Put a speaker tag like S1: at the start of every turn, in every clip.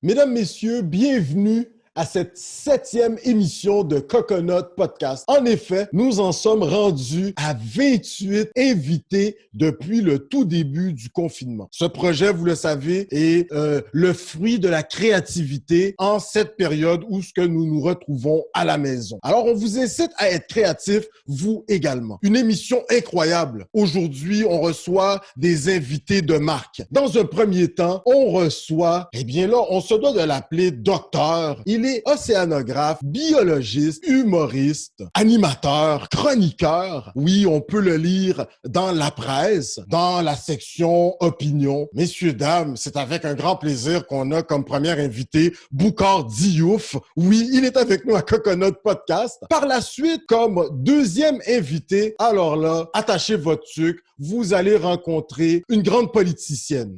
S1: Mesdames, Messieurs, bienvenue à cette 7e émission de Coconut Podcast. En effet, nous en sommes rendus à 28 invités depuis le tout début du confinement. Ce projet, vous le savez, est le fruit de la créativité en cette période où ce que nous nous retrouvons à la maison. Alors, on vous incite à être créatifs, vous également. Une émission incroyable. Aujourd'hui, on reçoit des invités de marque. Dans un premier temps, on reçoit, on se doit de l'appeler docteur. Il est océanographe, biologiste, humoriste, animateur, chroniqueur. Oui, on peut le lire dans la presse, dans la section opinion. Messieurs, dames, c'est avec un grand plaisir qu'on a comme premier invité Boucar Diouf. Oui, il est avec nous à Coconut Podcast. Par la suite, comme deuxième invité, alors là, attachez votre sucre, vous allez rencontrer une grande politicien.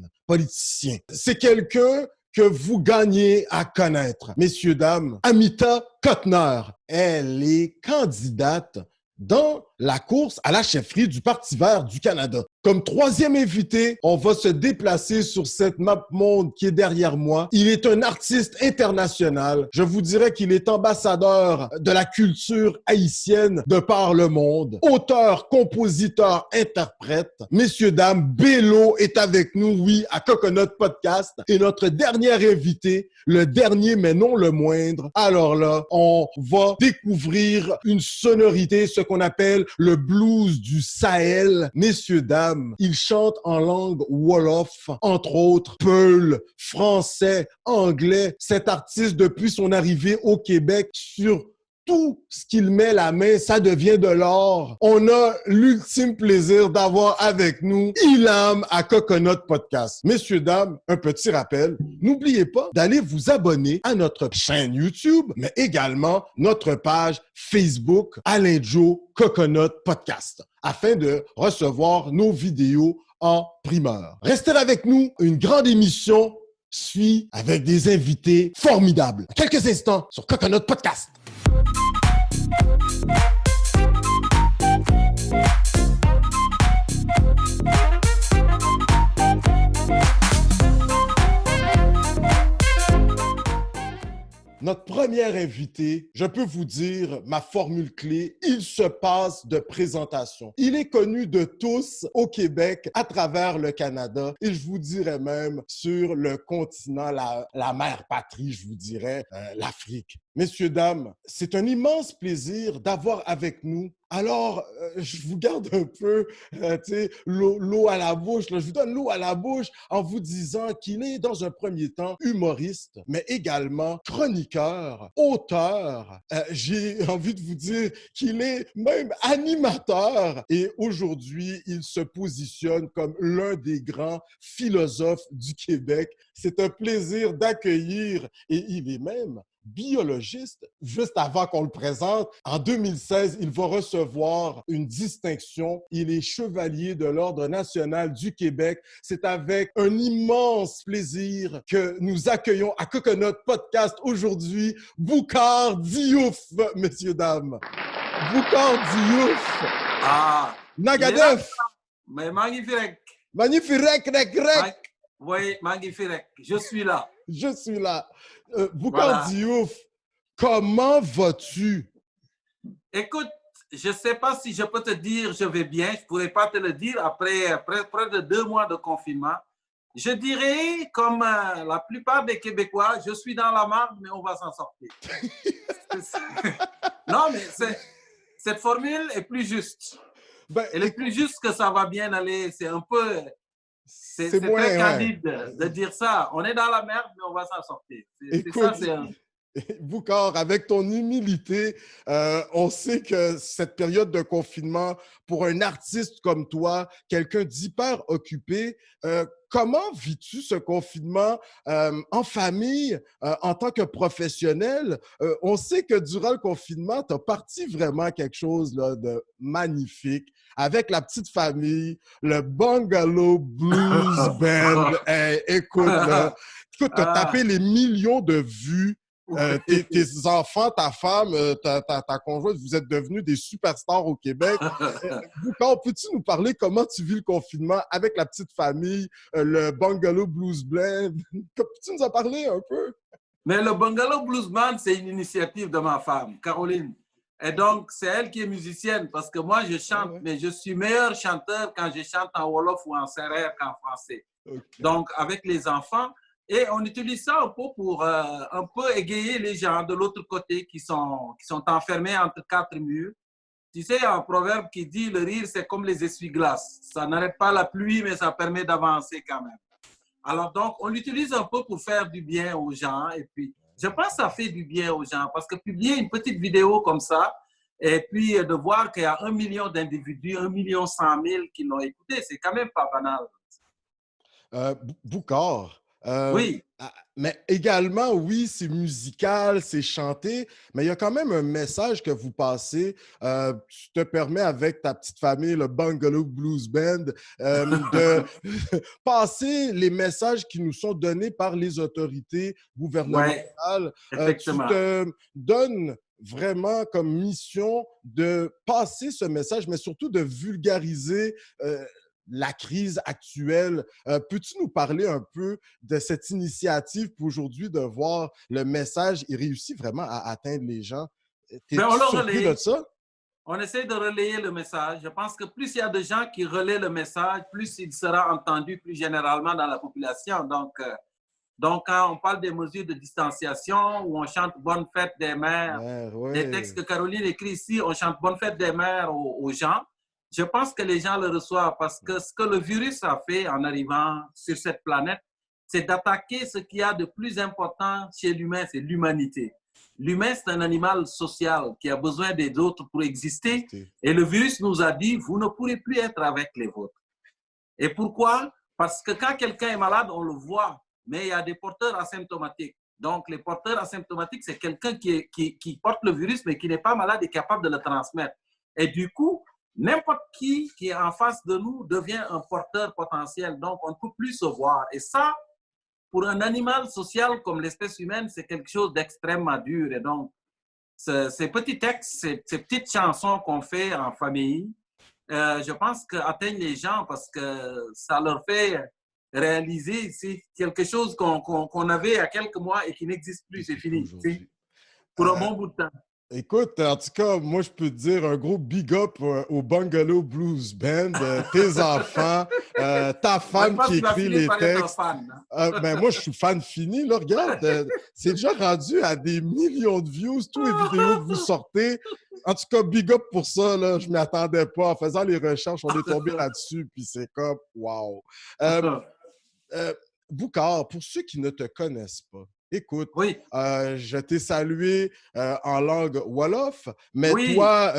S1: C'est quelqu'un que vous gagnez à connaître. Messieurs, dames, Amita Kotner, elle est candidate dans la course à la chefferie du Parti vert du Canada. Comme troisième invité, on va se déplacer sur cette map monde qui est derrière moi. Il est un artiste international. Je vous dirais qu'il est ambassadeur de la culture haïtienne de par le monde. Auteur, compositeur, interprète. Messieurs, dames, Bello est avec nous, oui, à Coconut Podcast. Et notre dernier invité, le dernier mais non le moindre. Alors là, on va découvrir une sonorité, ce qu'on appelle le blues du Sahel. Messieurs, dames, il chante en langue wolof, entre autres, peul, français, anglais. Cet artiste, depuis son arrivée au Québec, sur tout ce qu'il met la main, ça devient de l'or. On a l'ultime plaisir d'avoir avec nous Ilham à Coconut Podcast. Messieurs, dames, un petit rappel. N'oubliez pas d'aller vous abonner à notre chaîne YouTube, mais également notre page Facebook Alain Joe Coconut Podcast, afin de recevoir nos vidéos en primeur. Restez avec nous, une grande émission suit avec des invités formidables. Quelques instants sur Coconut Podcast. Notre premier invité, je peux vous dire ma formule clé, il se passe de présentation. Il est connu de tous au Québec, à travers le Canada et je vous dirais même sur le continent, la mère patrie, je vous dirais, l'Afrique. Messieurs, dames, c'est un immense plaisir d'avoir avec nous. Alors, je vous garde un peu l'eau à la bouche. Là. Je vous donne l'eau à la bouche en vous disant qu'il est, dans un premier temps, humoriste, mais également chroniqueur, auteur. J'ai envie de vous dire qu'il est même animateur. Et aujourd'hui, il se positionne comme l'un des grands philosophes du Québec. C'est un plaisir d'accueillir, et il est même biologiste. Juste avant qu'on le présente, en 2016, il va recevoir une distinction. Il est chevalier de l'Ordre national du Québec. C'est avec un immense plaisir que nous accueillons à Coconut Podcast aujourd'hui Boucar Diouf, messieurs, dames. Boucar Diouf.
S2: Ah,
S1: Nagadef.
S2: Mais magnifique.
S1: Magnifique, rek.
S2: Oui, magnifique. Je suis là.
S1: Je suis là. Boucar Diouf, comment vas-tu?
S2: Écoute, je ne sais pas si je peux te dire je vais bien. Je ne pourrais pas te le dire après près de 2 mois de confinement. Je dirais, comme la plupart des Québécois, je suis dans la marde, mais on va s'en sortir. Non, mais cette formule est plus juste. Elle est plus juste que ça va bien aller. C'est un peu... C'est très candide de dire ça. On est dans la merde, mais on va s'en sortir.
S1: Boucar, avec ton humilité, on sait que cette période de confinement, pour un artiste comme toi, quelqu'un d'hyper occupé, comment vis-tu ce confinement en famille, en tant que professionnel? On sait que durant le confinement, tu as parti vraiment quelque chose là, de magnifique avec la petite famille, le Bungalow Blues Band. Hey, écoute, tu as tapé les millions de vues. tes enfants, ta femme, ta conjointe, vous êtes devenus des superstars au Québec. Boucard, peux-tu nous parler comment tu vis le confinement avec la petite famille, le Bungalow Blues Blend? Peux-tu nous en parler un peu?
S2: Mais le Bungalow Blues Band, c'est une initiative de ma femme, Caroline. Et donc, c'est elle qui est musicienne parce que moi, je chante, mais je suis meilleur chanteur quand je chante en Wolof ou en Serer qu'en français.
S1: Okay.
S2: Donc, avec les enfants. Et on utilise ça un peu pour un peu égayer les gens de l'autre côté qui sont enfermés entre quatre murs. Tu sais, il y a un proverbe qui dit le rire, c'est comme les essuie-glaces. Ça n'arrête pas la pluie, mais ça permet d'avancer quand même. Alors, donc, on l'utilise un peu pour faire du bien aux gens. Et puis, je pense que ça fait du bien aux gens parce que publier une petite vidéo comme ça et puis de voir qu'il y a 1 million d'individus, 1,1 million qui l'ont écouté, c'est quand même pas banal.
S1: Boucard,
S2: Oui.
S1: mais également, oui, c'est musical, c'est chanté, mais il y a quand même un message que vous passez. Tu te permets avec ta petite famille, le Bungalow Blues Band, de passer les messages qui nous sont donnés par les autorités gouvernementales. Tu
S2: Effectivement.
S1: te donnes vraiment comme mission de passer ce message, mais surtout de vulgariser la crise actuelle. Peux-tu nous parler un peu de cette initiative pour aujourd'hui de voir le message et réussir vraiment à atteindre les gens?
S2: Ben,
S1: T'es-tu
S2: on le
S1: surpris de
S2: relaie.
S1: ça?
S2: On essaie de relayer le message. Je pense que plus il y a de gens qui relaient le message, plus il sera entendu plus généralement dans la population. Donc, quand on parle des mesures de distanciation, où on chante Bonne fête des mères, des textes que Caroline écrit ici, on chante Bonne fête des mères aux gens. Je pense que les gens le reçoivent parce que ce que le virus a fait en arrivant sur cette planète, c'est d'attaquer ce qu'il y a de plus important chez l'humain, c'est l'humanité. L'humain, c'est un animal social qui a besoin des autres pour exister. Et le virus nous a dit, vous ne pourrez plus être avec les vôtres. Et pourquoi? Parce que quand quelqu'un est malade, on le voit, mais il y a des porteurs asymptomatiques. Donc, les porteurs asymptomatiques, c'est quelqu'un qui porte le virus, mais qui n'est pas malade et capable de le transmettre. Et du coup, n'importe qui est en face de nous devient un porteur potentiel. Donc, on ne peut plus se voir. Et ça, pour un animal social comme l'espèce humaine, c'est quelque chose d'extrêmement dur. Et donc, ces petits textes, ces petites chansons qu'on fait en famille, je pense qu'atteignent les gens parce que ça leur fait réaliser c'est quelque chose qu'on avait il y a quelques mois et qui n'existe plus, c'est fini, pour un bon bout de temps.
S1: Écoute, en tout cas, moi, je peux te dire un gros big up au Bungalow Blues Band, tes enfants, ta femme qui écrit les textes. Ben, moi, je suis fan fini. Là, regarde, c'est déjà rendu à des millions de views, toutes les vidéos que vous sortez. En tout cas, big up pour ça. Là, je ne m'y attendais pas. En faisant les recherches, on est tombé là-dessus, puis c'est comme, wow. Boucard, pour ceux qui ne te connaissent pas, écoute,
S2: oui.
S1: Je t'ai salué en langue Wolof, mais toi,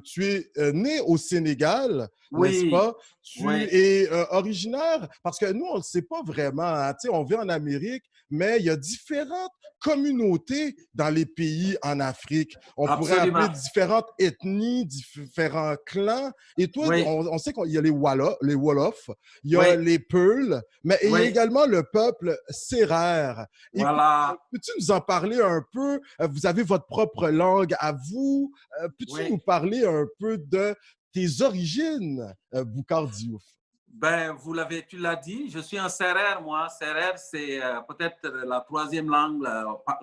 S1: tu es né au Sénégal, n'est-ce pas? Tu es originaire, parce que nous, on ne le sait pas vraiment, hein, on vit en Amérique, mais il y a différentes communautés dans les pays en Afrique. On pourrait appeler différentes ethnies, différents clans. Et toi, on sait qu'il y a les Wolofs, il y a les Peuls, mais il y a également le peuple Serer.
S2: Voilà.
S1: Peux-tu nous en parler un peu? Vous avez votre propre langue à vous. Peux-tu nous parler un peu de tes origines, Boucard Diouf?
S2: Ben, tu l'as dit, je suis un Serer, moi. Serer, c'est peut-être la troisième langue.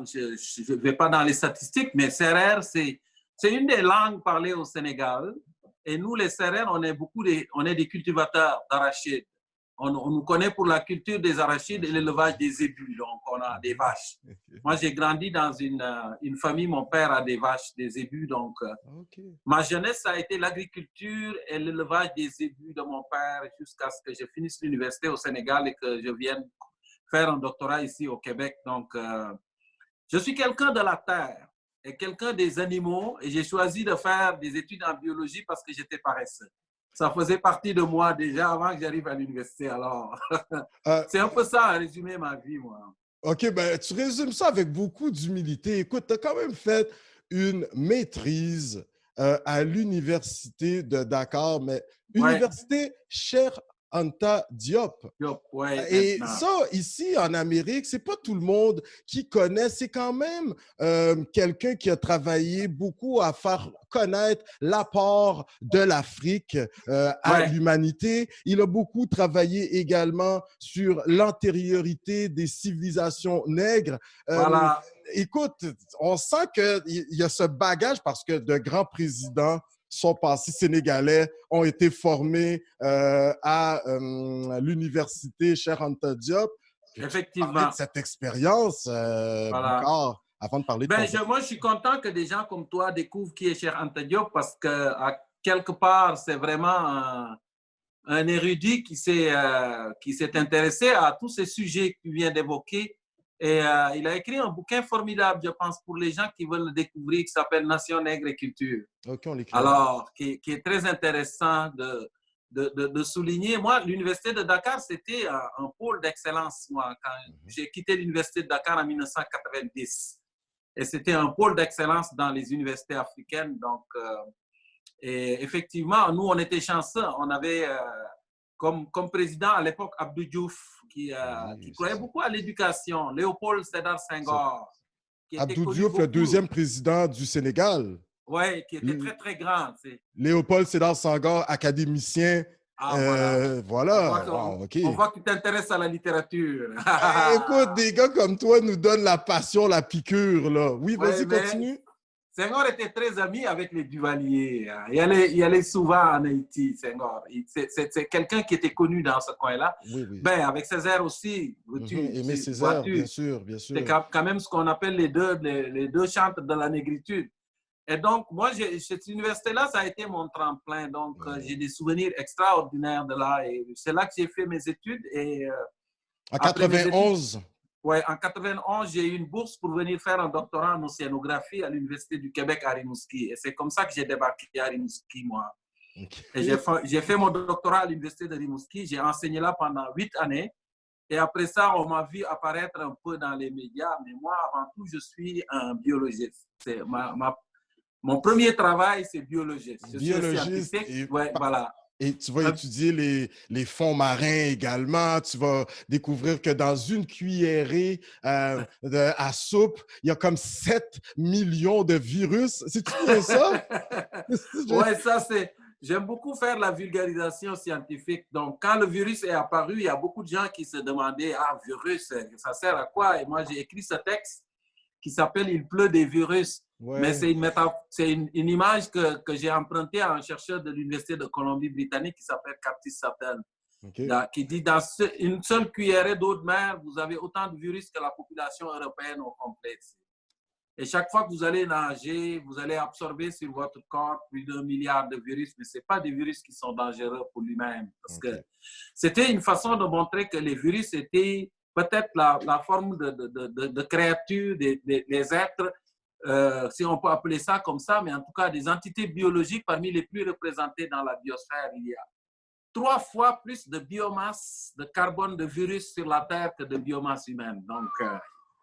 S2: Je ne vais pas dans les statistiques, mais Serer, c'est une des langues parlées au Sénégal. Et nous, les Serer, on est des cultivateurs d'arachides. On nous connaît pour la culture des arachides et l'élevage des zébus. Donc, on a des vaches. Moi, j'ai grandi dans une famille, mon père a des vaches, des zébus. Donc, ma jeunesse a été l'agriculture et l'élevage des zébus de mon père jusqu'à ce que je finisse l'université au Sénégal et que je vienne faire un doctorat ici au Québec. Donc, je suis quelqu'un de la terre et quelqu'un des animaux et j'ai choisi de faire des études en biologie parce que j'étais paresseux. Ça faisait partie de moi déjà avant que j'arrive à l'université. Alors, c'est un peu ça, à résumer ma vie, moi.
S1: OK, ben tu résumes ça avec beaucoup d'humilité. Écoute, tu as quand même fait une maîtrise à l'Université de Dakar, mais université chère Anta Diop.
S2: Diop, ouais,
S1: Et
S2: maintenant.
S1: ça, ici en Amérique, c'est pas tout le monde qui connaît. C'est quand même quelqu'un qui a travaillé beaucoup à faire connaître l'apport de l'Afrique à
S2: Ouais,
S1: l'humanité. Il a beaucoup travaillé également sur l'antériorité des civilisations nègres. Euh,
S2: voilà.
S1: Écoute, on sent qu'il y a ce bagage parce que de grands présidents sont passés sénégalais, ont été formés à l'université Cheikh Anta Diop. Peux-tu parler de
S2: Effectivement.
S1: cette expérience,
S2: Voilà.
S1: Boucard, avant de parler de ton
S2: Ben,
S1: domaine?
S2: moi, je suis content que des gens comme toi découvrent qui est Cheikh Anta Diop parce que, à quelque part, c'est vraiment un érudit qui s'est intéressé à tous ces sujets que tu viens d'évoquer. Et il a écrit un bouquin formidable, je pense, pour les gens qui veulent le découvrir, qui s'appelle Nation, Nègre et Culture.
S1: OK, on l'écrira.
S2: Alors, qui est très intéressant de souligner. Moi, l'Université de Dakar, c'était un pôle d'excellence, moi, quand j'ai quitté l'Université de Dakar en 1990. Et c'était un pôle d'excellence dans les universités africaines. Donc, et effectivement, nous, on était chanceux. On avait comme président à l'époque Abdou Diouf, qui
S1: Oui, c'est
S2: croyait
S1: ça.
S2: beaucoup à l'éducation. Léopold Sédar
S1: C'est
S2: Senghor, qui était
S1: Abdou
S2: connu
S1: Diouf, le
S2: beaucoup.
S1: deuxième président du Sénégal.
S2: Ouais, qui était très, très grand.
S1: Léopold Sédar Senghor, académicien.
S2: Ah, voilà.
S1: Voilà. Wow, OK.
S2: On voit que tu t'intéresses à la littérature.
S1: Écoute, des gars comme toi nous donnent la passion, la piqûre, là. Oui,
S2: Ouais,
S1: vas-y,
S2: mais
S1: continue.
S2: Senghor était très ami avec les Duvalier. Il allait souvent en Haïti, Senghor. C'est quelqu'un qui était connu dans ce coin-là.
S1: Oui, oui.
S2: Ben, avec Césaire aussi,
S1: Aimé Césaire, bien
S2: vois-tu,
S1: sûr, bien
S2: c'est
S1: sûr.
S2: quand même ce qu'on appelle les deux chantres de la négritude. Et donc, moi, cette université-là, ça a été mon tremplin. Donc, j'ai des souvenirs extraordinaires de là. Et c'est là que j'ai fait mes études. Et
S1: En
S2: après mes études,
S1: 91.
S2: ouais, en 91, j'ai eu une bourse pour venir faire un doctorat en océanographie à l'Université du Québec à Rimouski. Et c'est comme ça que j'ai débarqué à Rimouski, moi. Et
S1: OK.
S2: j'ai fait mon doctorat à l'Université de Rimouski. J'ai enseigné là pendant 8 années. Et après ça, on m'a vu apparaître un peu dans les médias. Mais moi, avant tout, je suis un biologiste. C'est mon premier travail, c'est biologiste. Je suis un
S1: Biologiste
S2: scientifique. Ouais, voilà.
S1: et tu vas étudier les fonds marins également. Tu vas découvrir que dans une cuillerée à soupe, il y a comme 7 millions de virus. C'est-tu bien ça?
S2: Ouais, ça, c'est. J'aime beaucoup faire la vulgarisation scientifique. Donc, quand le virus est apparu, il y a beaucoup de gens qui se demandaient, ah, virus, ça sert à quoi? Et moi, j'ai écrit ce texte qui s'appelle Il pleut des virus. Mais
S1: Ouais.
S2: c'est une image que j'ai empruntée à un chercheur de l'Université de Colombie-Britannique qui s'appelle Curtis Sutton,
S1: OK.
S2: qui dit dans une seule cuillerée d'eau de mer, vous avez autant de virus que la population européenne au complet. Et chaque fois que vous allez nager, vous allez absorber sur votre corps plus d'1 milliard de virus, mais ce n'est pas des virus qui sont dangereux pour lui-même. Parce
S1: OK.
S2: que c'était une façon de montrer que les virus étaient peut-être la forme de créatures, des êtres, si on peut appeler ça comme ça, mais en tout cas des entités biologiques parmi les plus représentées dans la biosphère. Il y a 3 fois plus de biomasse de carbone de virus sur la Terre que de biomasse humaine. Donc,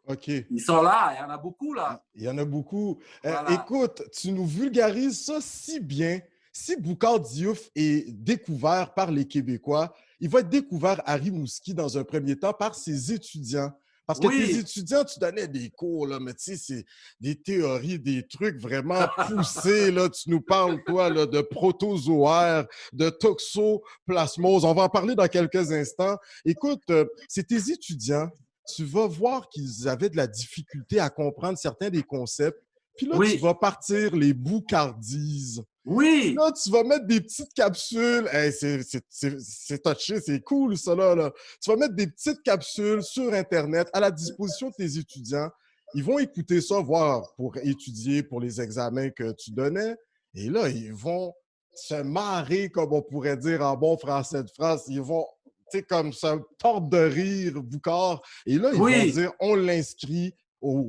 S1: OK.
S2: ils sont là, il y en a beaucoup là.
S1: Il y en a beaucoup.
S2: Voilà.
S1: Écoute, tu nous vulgarises ça si bien. Si Boucard Diouf est découvert par les Québécois, il va être découvert à Rimouski dans un premier temps par ses étudiants. Parce que tes
S2: Oui,
S1: étudiants, tu donnais des cours, là, mais tu sais, c'est des théories, des trucs vraiment poussés. Là. Tu nous parles, toi, là, de protozoaires, de toxoplasmose. On va en parler dans quelques instants. Écoute, c'est tes étudiants, tu vas voir qu'ils avaient de la difficulté à comprendre certains des concepts. Puis là, tu
S2: oui,
S1: vas partir les boucardises. Puis
S2: oui,
S1: là, tu vas mettre des petites capsules. Hey, c'est touché, c'est cool, ça là. Tu vas mettre des petites capsules sur Internet à la disposition de tes étudiants. Ils vont écouter ça, voir pour étudier pour les examens que tu donnais. Et là, ils vont se marrer, comme on pourrait dire en bon français de France. Ils vont, tu sais, comme ça, tordre de rire, Boucard. Et là, ils vont
S2: oui,
S1: dire, on l'inscrit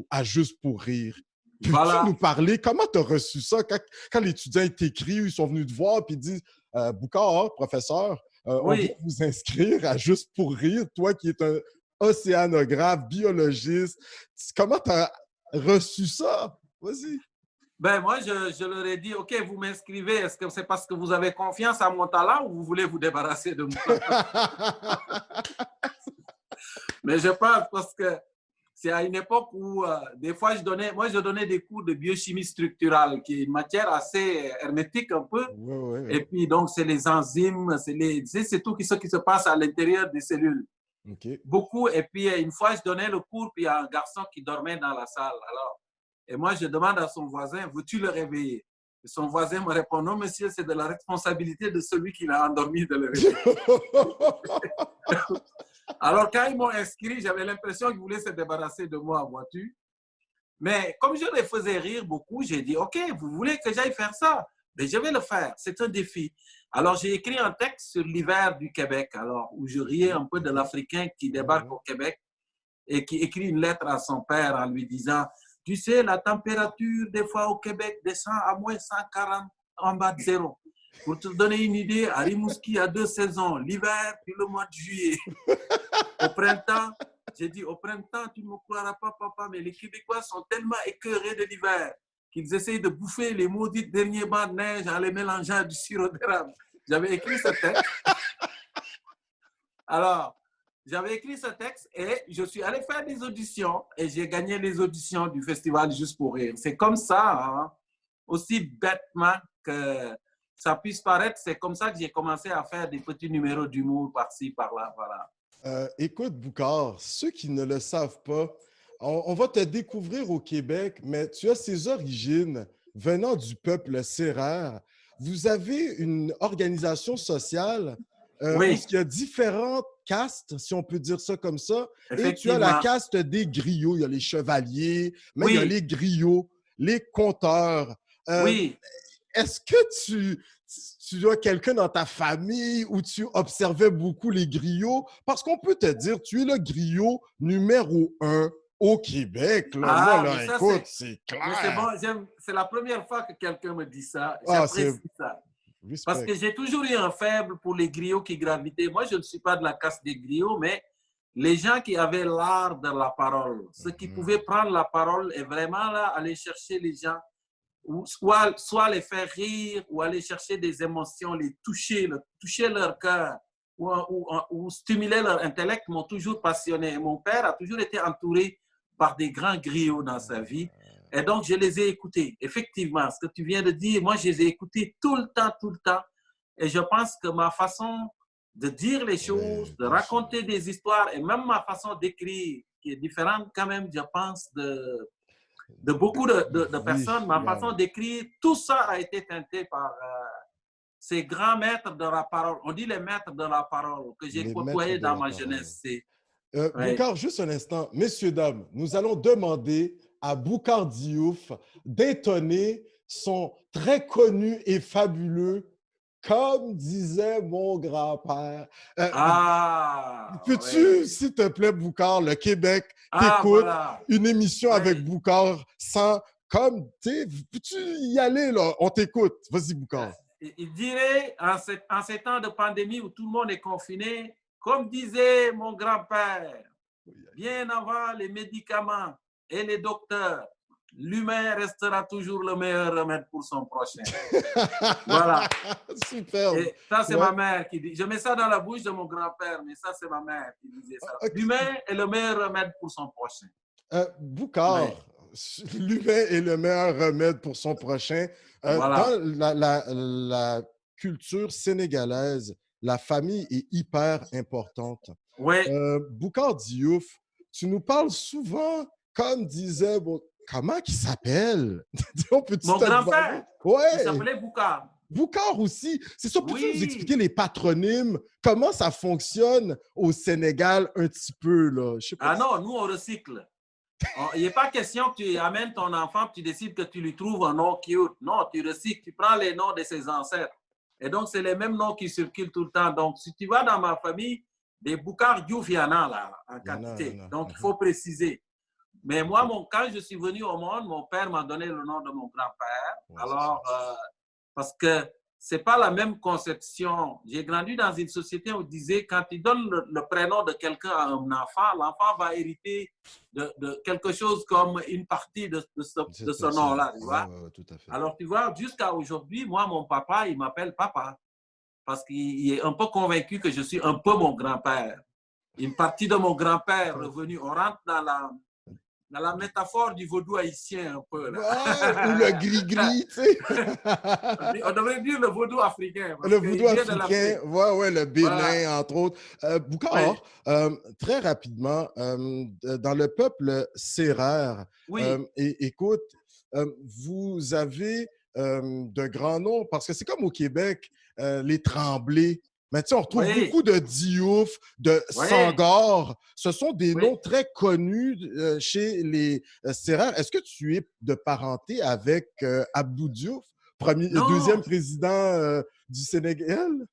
S1: à Juste pour rire. Peux-tu nous
S2: voilà,
S1: parler? Comment tu as reçu ça quand l'étudiant t'écrit, ils sont venus te voir et disent Boucard, professeur, on veut
S2: oui.
S1: vous inscrire à Juste pour rire, toi qui es un océanographe, biologiste. Comment tu as reçu ça? Vas-y.
S2: Ben, moi, je leur ai dit, OK, vous m'inscrivez. Est-ce que c'est parce que vous avez confiance à mon talent ou vous voulez vous débarrasser de moi? Mais je pense parce que c'est à une époque où, des fois, je donnais des cours de biochimie structurale, qui est une matière assez hermétique un peu.
S1: Ouais.
S2: Et puis, donc, c'est les enzymes, c'est tout ce qui se passe à l'intérieur des cellules.
S1: OK.
S2: Beaucoup. Et puis, une fois, je donnais le cours, puis il y a un garçon qui dormait dans la salle. Alors, et moi, je demande à son voisin, veux-tu le réveiller? Et son voisin me répond, non, monsieur, c'est de la responsabilité de celui qui l'a endormi de le réveiller. Alors, quand ils m'ont inscrit, j'avais l'impression qu'ils voulaient se débarrasser de moi, vois-tu. Mais comme je les faisais rire beaucoup, j'ai dit, OK, vous voulez que j'aille faire ça? Mais je vais le faire, c'est un défi. Alors, j'ai écrit un texte sur l'hiver du Québec, alors, où je riais un peu de l'Africain qui débarque au Québec et qui écrit une lettre à son père en lui disant, tu sais, la température, des fois, au Québec, descend à moins 140 en bas de zéro. Pour te donner une idée, à Rimouski, a 2 saisons, l'hiver puis le mois de juillet. Au printemps, j'ai dit, au printemps, tu ne me croiras pas, papa, mais les Québécois sont tellement écœurés de l'hiver qu'ils essayent de bouffer les maudits derniers bancs de neige en les mélangeant à du sirop d'érable. J'avais écrit ce texte. Alors, j'avais écrit ce texte et je suis allé faire des auditions et j'ai gagné les auditions du festival Juste pour rire. C'est comme ça, hein, aussi bêtement que ça puisse paraître, c'est comme ça que j'ai commencé à faire des petits numéros d'humour par-ci, par-là, voilà.
S1: Écoute, Boucard, ceux qui ne le savent pas, on va te découvrir au Québec, mais tu as ces origines venant du peuple sérère. Vous avez une organisation sociale où
S2: Oui,
S1: il y a différentes castes, si on peut dire ça comme ça, et tu as la
S2: effectivement.
S1: caste des griots. Il y a les chevaliers, mais il y a
S2: Oui,
S1: les griots, les conteurs. Euh,
S2: oui.
S1: Est-ce que tu as quelqu'un dans ta famille où tu observais beaucoup les griots? Parce qu'on peut te dire, tu es le griot numéro 1 au Québec. Là. Moi,
S2: Ah, mais
S1: là,
S2: ça,
S1: écoute,
S2: c'est...
S1: c'est
S2: Mais c'est bon,
S1: clair.
S2: c'est la première fois que quelqu'un me dit ça.
S1: Ah, c'est
S2: J'apprécie ça. Parce
S1: respect.
S2: que j'ai toujours eu un faible pour les griots qui gravitaient. Moi, je ne suis pas de la caste des griots, mais les gens qui avaient l'art de la parole, ceux qui pouvaient prendre la parole et vraiment là, aller chercher les gens, ou soit les faire rire, ou aller chercher des émotions, les toucher, toucher leur cœur, ou stimuler leur intellect, m'ont toujours passionné. Mon père a toujours été entouré par des grands griots dans sa vie. Et donc, je les ai écoutés. Effectivement, ce que tu viens de dire, moi, je les ai écoutés tout le temps, tout le temps. Et je pense que ma façon de dire les choses,
S1: Oui,
S2: de
S1: bien sûr.
S2: raconter des histoires, et même ma façon d'écrire, qui est différente quand même, je pense, de beaucoup de
S1: Oui,
S2: personnes, ma façon d'écrire, tout ça a été teinté par ces grands maîtres de la parole. On dit les maîtres de la parole que j'ai
S1: les maîtres
S2: côtoyés
S1: de
S2: dans
S1: la
S2: ma
S1: parole.
S2: jeunesse. Ouais.
S1: Boucard, juste un instant. Messieurs, dames, nous allons demander à Boucard Diouf d'étonner son très connu et fabuleux, comme disait mon grand-père.
S2: Ah,
S1: Peux-tu,
S2: ouais.
S1: s'il te plaît, Boucard, le Québec
S2: Ah,
S1: t'écoute,
S2: voilà.
S1: une émission avec
S2: Ouais.
S1: Boucard sans, comme, tu sais, peux-tu y aller, là? On t'écoute. Vas-y, Boucard.
S2: Il dirait, en ces temps de pandémie où tout le monde est confiné, comme disait mon grand-père, bien avant les médicaments et les docteurs, l'humain restera toujours le meilleur remède pour son prochain. Voilà.
S1: Superbe.
S2: Et ça, c'est
S1: Ouais.
S2: ma mère qui dit. Je mets ça dans la bouche de mon grand-père, mais ça, c'est ma mère qui disait ça.
S1: OK.
S2: L'humain est le meilleur remède pour son prochain.
S1: Boucard,
S2: Oui,
S1: l'humain est le meilleur remède pour son prochain.
S2: voilà.
S1: Dans la culture sénégalaise, la famille est hyper importante.
S2: Oui.
S1: Boucard Diouf, tu nous parles souvent, comme disait, bon, comment il s'appelle? On peut-tu
S2: Mon
S1: te demander?
S2: grand-père, il
S1: Ouais,
S2: s'appelait Boukhar.
S1: Boucard aussi. C'est ça, peux-tu nous expliquer
S2: Oui.
S1: les patronymes? Comment ça fonctionne au Sénégal un petit peu, là? Je sais pas
S2: Ah
S1: si...
S2: non, nous, on recycle. Il n'est pas question que tu amènes ton enfant, tu décides que tu lui trouves un nom cute. Non, tu recycles, tu prends les noms de ses ancêtres. Et donc, c'est les mêmes noms qui circulent tout le temps. Donc, si tu vas dans ma famille, des Boukhar Diouf, il y en a là, en
S1: Il y en a, il y en
S2: quantité.
S1: a.
S2: Donc, il faut préciser. Mais moi,
S1: OK.
S2: quand je suis venu au monde, mon père m'a donné le nom de mon grand-père.
S1: Ouais, c'est ça.
S2: Alors, parce que c'est pas la même conception. J'ai grandi dans une société où on disait quand tu donnes le prénom de quelqu'un à un enfant, l'enfant va hériter de quelque chose comme une partie de ce nom-là, tu vois.
S1: Ouais, tout à fait.
S2: Alors, tu vois, jusqu'à aujourd'hui, moi, mon papa, il m'appelle papa parce qu'il est un peu convaincu que je suis un peu mon grand-père. Une partie de mon grand-père revenu, on rentre dans la métaphore du vaudou haïtien un peu. Là.
S1: Ouais, ou le gris-gris, tu sais.
S2: On devrait dire le vaudou africain. Parce
S1: Le vaudou africain, ouais, le Bénin,
S2: voilà.
S1: entre autres. Boucard, très rapidement, dans le peuple sérère, écoute, vous avez de grands noms, parce que c'est comme au Québec, les Tremblay. Mais tu sais, on retrouve beaucoup de Diouf, de Senghor. Ce sont des noms très connus chez les Sérères. Est-ce que tu es de parenté avec Abdou Diouf, deuxième président du Sénégal?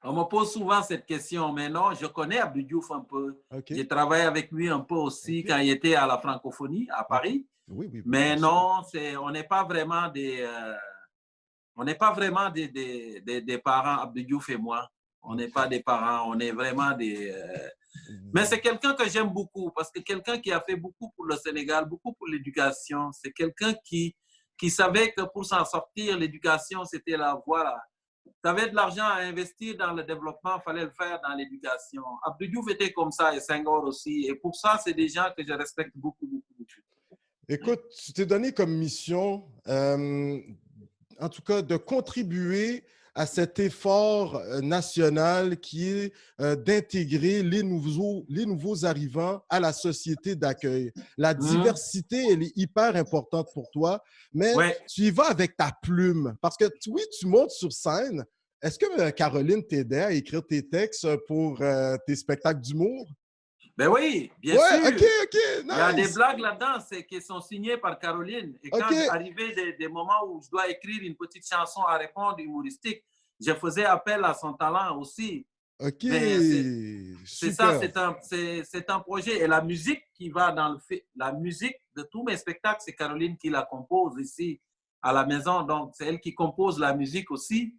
S2: On me pose souvent cette question, mais non, je connais Abdou Diouf un peu.
S1: Okay.
S2: J'ai travaillé avec lui un peu aussi quand il était à la francophonie à Paris.
S1: Oui,
S2: mais non, on n'est pas vraiment des parents, Abdou Diouf et moi. On n'est pas des parents, on est vraiment des... Mais c'est quelqu'un que j'aime beaucoup parce que quelqu'un qui a fait beaucoup pour le Sénégal, beaucoup pour l'éducation. C'est quelqu'un qui savait que pour s'en sortir, l'éducation, c'était la voie. Tu avais de l'argent à investir dans le développement, il fallait le faire dans l'éducation. Abdou Diouf était comme ça et Senghor aussi. Et pour ça, c'est des gens que je respecte beaucoup, beaucoup, beaucoup.
S1: Écoute, tu t'es donné comme mission, en tout cas, de contribuer à cet effort national qui est d'intégrer les nouveaux arrivants à la société d'accueil. La diversité, elle est hyper importante pour toi, mais tu y vas avec ta plume. Parce que oui, tu montes sur scène. Est-ce que Caroline t'aidait à écrire tes textes pour tes spectacles d'humour?
S2: Ben oui, bien sûr.
S1: OK, nice.
S2: Il y a des blagues là-dedans qui sont signées par Caroline. Et quand arrivait des moments où je dois écrire une petite chanson à répondre humoristique, je faisais appel à son talent aussi.
S1: OK,
S2: c'est ça, c'est un projet. Et la musique qui va dans le fait, la musique de tous mes spectacles, c'est Caroline qui la compose ici à la maison. Donc, c'est elle qui compose la musique aussi.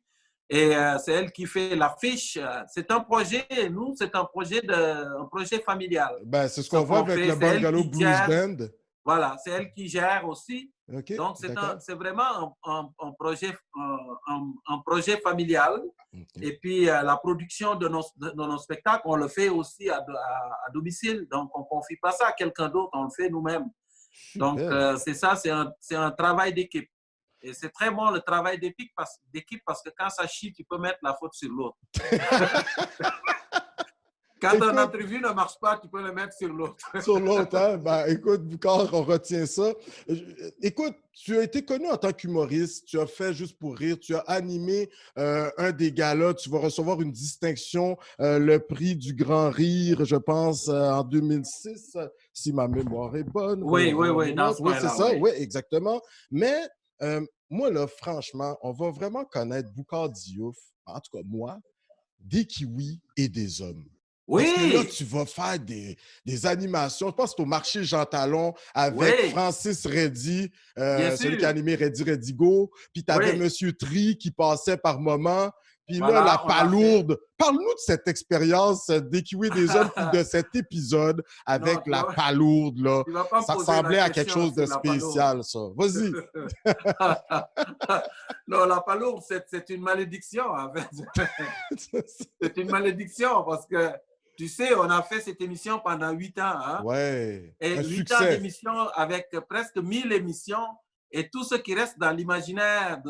S2: Et c'est elle qui fait l'affiche. C'est un projet, nous, c'est un projet familial.
S1: Ben, c'est ce qu'on voit avec le Bungalow Blues Band.
S2: Voilà, c'est elle qui gère aussi.
S1: Okay,
S2: donc, c'est vraiment un projet familial. Okay. Et puis, la production de nos spectacles, on le fait aussi à domicile. Donc, on ne confie pas ça à quelqu'un d'autre, on le fait nous-mêmes. Donc, c'est ça, c'est un travail d'équipe. Et c'est très bon le travail d'équipe parce que quand ça chie, tu peux mettre la faute sur l'autre. Quand une entrevue ne marche pas, tu peux le mettre sur l'autre.
S1: Sur l'autre, hein? Ben, écoute, Boucard, on retient ça. Écoute, tu as été connu en tant qu'humoriste. Tu as fait Juste pour rire. Tu as animé un des galas. Tu vas recevoir une distinction, le prix du Grand Rire, je pense, en 2006, si ma mémoire est bonne.
S2: Oui, dans ce
S1: c'est ça. Oui, exactement. Mais moi, là, franchement, on va vraiment connaître Boucard Diouf, en tout cas moi, des kiwis et des hommes.
S2: Oui!
S1: Parce que là, tu vas faire des animations. Je pense que c'est au marché Jean Talon avec Francis Reddy, celui qui a animé Reddy Go. Puis tu avais Monsieur Tri qui passait par moment. Puis là, la palourde. Parle-nous de cette expérience des kiwis des hommes puis de cet épisode avec la palourde. Là. Ça ressemblait à quelque chose de spécial, ça. Vas-y.
S2: Non, la palourde, c'est une malédiction, en fait. C'est une malédiction parce que tu sais, on a fait cette émission pendant 8 ans. Hein?
S1: Ouais.
S2: Et 8 ans d'émission avec presque 1000 émissions. Et tout ce qui reste dans l'imaginaire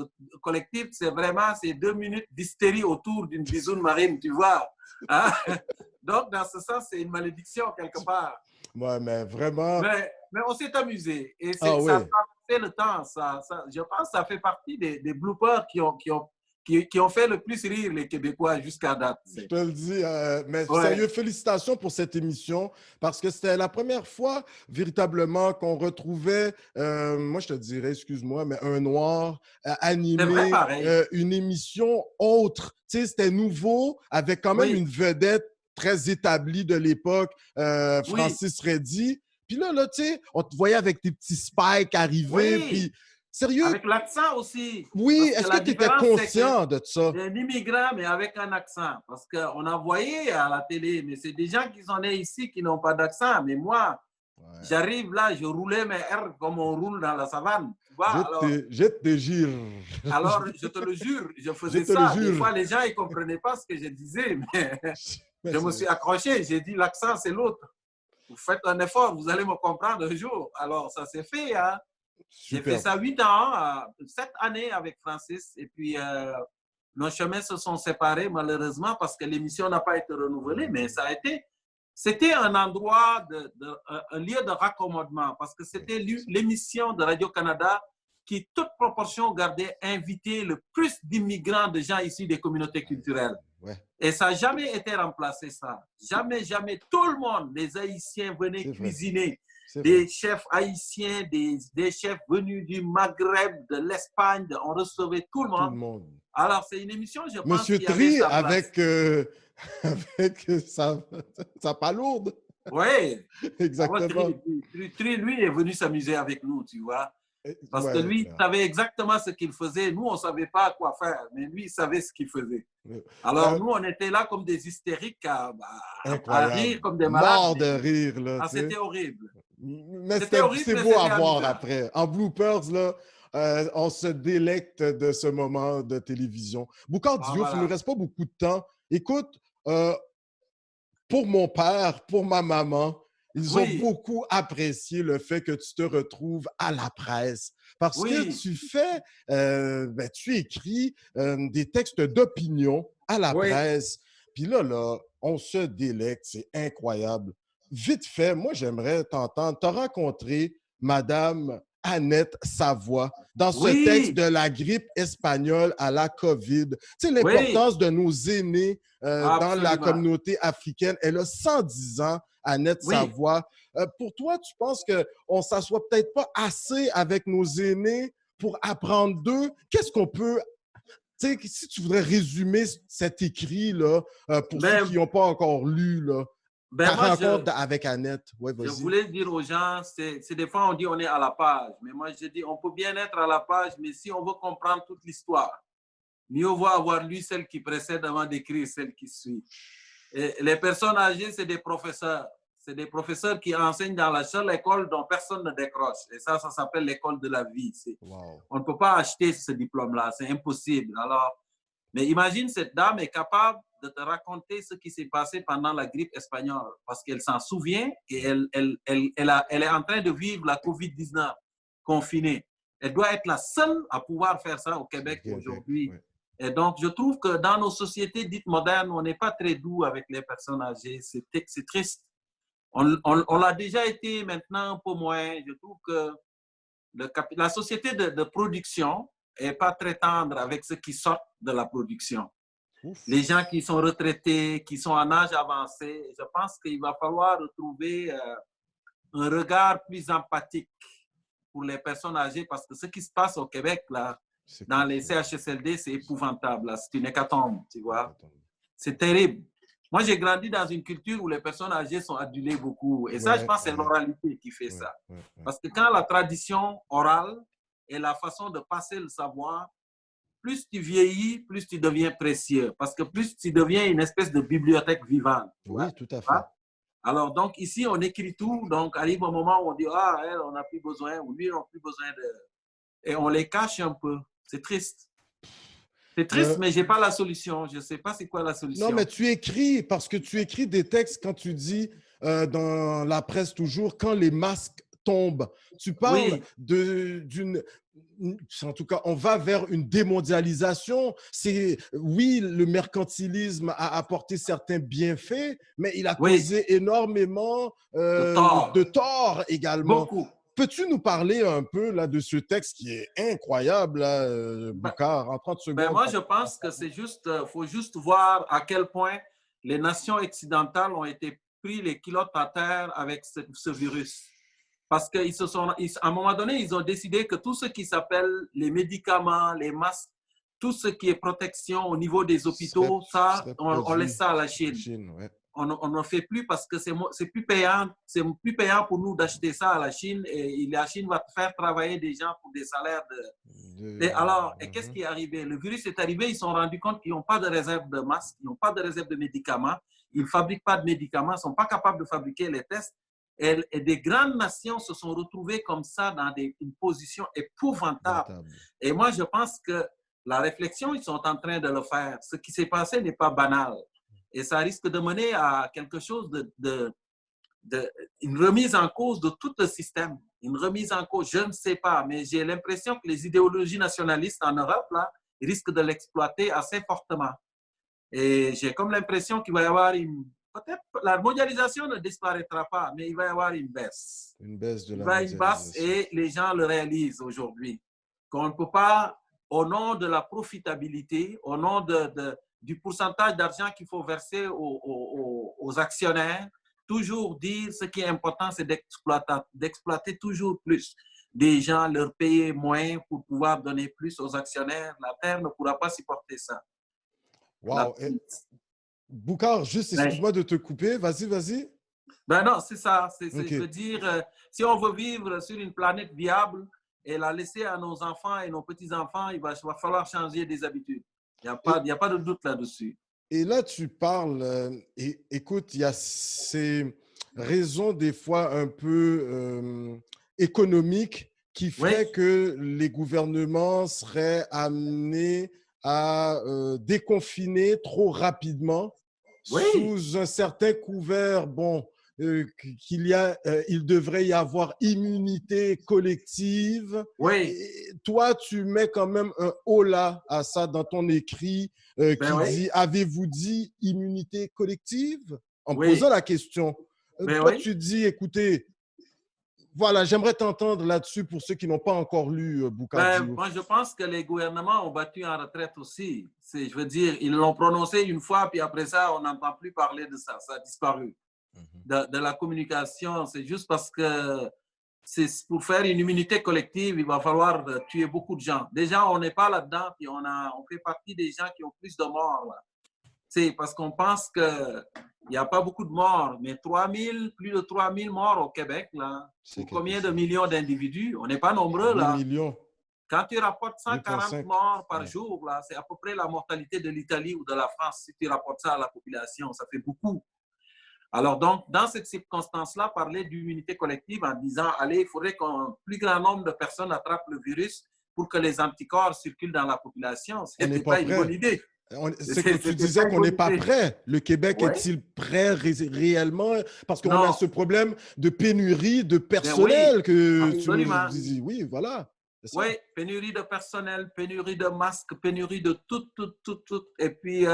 S2: collectif, c'est vraiment ces 2 minutes d'hystérie autour d'une bisoune marine, tu vois. Hein? Donc, dans ce sens, c'est une malédiction quelque part.
S1: Ouais, mais vraiment.
S2: Mais on s'est amusé. Et ça a passé le temps. Je pense que ça fait partie des bloopers qui ont fait le plus rire les Québécois jusqu'à date.
S1: Je te le dis, mais sérieux, félicitations pour cette émission parce que c'était la première fois véritablement qu'on retrouvait, moi je te dirais, excuse-moi, mais un noir animé une émission autre. Tu sais, c'était nouveau, avec quand même une vedette très établie de l'époque, Francis Reddy. Puis là, tu sais, on te voyait avec tes petits spikes arriver, puis Sérieux?
S2: Avec l'accent aussi.
S1: Oui,
S2: Parce
S1: est-ce
S2: que
S1: que
S2: la
S1: tu étais
S2: différence, c'est que
S1: conscient de ça?
S2: c'est un immigrant, mais avec un accent. Parce qu'on a voyé à la télé, mais c'est des gens qui sont nés ici qui n'ont pas d'accent. Mais moi,
S1: Ouais.
S2: j'arrive là, je roulais mes R comme on roule dans la savane. Tu vois?
S1: Je te jure.
S2: Alors, je te le jure, je
S1: Je
S2: faisais
S1: te le
S2: ça. Des
S1: jure.
S2: fois, les gens ne comprenaient pas ce que je disais, mais
S1: Mais
S2: je me
S1: c'est
S2: suis accroché. J'ai dit, l'accent, c'est l'autre. Vous faites un effort, vous allez me comprendre un jour. Alors, ça s'est fait. Hein? J'ai fait
S1: superbe.
S2: ça 8 ans, 7 années avec Francis. Et puis, nos chemins se sont séparés, malheureusement, parce que l'émission n'a pas été renouvelée. Mais ça a été... C'était un endroit, un lieu de raccommodement, parce que c'était l'émission de Radio-Canada qui, toute proportion gardée, invitait le plus d'immigrants, de gens issus des communautés culturelles.
S1: Ouais.
S2: Et ça n'a jamais été remplacé, ça. Jamais, jamais. Tout le monde, les Haïtiens venaient cuisiner. Des chefs haïtiens, des chefs venus du Maghreb, de l'Espagne, on recevait tout le monde.
S1: Tout le monde.
S2: Alors, c'est une émission, je pense,
S1: Monsieur
S2: qui avait
S1: Tri
S2: sa place.
S1: avec sa palourde.
S2: Oui.
S1: Exactement.
S2: Tri, lui, est venu s'amuser avec nous, tu vois. Parce que lui, il savait exactement ce qu'il faisait. Nous, on ne savait pas quoi faire, mais lui, il savait ce qu'il faisait. Alors, nous, on était là comme des hystériques à rire comme des malades.
S1: Mort de rire, là.
S2: Ah, c'était horrible.
S1: Mais c'est beau à voir après. En bloopers, là, on se délecte de ce moment de télévision. Boucard Diouf, il ne nous reste pas beaucoup de temps. Écoute, pour mon père, pour ma maman, ils ont beaucoup apprécié le fait que tu te retrouves à la presse. Parce que tu écris des textes d'opinion à la presse. Puis là, on se délecte, c'est incroyable. Vite fait, moi, j'aimerais t'entendre. Tu as rencontré Madame Annette Savoie dans ce texte de la grippe espagnole à la COVID. Tu sais, l'importance de nos aînés dans la communauté africaine. Elle a 110 ans, Annette Savoie. Pour toi, tu penses qu'on ne s'assoit peut-être pas assez avec nos aînés pour apprendre d'eux? Qu'est-ce qu'on peut... Tu sais, si tu voudrais résumer cet écrit-là pour ceux qui n'ont pas encore lu, là, ta rencontre avec Annette. Ouais,
S2: je voulais dire aux gens, c'est des fois on dit on est à la page, mais moi je dis on peut bien être à la page, mais si on veut comprendre toute l'histoire, mieux vaut avoir lu celle qui précède avant d'écrire celle qui suit. Et les personnes âgées, c'est des professeurs. C'est des professeurs qui enseignent dans la seule école dont personne ne décroche. Et ça s'appelle l'école de la vie. On ne peut pas acheter ce diplôme-là, c'est impossible. Alors, mais imagine, cette dame est capable de te raconter ce qui s'est passé pendant la grippe espagnole, parce qu'elle s'en souvient et elle est en train de vivre la COVID-19 confinée. Elle doit être la seule à pouvoir faire ça au Québec aujourd'hui. Et donc, je trouve que dans nos sociétés dites modernes, on n'est pas très doux avec les personnes âgées. C'est triste. On l'a déjà été, maintenant un peu moins. Je trouve que la société de production n'est pas très tendre avec ceux qui sortent de la production. Les gens qui sont retraités, qui sont en âge avancé, je pense qu'il va falloir retrouver un regard plus empathique pour les personnes âgées, parce que ce qui se passe au Québec, là, dans les CHSLD, c'est épouvantable. C'est une hécatombe, tu vois. C'est terrible. Moi, j'ai grandi dans une culture où les personnes âgées sont adulées beaucoup. Et ça, je pense que c'est l'oralité qui fait ça. Parce que quand la tradition orale et la façon de passer le savoir, plus tu vieillis, plus tu deviens précieux. Parce que plus tu deviens une espèce de bibliothèque vivante.
S1: Oui, tout à fait.
S2: Alors, donc, ici, on écrit tout. Donc, arrive un moment où on dit, ah, elle, on n'a plus besoin, ou lui, on n'a plus besoin de... Et on les cache un peu. C'est triste. C'est triste, mais je n'ai pas la solution. Je ne sais pas c'est quoi la solution.
S1: Non, mais tu écris, parce que tu écris des textes quand tu dis dans la presse toujours, quand les masques tombent. Tu parles d'une... En tout cas, on va vers une démondialisation. Oui, le mercantilisme a apporté certains bienfaits, mais il a causé énormément de tort également.
S2: Beaucoup.
S1: Peux-tu nous parler un peu là, de ce texte qui est incroyable, là, Boucard, en 30 secondes?
S2: Moi, je pense que faut juste voir à quel point les nations occidentales ont été pris les culottes à terre avec ce virus. Parce qu'à un moment donné, ils ont décidé que tout ce qui s'appelle les médicaments, les masques, tout ce qui est protection au niveau des hôpitaux, on laisse ça à la Chine. on ne fait plus parce que c'est plus payant pour nous d'acheter ça à la Chine et la Chine va faire travailler des gens pour des salaires et qu'est-ce qui est arrivé? Le virus est arrivé, ils se sont rendus compte qu'ils n'ont pas de réserve de masques, ils n'ont pas de réserve de médicaments, ils ne fabriquent pas de médicaments, ils ne sont pas capables de fabriquer les tests. Et des grandes nations se sont retrouvées comme ça dans une position épouvantable. Et moi, je pense que la réflexion, ils sont en train de le faire. Ce qui s'est passé n'est pas banal. Et ça risque de mener à quelque chose une remise en cause de tout le système. Une remise en cause, je ne sais pas, mais j'ai l'impression que les idéologies nationalistes en Europe, là, risquent de l'exploiter assez fortement. Et j'ai comme l'impression qu'il va y avoir peut-être la mondialisation ne disparaîtra pas, mais il va y avoir une baisse.
S1: Une baisse de la
S2: mondialisation. Et les gens le réalisent aujourd'hui. Qu'on ne peut pas, au nom de la profitabilité, au nom du pourcentage d'argent qu'il faut verser aux actionnaires, toujours dire ce qui est important, c'est d'exploiter toujours plus des gens, leur payer moins pour pouvoir donner plus aux actionnaires. La Terre ne pourra pas supporter ça.
S1: Wow. Boucar, juste excuse-moi de te couper. Vas-y.
S2: Ben non, c'est ça. Okay. Je veux dire, si on veut vivre sur une planète viable et la laisser à nos enfants et nos petits-enfants, il va falloir changer des habitudes. Il n'y a pas de doute là-dessus.
S1: Et là, tu parles, écoute, il y a ces raisons des fois un peu économiques qui feraient que les gouvernements seraient amenés à déconfiner trop rapidement sous un certain couvert, il devrait y avoir immunité collective. Et toi, tu mets quand même un holà à ça dans ton écrit dit « Avez-vous dit immunité collective ?» en posant la question. Toi, tu dis « Écoutez, voilà, j'aimerais t'entendre là-dessus pour ceux qui n'ont pas encore lu Boucar Diouf. »
S2: Moi, je pense que les gouvernements ont battu en retraite aussi. Je veux dire, ils l'ont prononcé une fois, puis après ça, on n'entend plus parler de ça. Ça a disparu. De la communication, c'est juste parce que pour faire une immunité collective, il va falloir tuer beaucoup de gens. Déjà, on n'est pas là-dedans, puis on fait partie des gens qui ont plus de morts. C'est parce qu'on pense qu'il n'y a pas beaucoup de morts, mais plus de 3000 morts au Québec. Là. Combien de millions d'individus? On n'est pas nombreux.
S1: 8
S2: là.
S1: millions.
S2: Quand tu rapportes 140 morts par jour, là, c'est à peu près la mortalité de l'Italie ou de la France. Si tu rapportes ça à la population, ça fait beaucoup. Alors, donc, dans cette circonstance-là, parler d'immunité collective en disant, allez, il faudrait qu'un plus grand nombre de personnes attrapent le virus pour que les anticorps circulent dans la population, ce n'était pas une bonne idée.
S1: C'est que tu disais qu'on n'est pas prêt. Le Québec est-il prêt réellement? Parce qu'on a ce problème de pénurie de personnel que
S2: absolument.
S1: Tu dis. Oui, voilà.
S2: Oui, pénurie de personnel, pénurie de masques, pénurie de tout. Et puis,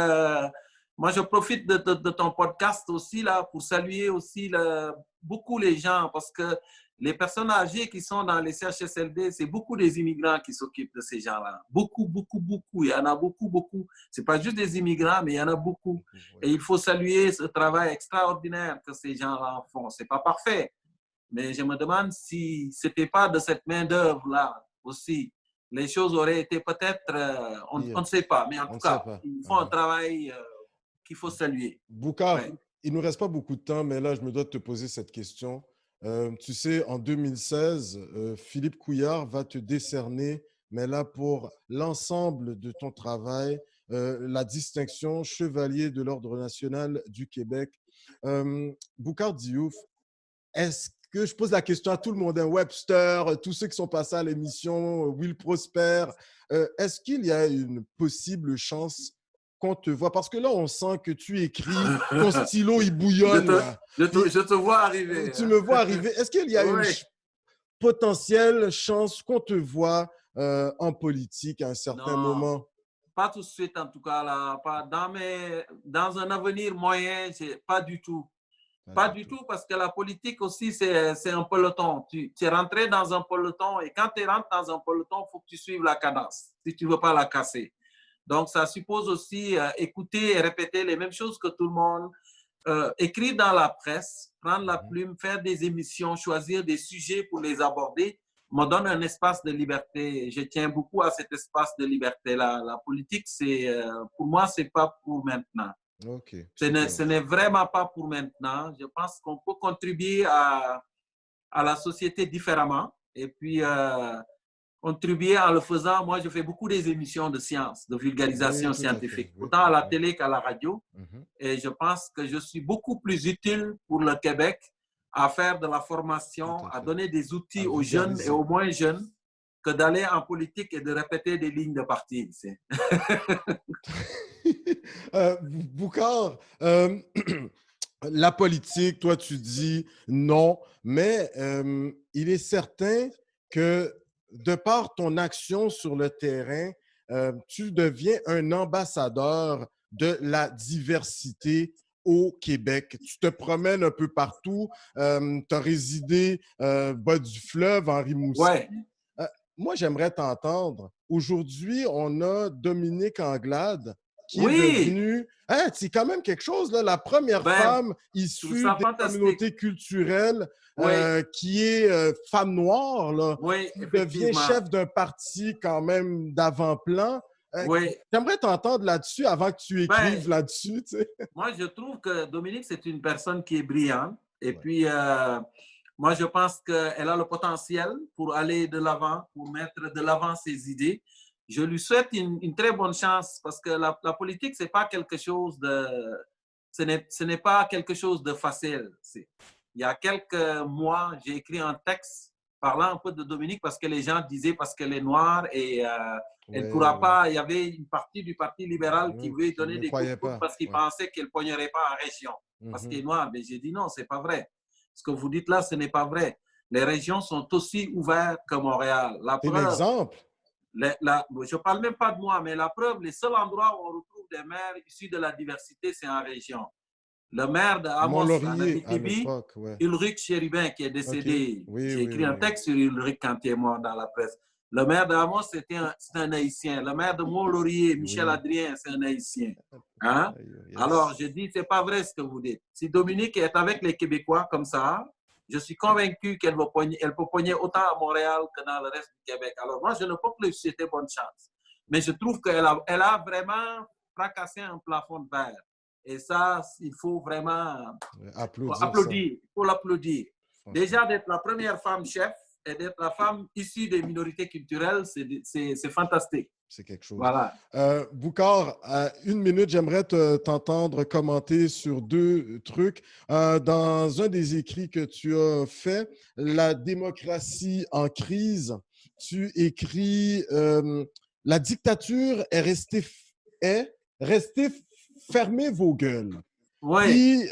S2: moi, je profite de ton podcast aussi là, pour saluer aussi beaucoup les gens parce que les personnes âgées qui sont dans les CHSLD, c'est beaucoup des immigrants qui s'occupent de ces gens-là. Beaucoup. Il y en a beaucoup. Ce n'est pas juste des immigrants, mais il y en a beaucoup. Et il faut saluer ce travail extraordinaire que ces gens-là font. Ce n'est pas parfait, mais je me demande si ce n'était pas de cette main-d'œuvre-là aussi. Les choses auraient été peut-être, on ne sait pas, mais en tout cas, ils font un travail qu'il faut saluer.
S1: Boucar, il ne nous reste pas beaucoup de temps, mais là, je me dois de te poser cette question. Tu sais, en 2016, Philippe Couillard va te décerner, mais là, pour l'ensemble de ton travail, la distinction Chevalier de l'Ordre national du Québec. Boucar Diouf, est-ce que je pose la question à tout le monde, Webster, tous ceux qui sont passés à l'émission, Will Prosper, est-ce qu'il y a une possible chance qu'on te voit? Parce que là, on sent que tu écris, ton stylo, il bouillonne.
S2: Je te vois arriver.
S1: Tu me vois arriver. Est-ce qu'il y a une potentielle chance qu'on te voit en politique à un certain moment?
S2: Pas tout de suite, en tout cas. Là. Pas dans un avenir moyen, pas du tout. Pas du tout, parce que la politique aussi, c'est un peloton. Tu es rentré dans un peloton et quand tu rentres dans un peloton, il faut que tu suives la cadence si tu ne veux pas la casser. Donc, ça suppose aussi écouter et répéter les mêmes choses que tout le monde, écrire dans la presse, prendre la plume, faire des émissions, choisir des sujets pour les aborder, me donne un espace de liberté. Je tiens beaucoup à cet espace de liberté-là. La politique, pour moi, ce n'est pas pour maintenant.
S1: OK,
S2: Ce
S1: super.
S2: n'est vraiment pas pour maintenant. Je pense qu'on peut contribuer à la société différemment. Et puis, contribuer en le faisant. Moi, je fais beaucoup des émissions de sciences, de
S1: Oui,
S2: vulgarisation
S1: tout à fait.
S2: scientifique,
S1: Oui.
S2: autant à la
S1: Mhm,
S2: télé qu'à la radio.
S1: mhm.
S2: Et je pense que je suis beaucoup plus utile pour le Québec à faire de la
S1: Tout
S2: formation,
S1: à
S2: à
S1: fait.
S2: donner des outils
S1: À
S2: aux jeunes et
S1: vulgariser.
S2: aux moins jeunes que d'aller en politique et de répéter des lignes de parti.
S1: Boucard, la politique, toi, tu dis non, mais il est certain que de par ton action sur le terrain, tu deviens un ambassadeur de la diversité au Québec. Tu te promènes un peu partout. Tu as résidé bas du fleuve, en Rimouski.
S2: Ouais.
S1: Euh, Moi, j'aimerais t'entendre. Aujourd'hui, on a Dominique Anglade qui est
S2: Oui,
S1: devenue, hein, c'est quand même quelque chose, là, la première
S2: ben,
S1: femme
S2: je trouve
S1: issue
S2: ça
S1: des
S2: fantastique.
S1: communautés culturelles
S2: Oui,
S1: qui est femme noire, là,
S2: oui,
S1: qui devient
S2: effectivement.
S1: chef d'un parti quand même d'avant-plan.
S2: Oui.
S1: J'aimerais t'entendre là-dessus avant que tu
S2: Ben,
S1: écrives là-dessus. Tu sais.
S2: moi, je trouve que Dominique, c'est une personne qui est brillante. Et
S1: Ouais.
S2: puis, moi, je pense qu'elle a le potentiel pour aller de l'avant, pour mettre de l'avant ses idées. Je lui souhaite une très bonne chance parce que la politique, c'est pas quelque chose de, ce n'est pas quelque chose de facile. Il y a quelques mois, j'ai écrit un texte parlant un peu de Dominique parce que les gens disaient parce qu'elle est noire et elle ne
S1: Ouais,
S2: pourra
S1: ouais.
S2: pas. Il y avait une partie du Parti libéral qui
S1: Oui,
S2: voulait
S1: qui
S2: donner
S1: ne
S2: des coups de
S1: croyait
S2: coude
S1: pas.
S2: parce qu'il
S1: Ouais.
S2: pensait qu'elle ne pognerait pas en région parce qu'elle
S1: Mhm.
S2: est noire. Mais j'ai dit non, c'est pas vrai. Ce que vous dites là, ce n'est pas vrai. Les régions sont aussi ouvertes que Montréal. La
S1: C'est
S2: preuve,
S1: l'exemple.
S2: je ne parle même pas de moi, mais la preuve, les seuls endroits où on retrouve des maires issus de la diversité, c'est en région. Le maire de Amos en
S1: Mont-Laurier à
S2: Abitibi,
S1: l'époque, ouais.
S2: Ulrich Chérubin, qui est
S1: OK.
S2: décédé.
S1: Oui,
S2: J'ai
S1: oui,
S2: écrit un
S1: oui, oui.
S2: texte sur Ulrich quand il est mort dans la presse. Le maire de Amos, c'est un Haïtien. Le maire de Mont-Laurier, Michel
S1: Oui.
S2: Adrien, c'est un Haïtien. Hein? Alors, je
S1: Yes.
S2: dis, c'est pas vrai ce que vous dites. Si Dominique est avec les Québécois comme ça, je suis convaincu qu'elle peut pogner autant à Montréal que dans le reste du Québec. Alors, moi, je ne peux que lui souhaiter bonne chance. Mais je trouve elle a vraiment fracassé un plafond de verre. Et ça, il faut vraiment
S1: Applaudir ça,
S2: applaudir. Il faut l'applaudir.
S1: franchement.
S2: Déjà, d'être la première femme chef et d'être la femme issue des minorités culturelles, c'est fantastique.
S1: C'est quelque chose.
S2: Voilà.
S1: Boucard, une minute, j'aimerais t'entendre commenter sur deux trucs. Dans un des écrits que tu as fait, La démocratie en crise, tu écris La dictature est restée fermez vos gueules.
S2: Oui.
S1: Puis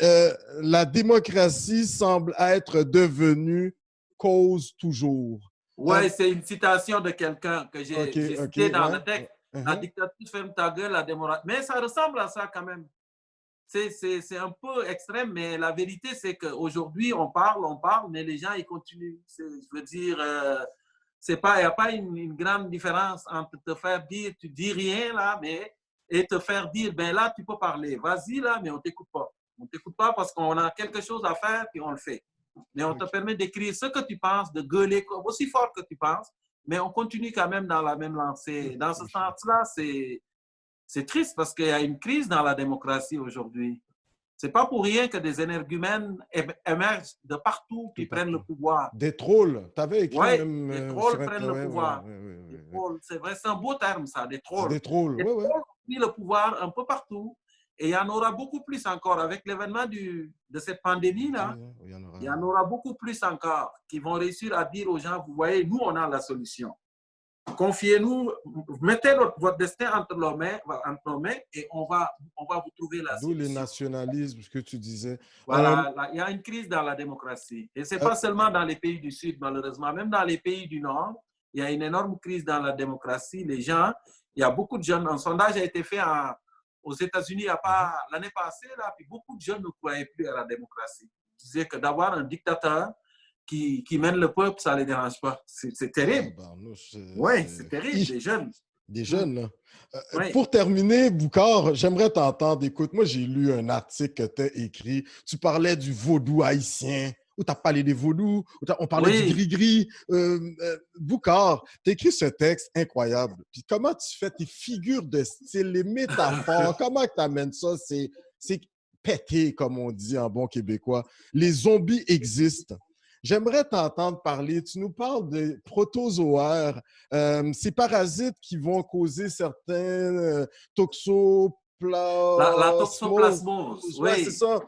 S1: la démocratie semble être devenue cause toujours.
S2: Oui, c'est une citation de quelqu'un que
S1: OK,
S2: j'ai
S1: OK,
S2: cité dans
S1: ouais.
S2: le texte. La
S1: Uh-huh.
S2: dictature ferme ta gueule, la démocratie. Mais ça ressemble à ça quand même. C'est un peu extrême, mais la vérité, c'est qu'aujourd'hui, on parle, mais les gens, ils continuent. Je veux dire, il n'y a pas une grande différence entre te faire dire, tu dis rien là, mais et te faire dire, ben là, tu peux parler. Vas-y là, mais on ne t'écoute pas. On ne t'écoute pas parce qu'on a quelque chose à faire, puis on le fait. Mais on te
S1: OK.
S2: permet d'écrire ce que tu penses, de gueuler aussi fort que tu penses, mais on continue quand même dans la même lancée. Dans ce sens-là, c'est triste parce qu'il y a une crise dans la démocratie aujourd'hui. C'est pas pour rien que des énergumènes émergent de partout
S1: De
S2: qui prennent le
S1: partout.
S2: pouvoir.
S1: Des trolls. Tu avais écrit
S2: Oui,
S1: même
S2: des
S1: sur
S2: trolls prennent le
S1: Internet. Ouais, ouais,
S2: pouvoir.
S1: ouais, ouais,
S2: Des
S1: ouais, ouais.
S2: trolls, c'est vrai, c'est un beau terme ça, des
S1: C'est
S2: trolls.
S1: des trolls,
S2: Les
S1: ouais, ouais.
S2: trolls ont pris le pouvoir un peu partout et il y en aura beaucoup plus encore avec l'événement de cette pandémie-là.
S1: Il y en aura.
S2: Il y en aura beaucoup plus encore qui vont réussir à dire aux gens, vous voyez, nous, on a la solution. Confiez-nous, mettez votre destin entre nos mains et on va vous trouver la
S1: D'où les
S2: solution.
S1: nationalismes, ce que tu disais.
S2: Voilà, il y a une crise dans la démocratie. Et ce n'est
S1: Euh,
S2: pas seulement dans les pays du Sud, malheureusement. Même dans les pays du Nord, il y a une énorme crise dans la démocratie. Les gens, il y a beaucoup de jeunes. Un sondage a été fait aux États-Unis l'année passée, là, puis beaucoup de jeunes ne croyaient plus à la démocratie. Ils disaient que d'avoir un dictateur qui mène le peuple, ça ne les dérange pas. C'est terrible.
S1: Tabarnouche,
S2: Oui, c'est terrible, des jeunes.
S1: des jeunes, là.
S2: Oui.
S1: Pour terminer, Boucard, j'aimerais t'entendre. Écoute, moi, j'ai lu un article que tu as écrit. Tu parlais du vaudou haïtien, où tu as parlé des vaudous, on parlait du
S2: Oui.
S1: gris-gris. Boucard, tu as écrit ce texte incroyable. Puis comment tu fais tes figures de style, les métaphores, comment tu amènes ça? c'est pété, comme on dit en bon québécois. Les zombies existent. J'aimerais t'entendre parler. Tu nous parles de protozoaires, ces parasites qui vont causer certains
S2: La
S1: toxoplasmose.
S2: toxoplasmose,
S1: Ouais, c'est
S2: oui.
S1: ça.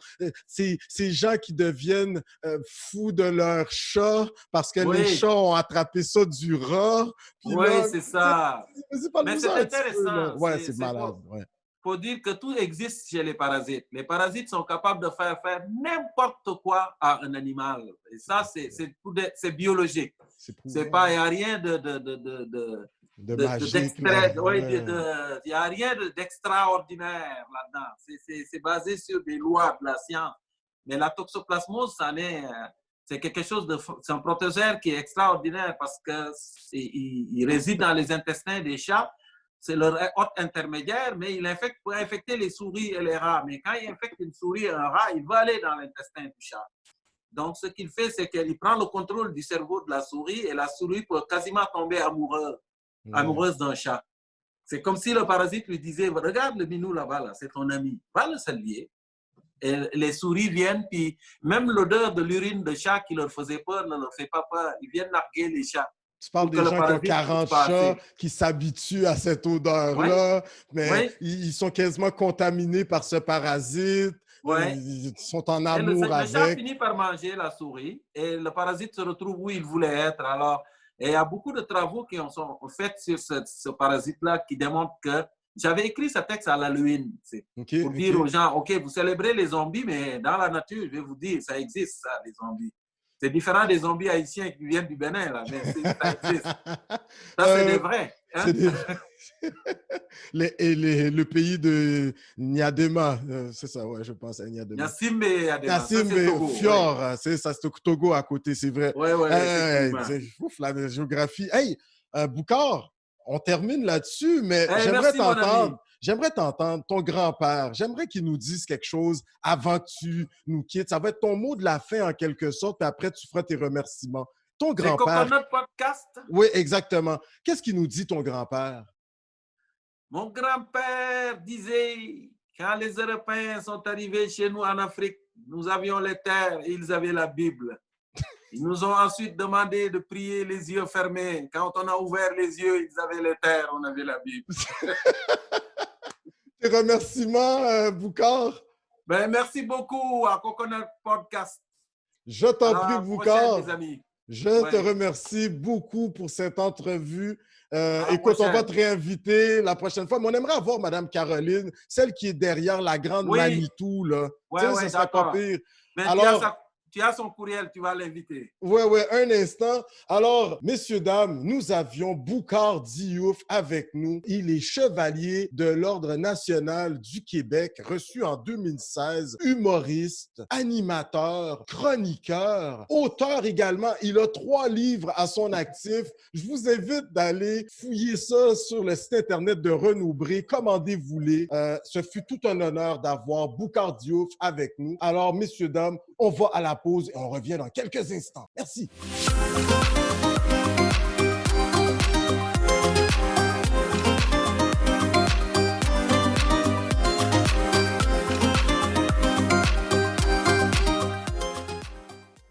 S1: Ces gens qui deviennent fous de leur chat parce que les
S2: Oui,
S1: chats ont attrapé ça du rat. Puis
S2: oui,
S1: là,
S2: c'est
S1: tu sais,
S2: ça.
S1: vas-y,
S2: Mais
S1: parle-nous
S2: c'est
S1: ça un petit peu, là.
S2: intéressant.
S1: Ouais, c'est malade. Ouais.
S2: Faut dire que tout existe chez les parasites. Les parasites sont capables de faire n'importe quoi à un animal. Et ça, c'est biologique.
S1: C'est
S2: C'est
S1: prouvé,
S2: pas,
S1: hein.
S2: il n'y a rien
S1: De magique, là.
S2: d'extrait, ouais,
S1: Ouais.
S2: il y a rien d'extraordinaire là-dedans. C'est basé sur des lois de la science. Mais la toxoplasmose, c'est quelque chose c'est un protozoaire qui est extraordinaire parce que il réside dans les intestins des chats. C'est leur hôte intermédiaire, mais peut infecter les souris et les rats. Mais quand il infecte une souris et un rat, il va aller dans l'intestin du chat. Donc, ce qu'il fait, c'est qu'il prend le contrôle du cerveau de la souris et la souris peut quasiment tomber amoureuse d'un chat. C'est comme si le parasite lui disait, regarde le minou là-bas, là, c'est ton ami, va le saluer. Et les souris viennent, puis même l'odeur de l'urine de chat qui leur faisait peur ne leur fait pas peur. Ils viennent narguer les chats
S1: Tu parles
S2: pour que
S1: des
S2: le
S1: gens qui ont
S2: parasite puisse
S1: 40 chats,
S2: passer.
S1: qui s'habituent à cette
S2: Oui,
S1: odeur-là, mais
S2: oui,
S1: ils sont quasiment contaminés par ce parasite.
S2: oui.
S1: Ils sont en
S2: Et
S1: amour
S2: le chat
S1: avec.
S2: finit par manger la souris et le parasite se retrouve où il voulait être. Alors, et il y a beaucoup de travaux qui sont faits sur ce parasite-là qui démontrent que j'avais écrit ce texte à l'Halloween
S1: OK,
S2: pour dire aux gens, OK, vous célébrez les zombies, mais dans la nature, je vais vous dire, ça existe, ça, les zombies. C'est différent des zombies haïtiens qui viennent du Bénin, là, mais ça existe. Ça, c'est des vrais. Hein?
S1: C'est des... le pays de Niadema, c'est ça, ouais, je pense à Niadema.
S2: Yassimbe et Adema, ça c'est
S1: Nassim
S2: Togo.
S1: Fior, c'est ça, c'est au Togo à côté, c'est vrai.
S2: Oui, oui, effectivement.
S1: Ouf, la géographie. Hey, Boucard, on termine là-dessus, mais
S2: Hey, merci, mon ami.
S1: j'aimerais t'entendre, ton grand-père, j'aimerais qu'il nous dise quelque chose avant que tu nous quittes. Ça va être ton mot de la fin en quelque sorte, puis après tu feras tes remerciements. Ton
S2: C'est
S1: grand-père,
S2: Coconut Podcast.
S1: oui, exactement. Qu'est-ce qu'il nous dit, ton grand-père?
S2: Mon grand-père disait, quand les Européens sont arrivés chez nous en Afrique, nous avions les terres et ils avaient la Bible. Ils nous ont ensuite demandé de prier les yeux fermés. Quand on a ouvert les yeux, ils avaient les terres, on avait la Bible.
S1: Tes remerciements, Boucard?
S2: Ben, merci beaucoup à Coconut Podcast.
S1: Je t'en prie,
S2: À la
S1: Boucard.
S2: prochaine, les amis.
S1: Je te remercie beaucoup pour cette entrevue. Écoute,
S2: prochaine.
S1: on va te réinviter la prochaine fois. Mais on aimerait avoir Mme Caroline, celle qui est derrière la grande
S2: Oui.
S1: Manitou, là.
S2: Ouais,
S1: Tu sais,
S2: ouais,
S1: ça serait pas
S2: d'accord.
S1: pire.
S2: Mais
S1: Alors,
S2: tu as son courriel, tu vas l'inviter.
S1: oui, un instant. Alors, messieurs, dames, nous avions Boucard Diouf avec nous. Il est chevalier de l'Ordre national du Québec, reçu en 2016, humoriste, animateur, chroniqueur, auteur également. Il a 3 livres à son actif. Je vous invite d'aller fouiller ça sur le site Internet de Renaud Bré. Commandez-vous-les. Ce fut tout un honneur d'avoir Boucard Diouf avec nous. Alors, messieurs, dames, on va à la pause et on revient dans quelques instants. Merci.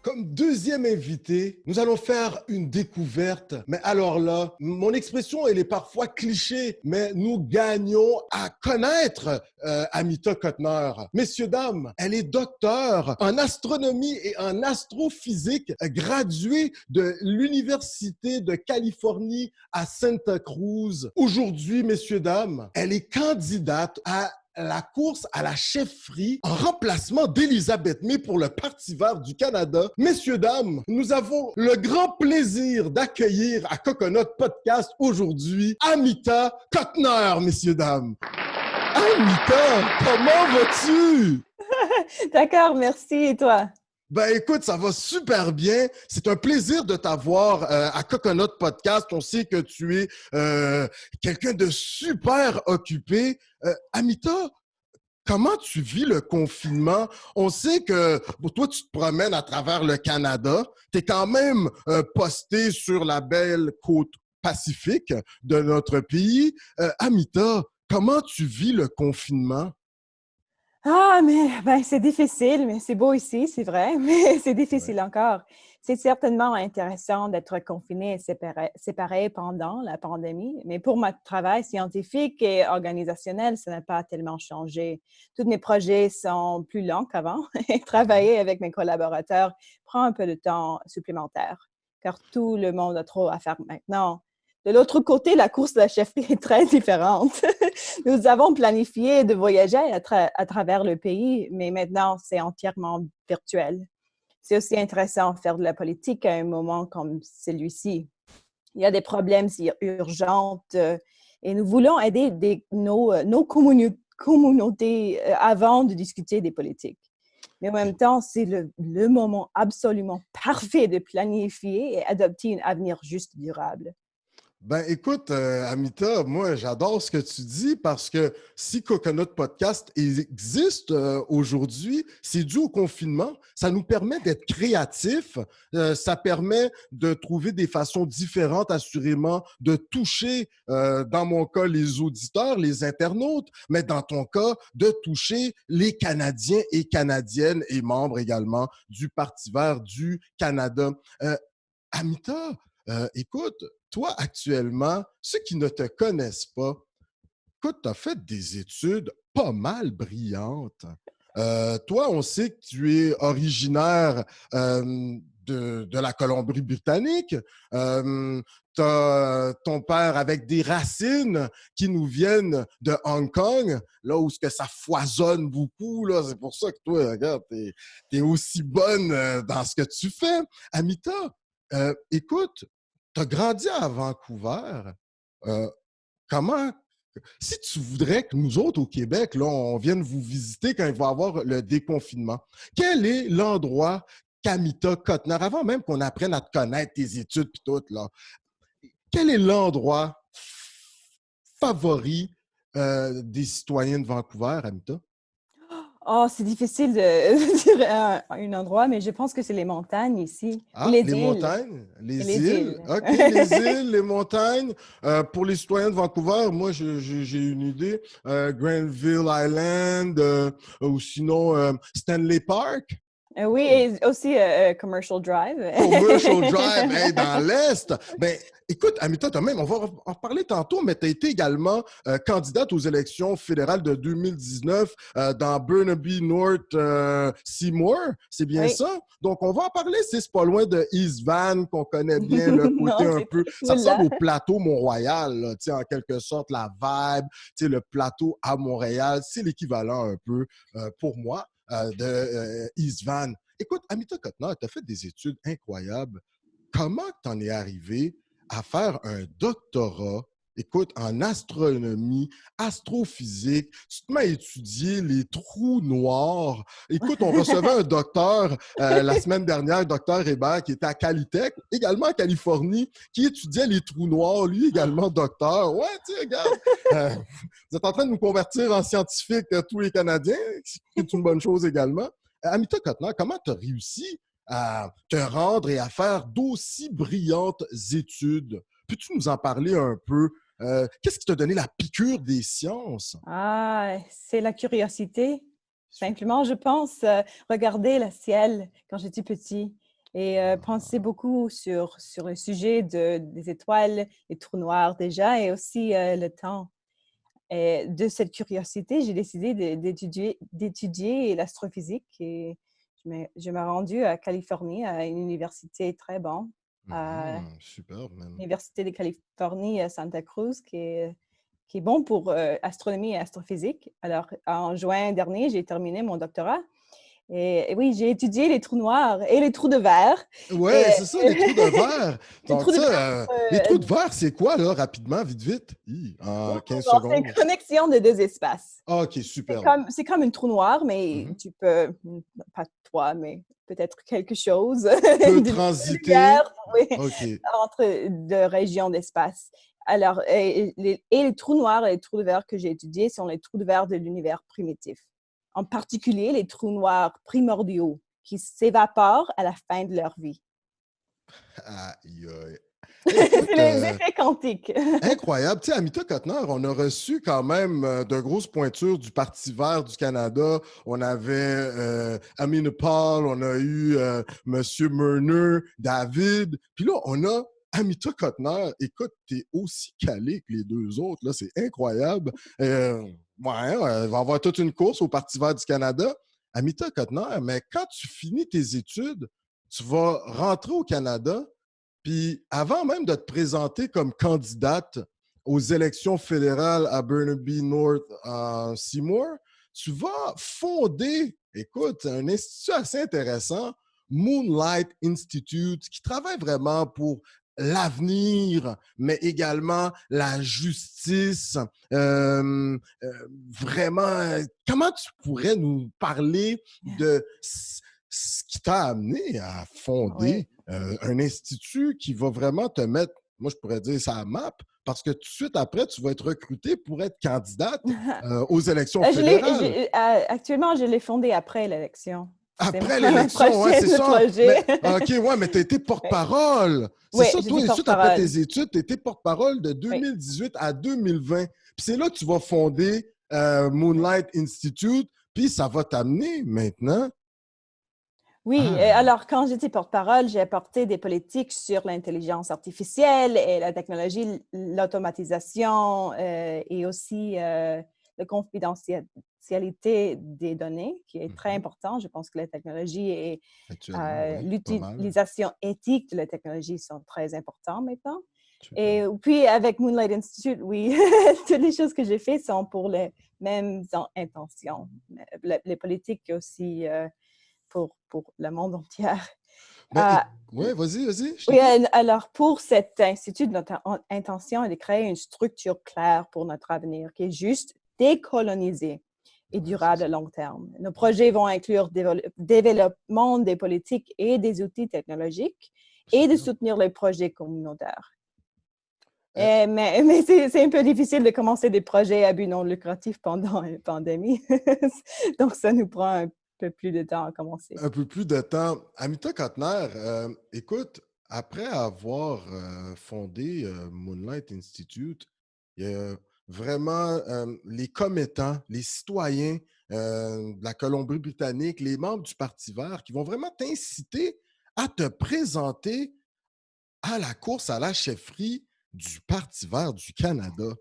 S1: Comme deuxième invité, nous allons faire une découverte. Mais alors là, mon expression, elle est parfois cliché, mais nous gagnons à connaître Amita Kotner. Messieurs, dames, elle est docteure en astronomie et en astrophysique, graduée de l'Université de Californie à Santa Cruz. Aujourd'hui, messieurs, dames, elle est candidate à la course à la chefferie en remplacement d'Elisabeth May pour le Parti vert du Canada. Messieurs, dames, nous avons le grand plaisir d'accueillir à Coconut Podcast aujourd'hui Amita Kotner, messieurs, dames. Amita, comment vas-tu?
S3: D'accord, merci. Et toi?
S1: Ben écoute, ça va super bien. C'est un plaisir de t'avoir à Coconut Podcast. On sait que tu es quelqu'un de super occupé. Amita, comment tu vis le confinement? On sait que toi, tu te promènes à travers le Canada. Tu es quand même posté sur la belle côte pacifique de notre pays. Amita, comment tu vis le confinement?
S3: Ah, mais c'est difficile, mais c'est beau ici, c'est vrai, mais c'est
S1: Ouais.
S3: difficile encore. C'est certainement intéressant d'être confiné et séparé pendant la pandémie, mais pour mon travail scientifique et organisationnel, ça n'a pas tellement changé. Tous mes projets sont plus longs qu'avant et
S1: Mhm.
S3: travailler avec mes collaborateurs prend un peu de temps supplémentaire, car tout le monde a trop à faire maintenant. De l'autre côté, la course de la chefferie est très différente. Nous avons planifié de voyager à travers le pays, mais maintenant, c'est entièrement virtuel. C'est aussi intéressant de faire de la politique à un moment comme celui-ci. Il y a des problèmes urgents et nous voulons aider nos communautés avant de discuter des politiques. Mais en même temps, c'est le moment absolument parfait de planifier et adopter un avenir juste durable.
S1: Ben, écoute, Amita, moi, j'adore ce que tu dis parce que si Coconut Podcast existe aujourd'hui, c'est dû au confinement. Ça nous permet d'être créatifs. Ça permet de trouver des façons différentes, assurément, de toucher, dans mon cas, les auditeurs, les internautes, mais dans ton cas, de toucher les Canadiens et Canadiennes et membres également du Parti vert du Canada. Amita, écoute, toi, actuellement, ceux qui ne te connaissent pas, écoute, tu as fait des études pas mal brillantes. Toi, on sait que tu es originaire de la Colombie-Britannique. Tu as ton père avec des racines qui nous viennent de Hong Kong, là où que ça foisonne beaucoup. Là. C'est pour ça que toi, regarde, tu es aussi bonne dans ce que tu fais. Amita, écoute, tu as grandi à Vancouver. Euh, comment si tu voudrais que nous autres au Québec, là, on vienne vous visiter quand il va y avoir le déconfinement, quel est l'endroit qu'Amita Cotner, avant même qu'on apprenne à te connaître, tes études et tout, là, quel est l'endroit favori des citoyens de Vancouver, Amita?
S3: Oh, c'est difficile de dire un endroit, mais je pense que c'est les montagnes ici. Et
S1: Ah,
S3: les
S1: les
S3: îles.
S1: montagnes,
S3: Et
S1: les
S3: les
S1: îles.
S3: îles.
S1: OK, les îles, les montagnes. Pour les citoyens de Vancouver, moi, j'ai une idée. Granville Island ou sinon Stanley Park.
S3: Oui,
S1: Oh,
S3: et aussi Commercial Drive.
S1: Commercial Drive, hey, dans l'Est. Ben, écoute, Amita, même, on va en reparler tantôt, mais tu as été également candidate aux élections fédérales de 2019 dans Burnaby North Seymour. C'est bien
S3: Oui.
S1: ça? Donc, on va en parler. C'est pas loin de East Van, qu'on connaît bien, le côté
S3: Non,
S1: un
S3: c'est très
S1: peu. Ça
S3: cool
S1: ressemble
S3: là.
S1: au plateau Mont-Royal, là, en quelque sorte, la vibe, le plateau à Montréal. C'est l'équivalent un peu pour moi de East Van. Écoute, Amita Cotner, tu as fait des études incroyables. Comment tu en es arrivé à faire un doctorat, écoute, en astronomie, astrophysique? Tu te mets à étudier les trous noirs. Écoute, on recevait un docteur la semaine dernière, docteur Hébert, qui était à Calitech, également en Californie, qui étudiait les trous noirs, lui également docteur. Ouais, tu sais, regarde, vous êtes en train de nous convertir en scientifiques tous les Canadiens, ce qui est une bonne chose également. Amita Cotner, comment tu as réussi à te rendre et à faire d'aussi brillantes études? Peux-tu nous en parler un peu? Qu'est-ce qui t'a donné la piqûre des sciences?
S3: Ah, c'est la curiosité. Simplement, je pense, regarder le ciel quand j'étais petit et penser
S1: Ah,
S3: beaucoup sur le sujet des étoiles, les trous noirs déjà, et aussi le temps. Et de cette curiosité, j'ai décidé d'étudier l'astrophysique et je m'ai rendue à Californie, à une université très bonne, à
S1: super, man.
S3: l'Université de Californie à Santa Cruz, qui est bon pour astronomie et astrophysique. Alors, en juin dernier, j'ai terminé mon doctorat. Et oui, j'ai étudié les trous noirs et les trous de verre. Et
S1: Ouais, c'est ça, les trous de verre.
S3: les
S1: Donc,
S3: trous de verre,
S1: ça, les trous de verre, c'est quoi, là, rapidement, vite, vite? En 15
S3: bon, c'est une
S1: secondes.
S3: connexion de deux espaces.
S1: Ah, OK, superbe.
S3: C'est comme une trou noir, mais
S1: Mhm.
S3: tu peux, pas toi, mais peut-être quelque chose
S1: Peut
S3: de
S1: transiter.
S3: lumière, oui,
S1: OK.
S3: entre deux régions d'espace. Alors, et les trous noirs et les trous de verre que j'ai étudiés sont les trous de verre de l'univers primitif. En particulier, les trous noirs primordiaux qui s'évaporent à la fin de leur vie.
S1: Aïe, aïe. Écoute,
S3: C'est les effets quantiques.
S1: incroyable. Tu sais, Amita Kotner, on a reçu quand même de grosses pointures du Parti vert du Canada. On avait Amina Paul, on a eu M. Murner, David. Puis là, on a Amita Kotner. Écoute, t'es aussi calé que les deux autres. Là, c'est incroyable. Elle va avoir toute une course au Parti vert du Canada. Amita Kotner, mais quand tu finis tes études, tu vas rentrer au Canada. Puis avant même de te présenter comme candidate aux élections fédérales à Burnaby North en Seymour, tu vas fonder, écoute, un institut assez intéressant, Moonlight Institute, qui travaille vraiment pour l'avenir, mais également la justice. Vraiment, comment tu pourrais nous parler de ce qui t'a amené à fonder un institut qui va vraiment te mettre, moi je pourrais dire ça à map, parce que tout de suite après, tu vas être recruté pour être candidate aux élections fédérales.
S3: Actuellement, je l'ai fondé après l'élection.
S1: Après l'élection, ouais, c'est ça. OK, ouais, mais tu as été porte-parole. C'est ça, toi, suite après tes études, tu étais porte-parole de 2018 à 2020. Puis c'est là que tu vas fonder Moonlight Institute, puis ça va t'amener maintenant.
S3: Oui, alors quand j'étais porte-parole, j'ai apporté des politiques sur l'intelligence artificielle et la technologie, l'automatisation et aussi la confidentialité des données, qui est très important. Je pense que la technologie et l'utilisation éthique de la technologie sont très importants maintenant. Super. Et puis avec Moonlight Institute, oui, toutes les choses que j'ai faites sont pour les mêmes intentions. Les politiques aussi... pour le monde entier.
S1: Oui, vas-y.
S3: Oui, alors pour cet institut, notre intention est de créer une structure claire pour notre avenir qui est juste décolonisée et durable à long terme. Nos projets vont inclure développement des politiques et des outils technologiques et de soutenir les projets communautaires. Mais c'est un peu difficile de commencer des projets à but non lucratif pendant une pandémie. Donc, ça nous prend un peu plus de temps à commencer.
S1: Un peu plus de temps. Amita Kotner, écoute, après avoir fondé Moonlight Institute, il y a vraiment les commettants, les citoyens de la Colombie-Britannique, les membres du Parti vert qui vont vraiment t'inciter à te présenter à la course à la chefferie du Parti vert du Canada.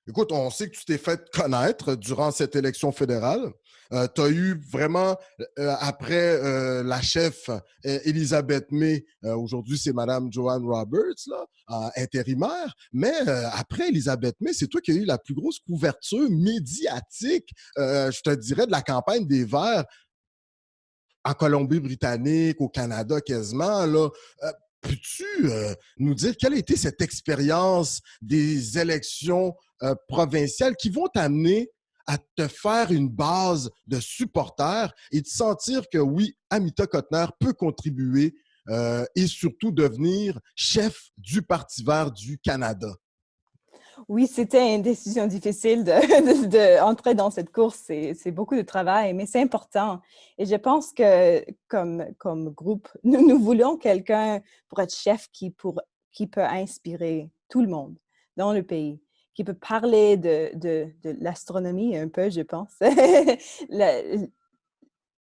S1: Écoute, on sait que tu t'es fait connaître durant cette élection fédérale. Tu as eu vraiment, après la chef Elisabeth May, aujourd'hui c'est Mme Joanne Roberts, là, intérimaire, mais après Elisabeth May, c'est toi qui as eu la plus grosse couverture médiatique, je te dirais, de la campagne des Verts en Colombie-Britannique, au Canada quasiment, là. Peux-tu nous dire quelle a été cette expérience des élections provinciales qui vont t'amener à te faire une base de supporters et de sentir que oui, Amita Kotner peut contribuer et surtout devenir chef du Parti vert du Canada?
S3: Oui, c'était une décision difficile d'entrer dans cette course. C'est beaucoup de travail, mais c'est important. Et je pense que comme groupe, nous voulons quelqu'un pour être chef qui peut inspirer tout le monde dans le pays, qui peut parler de l'astronomie un peu, je pense.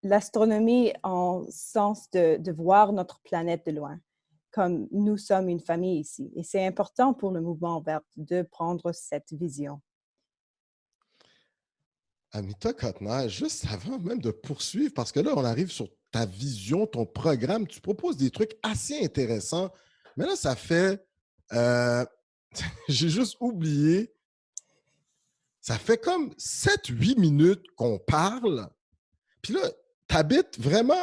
S3: L'astronomie en sens de voir notre planète de loin, comme nous sommes une famille ici. Et c'est important pour le mouvement vert de prendre cette vision.
S1: Amita Kotner, juste avant même de poursuivre, parce que là, on arrive sur ta vision, ton programme, tu proposes des trucs assez intéressants. Mais là, ça fait... j'ai juste oublié. Ça fait comme 7-8 minutes qu'on parle. Puis là, tu habites vraiment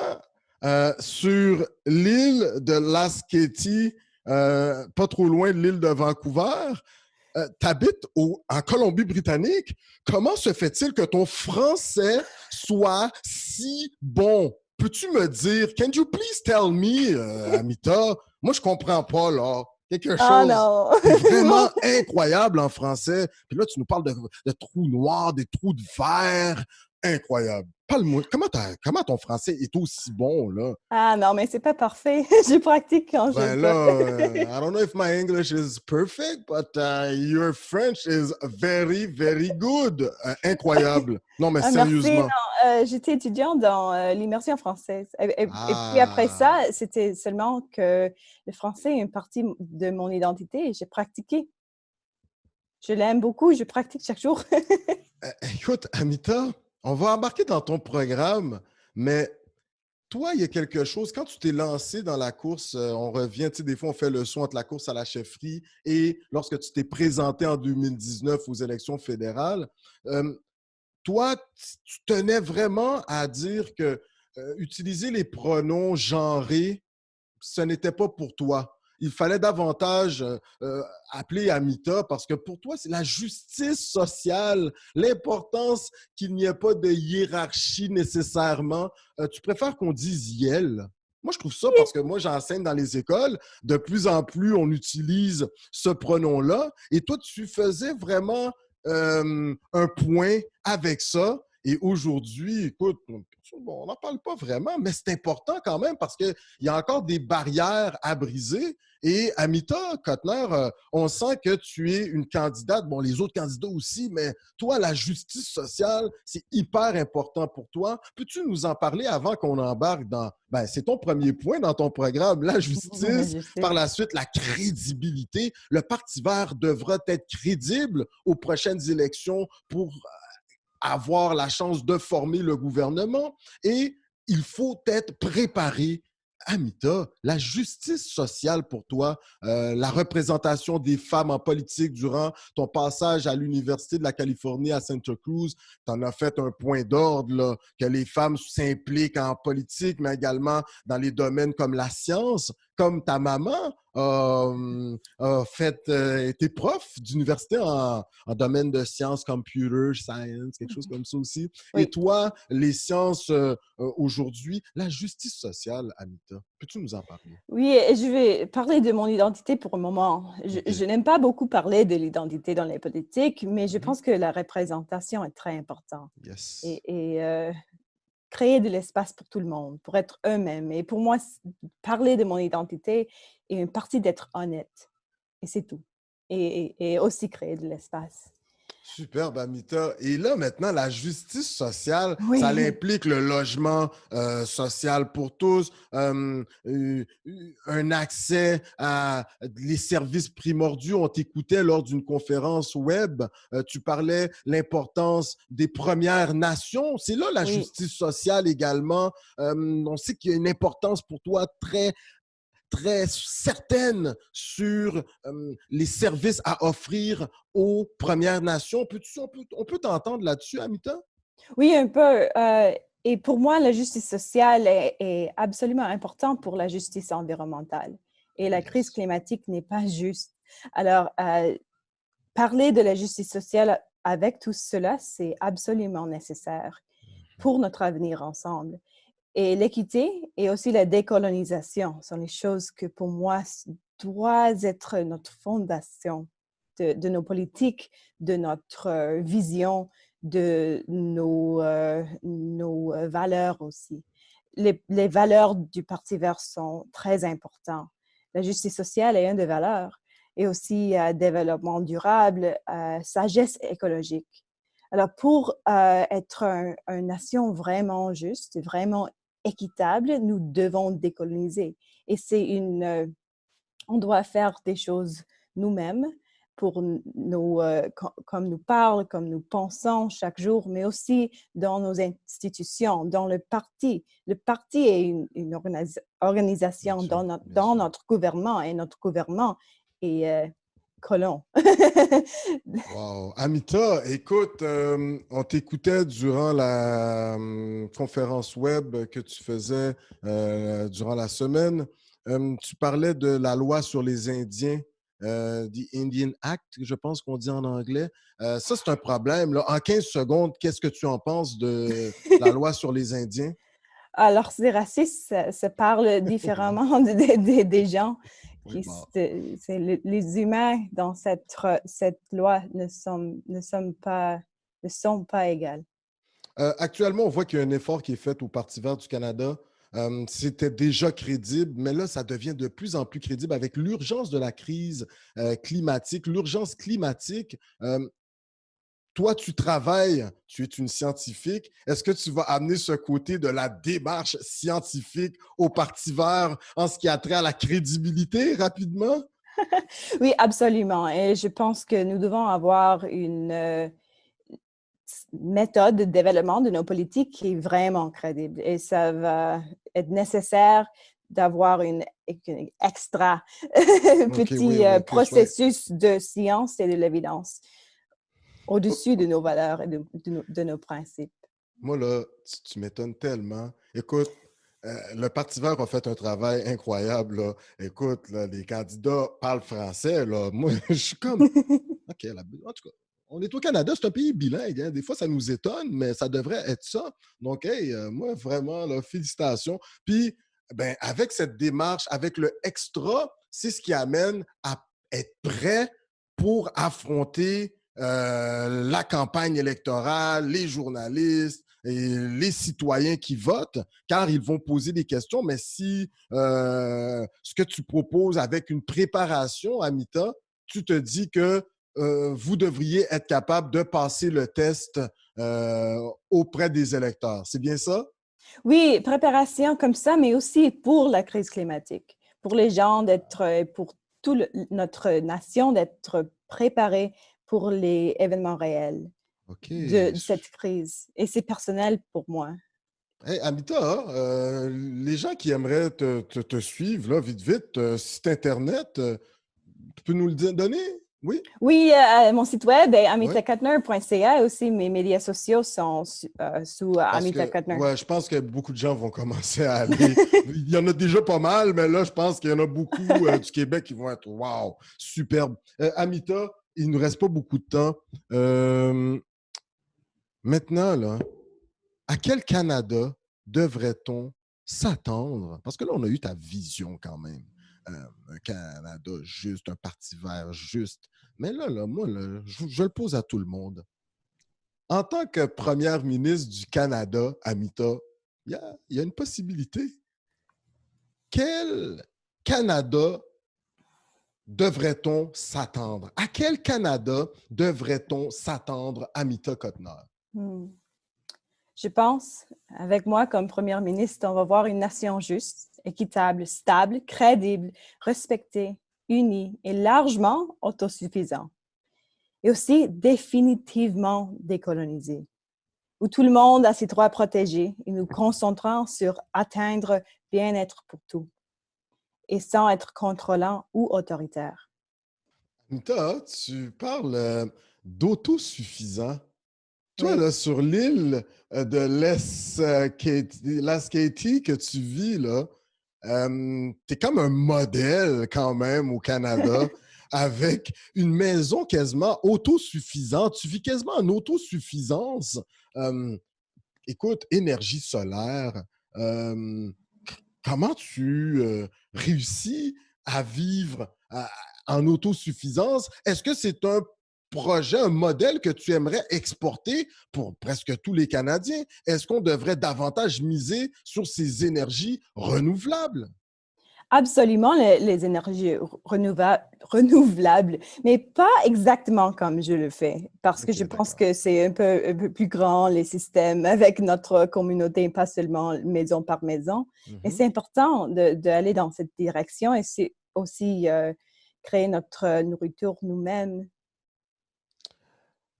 S1: sur l'île de Lasqueti, pas trop loin de l'île de Vancouver. Tu habites en Colombie-Britannique. Comment se fait-il que ton français soit si bon? Peux-tu me dire, can you please tell me, Amita? Moi, je comprends pas, là. Quelque chose de vraiment incroyable en français. Puis là, tu nous parles de trous noirs, des trous de verre. incroyable. Parle-moi, comment ton français est aussi bon, là?
S3: Ah non, mais c'est pas parfait. Je pratique quand je
S1: Ben
S3: peux.
S1: là, I don't know if my English is perfect, but your French is very, very good. Incroyable. Non, mais
S3: Ah, merci.
S1: sérieusement.
S3: Non, j'étais étudiante dans l'immersion française. Et puis après
S1: Ah,
S3: ça, c'était seulement que le français est une partie de mon identité et j'ai pratiqué. Je l'aime beaucoup, je pratique chaque jour.
S1: écoute, Amita, on va embarquer dans ton programme, mais toi, il y a quelque chose, quand tu t'es lancé dans la course, on revient, tu sais, des fois, on fait le saut entre la course à la chefferie et lorsque tu t'es présenté en 2019 aux élections fédérales, euh, toi, tu tenais vraiment à dire que utiliser les pronoms genrés, ce n'était pas pour toi. Il fallait davantage appeler Amita parce que pour toi, c'est la justice sociale, l'importance qu'il n'y ait pas de hiérarchie nécessairement. Tu préfères qu'on dise Yel? Moi, je trouve ça parce que moi, j'enseigne dans les écoles. De plus en plus, on utilise ce pronom-là. Et toi, tu faisais vraiment un point avec ça. Et aujourd'hui, écoute, bon, on n'en parle pas vraiment, mais c'est important quand même parce qu'il y a encore des barrières à briser. Et Amita Kotner, on sent que tu es une candidate, bon, les autres candidats aussi, mais toi, la justice sociale, c'est hyper important pour toi. Peux-tu nous en parler avant qu'on embarque dans, ben, c'est ton premier point dans ton programme, la justice,
S3: Je
S1: par
S3: sais.
S1: la suite, la crédibilité. Le Parti vert devra être crédible aux prochaines élections pour avoir la chance de former le gouvernement et il faut être préparé. Amita, la justice sociale pour toi, la représentation des femmes en politique durant ton passage à l'Université de la Californie à Santa Cruz, tu en as fait un point d'ordre, là, que les femmes s'impliquent en politique, mais également dans les domaines comme la science, comme ta maman a fait, été prof d'université en domaine de sciences, computer science, quelque chose comme ça aussi. Et
S3: Oui.
S1: toi, les sciences aujourd'hui, la justice sociale, Anita, peux-tu nous en parler?
S3: Oui, et je vais parler de mon identité pour un moment. Je
S1: OK.
S3: n'aime pas beaucoup parler de l'identité dans les politiques, mais je
S1: Mhm.
S3: pense que la représentation est très importante.
S1: Yes.
S3: Et créer de l'espace pour tout le monde, pour être eux-mêmes. Et pour moi, parler de mon identité est une partie d'être honnête. Et c'est tout. Et aussi créer de l'espace.
S1: Superbe, Amita. Et là, maintenant, la justice sociale, ça
S3: Oui,
S1: implique le logement social pour tous, un accès à les services primordiaux. On t'écoutait lors d'une conférence web. Tu parlais l'importance des Premières Nations. C'est là la
S3: oui.
S1: justice sociale également. On sait qu'il y a une importance pour toi très certaine sur les services à offrir aux Premières Nations. On peut t'entendre là-dessus, Amita?
S3: Oui, un peu. Et pour moi, la justice sociale est absolument importante pour la justice environnementale. Et la crise
S1: Yes.
S3: climatique n'est pas juste. Alors, parler de la justice sociale avec tout cela, c'est absolument nécessaire pour notre avenir ensemble. Et l'équité et aussi la décolonisation sont les choses que pour moi doivent être notre fondation de nos politiques, de notre vision, de nos valeurs aussi. Les valeurs du Parti vert sont très importantes. La justice sociale est une des valeurs et aussi développement durable, sagesse écologique. Alors, pour être une nation vraiment juste, vraiment équitable, nous devons décoloniser. Et on doit faire des choses nous-mêmes pour comme nous parlons, comme nous pensons chaque jour, mais aussi dans nos institutions, dans le parti. Le parti est une
S1: Bien
S3: organisation
S1: sûr, bien
S3: dans
S1: sûr.
S3: notre gouvernement et notre gouvernement est colon.
S1: Wow. Amita, écoute, on t'écoutait durant la conférence web que tu faisais durant la semaine. Tu parlais de la loi sur les Indiens, The Indian Act, je pense qu'on dit en anglais. Ça, c'est un problème, là. En 15 secondes, qu'est-ce que tu en penses de la loi sur les Indiens?
S3: Alors, c'est raciste, ça parle
S1: Oui,
S3: différemment des gens
S1: oui, bon.
S3: les humains dans cette loi ne sont pas égales.
S1: Actuellement, on voit qu'il y a un effort qui est fait au Parti vert du Canada. C'était déjà crédible, mais là, ça devient de plus en plus crédible avec l'urgence de la crise climatique, l'urgence climatique. Toi, tu travailles, tu es une scientifique. Est-ce que tu vas amener ce côté de la démarche scientifique au Parti vert en ce qui a trait à la crédibilité rapidement?
S3: Oui, absolument. Et je pense que nous devons avoir une méthode de développement de nos politiques qui est vraiment crédible. Et ça va être nécessaire d'avoir une extra
S1: OK, oui,
S3: petit
S1: oui, que soit.
S3: processus de science et de l'évidence au-dessus de nos valeurs et de nos principes.
S1: Moi, là, tu m'étonnes tellement. Écoute, le Parti vert a fait un travail incroyable, là. Écoute, là, les candidats parlent français, là. Moi, je suis comme, OK, en tout cas, on est au Canada, c'est un pays bilingue, hein. Des fois, ça nous étonne, mais ça devrait être ça. Donc, hey, moi, vraiment, là, félicitations. Puis, ben, avec cette démarche, avec le extra, c'est ce qui amène à être prêt pour affronter la campagne électorale, les journalistes et les citoyens qui votent, car ils vont poser des questions. Mais si ce que tu proposes avec une préparation, Amita, tu te dis que vous devriez être capable de passer le test auprès des électeurs. C'est bien ça?
S3: Oui, préparation comme ça, mais aussi pour la crise climatique, pour les gens pour toute notre nation d'être préparés pour les événements réels
S1: OK.
S3: de cette crise. Et c'est personnel pour moi.
S1: Hey, Amita, les gens qui aimeraient te suivre, là, vite, vite, site Internet, tu peux nous le donner? Oui?
S3: Oui, mon site web est
S1: Oui?
S3: amitakatner.ca. Aussi, mes médias sociaux sont sous
S1: Parce
S3: Amita
S1: que,
S3: Katner.
S1: ouais, je pense que beaucoup de gens vont commencer à aller. Il y en a déjà pas mal, mais là, je pense qu'il y en a beaucoup du Québec qui vont être wow, superbe. Amita, il ne nous reste pas beaucoup de temps. Euh, Maintenant, là, à quel Canada devrait-on s'attendre? Parce que là, on a eu ta vision quand même. Un Canada juste, un parti vert juste. Mais là moi, là, je le pose à tout le monde. En tant que première ministre du Canada, Amita, il y a une possibilité. Quel Canada devrait-on s'attendre? À quel Canada devrait-on s'attendre, Amita Kotner?
S3: Hmm. Je pense, avec moi comme première ministre, on va voir une nation juste, équitable, stable, crédible, respectée, unie et largement autosuffisante. Et aussi définitivement décolonisée, où tout le monde a ses droits protégés et nous concentrons sur atteindre bien-être pour tout et sans être contrôlant ou autoritaire.
S1: Amita, tu parles d'autosuffisant. Toi,
S3: Oui.
S1: là, sur l'île de Lascati que tu vis, là, t'es comme un modèle quand même au Canada avec une maison quasiment autosuffisante. Tu vis quasiment en autosuffisance. Euh, Écoute, énergie solaire, comment tu réussis à vivre en autosuffisance? Est-ce que c'est un projet, un modèle que tu aimerais exporter pour presque tous les Canadiens? Est-ce qu'on devrait davantage miser sur ces énergies renouvelables?
S3: Absolument, les énergies renouvelables, mais pas exactement comme je le fais, parce que
S1: OK,
S3: je pense
S1: d'accord.
S3: que c'est un peu plus grand, les systèmes, avec notre communauté, pas seulement maison par maison. Mais
S1: Mhm.
S3: c'est important d'aller dans cette direction et c'est aussi créer notre nourriture nous-mêmes.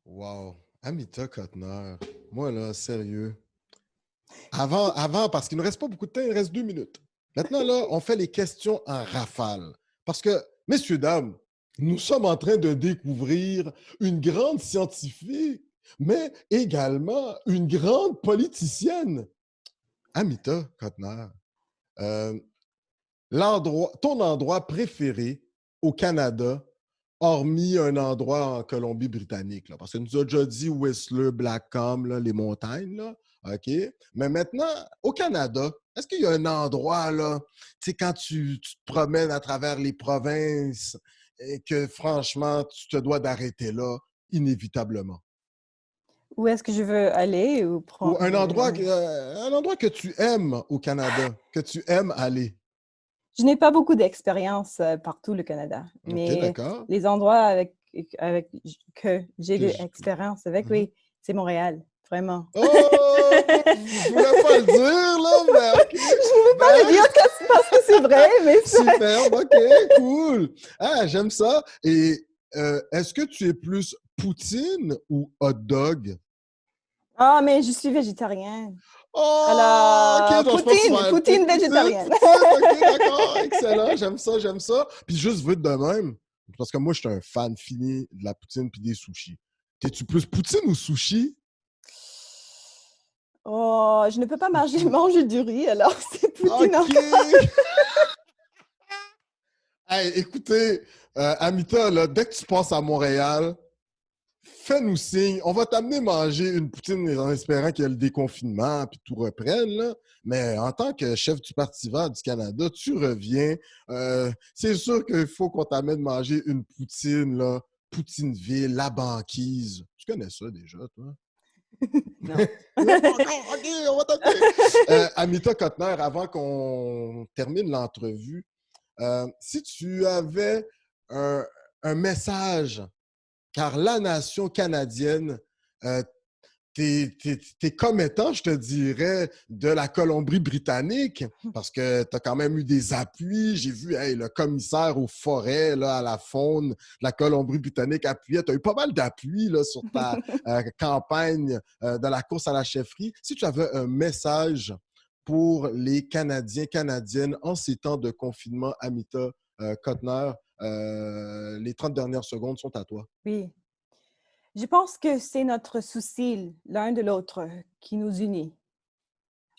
S1: Wow. Amita Kotner, moi là, sérieux. Parce qu'il ne reste pas beaucoup de temps, il reste 2 minutes. Maintenant, là, on fait les questions en rafale. Parce que, messieurs, dames, nous sommes en train de découvrir une grande scientifique, mais également une grande politicienne. Amita Kotner, euh, ton endroit préféré au Canada, hormis un endroit en Colombie-Britannique, là, parce que nous a déjà dit Whistler, Blackcomb, là, les montagnes, là, OK? Mais maintenant, au Canada, est-ce qu'il y a un endroit, là, tu sais, quand tu te promènes à travers les provinces et que, franchement, tu te dois d'arrêter là, inévitablement?
S3: Où est-ce que je veux aller ou
S1: Ou
S3: prendre...
S1: un endroit que tu aimes au Canada, que tu aimes aller.
S3: Je n'ai pas beaucoup d'expérience partout le Canada,
S1: OK,
S3: mais
S1: d'accord.
S3: les endroits que j'ai de
S1: Que
S3: l'expérience avec,
S1: Mhm.
S3: oui, c'est Montréal, vraiment.
S1: Oh! Je voulais pas le dire, là, mais OK.
S3: Je ne veux pas le dire parce que c'est vrai, mais
S1: Superbe, OK, cool. Ah, j'aime ça. Et est-ce que tu es plus poutine ou hot dog?
S3: Ah, mais je suis végétarienne.
S1: Oh, OK,
S3: Alors,
S1: donc je pense que tu vas être
S3: poutine végétarienne.
S1: poutine, OK, d'accord, excellent, j'aime ça, j'aime ça. Puis juste vite de même, parce que moi, je suis un fan fini de la poutine puis des sushis. T'es-tu plus poutine ou sushi?
S3: Oh, je ne peux pas manger du riz, alors c'est poutine
S1: OK!
S3: encore.
S1: Hey, écoutez, Amita, là, dès que tu passes à Montréal, fais-nous signe. On va t'amener manger une poutine en espérant qu'il y ait le déconfinement puis tout reprenne, là. Mais en tant que chef du Parti vert du Canada, tu reviens. C'est sûr qu'il faut qu'on t'amène manger une poutine, là. Poutineville, la banquise. Tu connais ça déjà, toi?
S3: Non.
S1: Non, encore, OK, on va t'amener. Amita Cotner, avant qu'on termine l'entrevue, si tu avais un, un message, car la nation canadienne, euh, t'es commettant, je te dirais, de la Colombie-Britannique, parce que tu as quand même eu des appuis. J'ai vu hey, le commissaire aux forêts, là, à la faune de la Colombie-Britannique appuyait. Tu as eu pas mal d'appuis là, sur ta campagne de la course à la chefferie. Si tu avais un message pour les Canadiens, Canadiennes en ces temps de confinement, Amita Cotner, les 30 dernières secondes sont à toi.
S3: Oui. Je pense que c'est notre souci l'un de l'autre qui nous unit.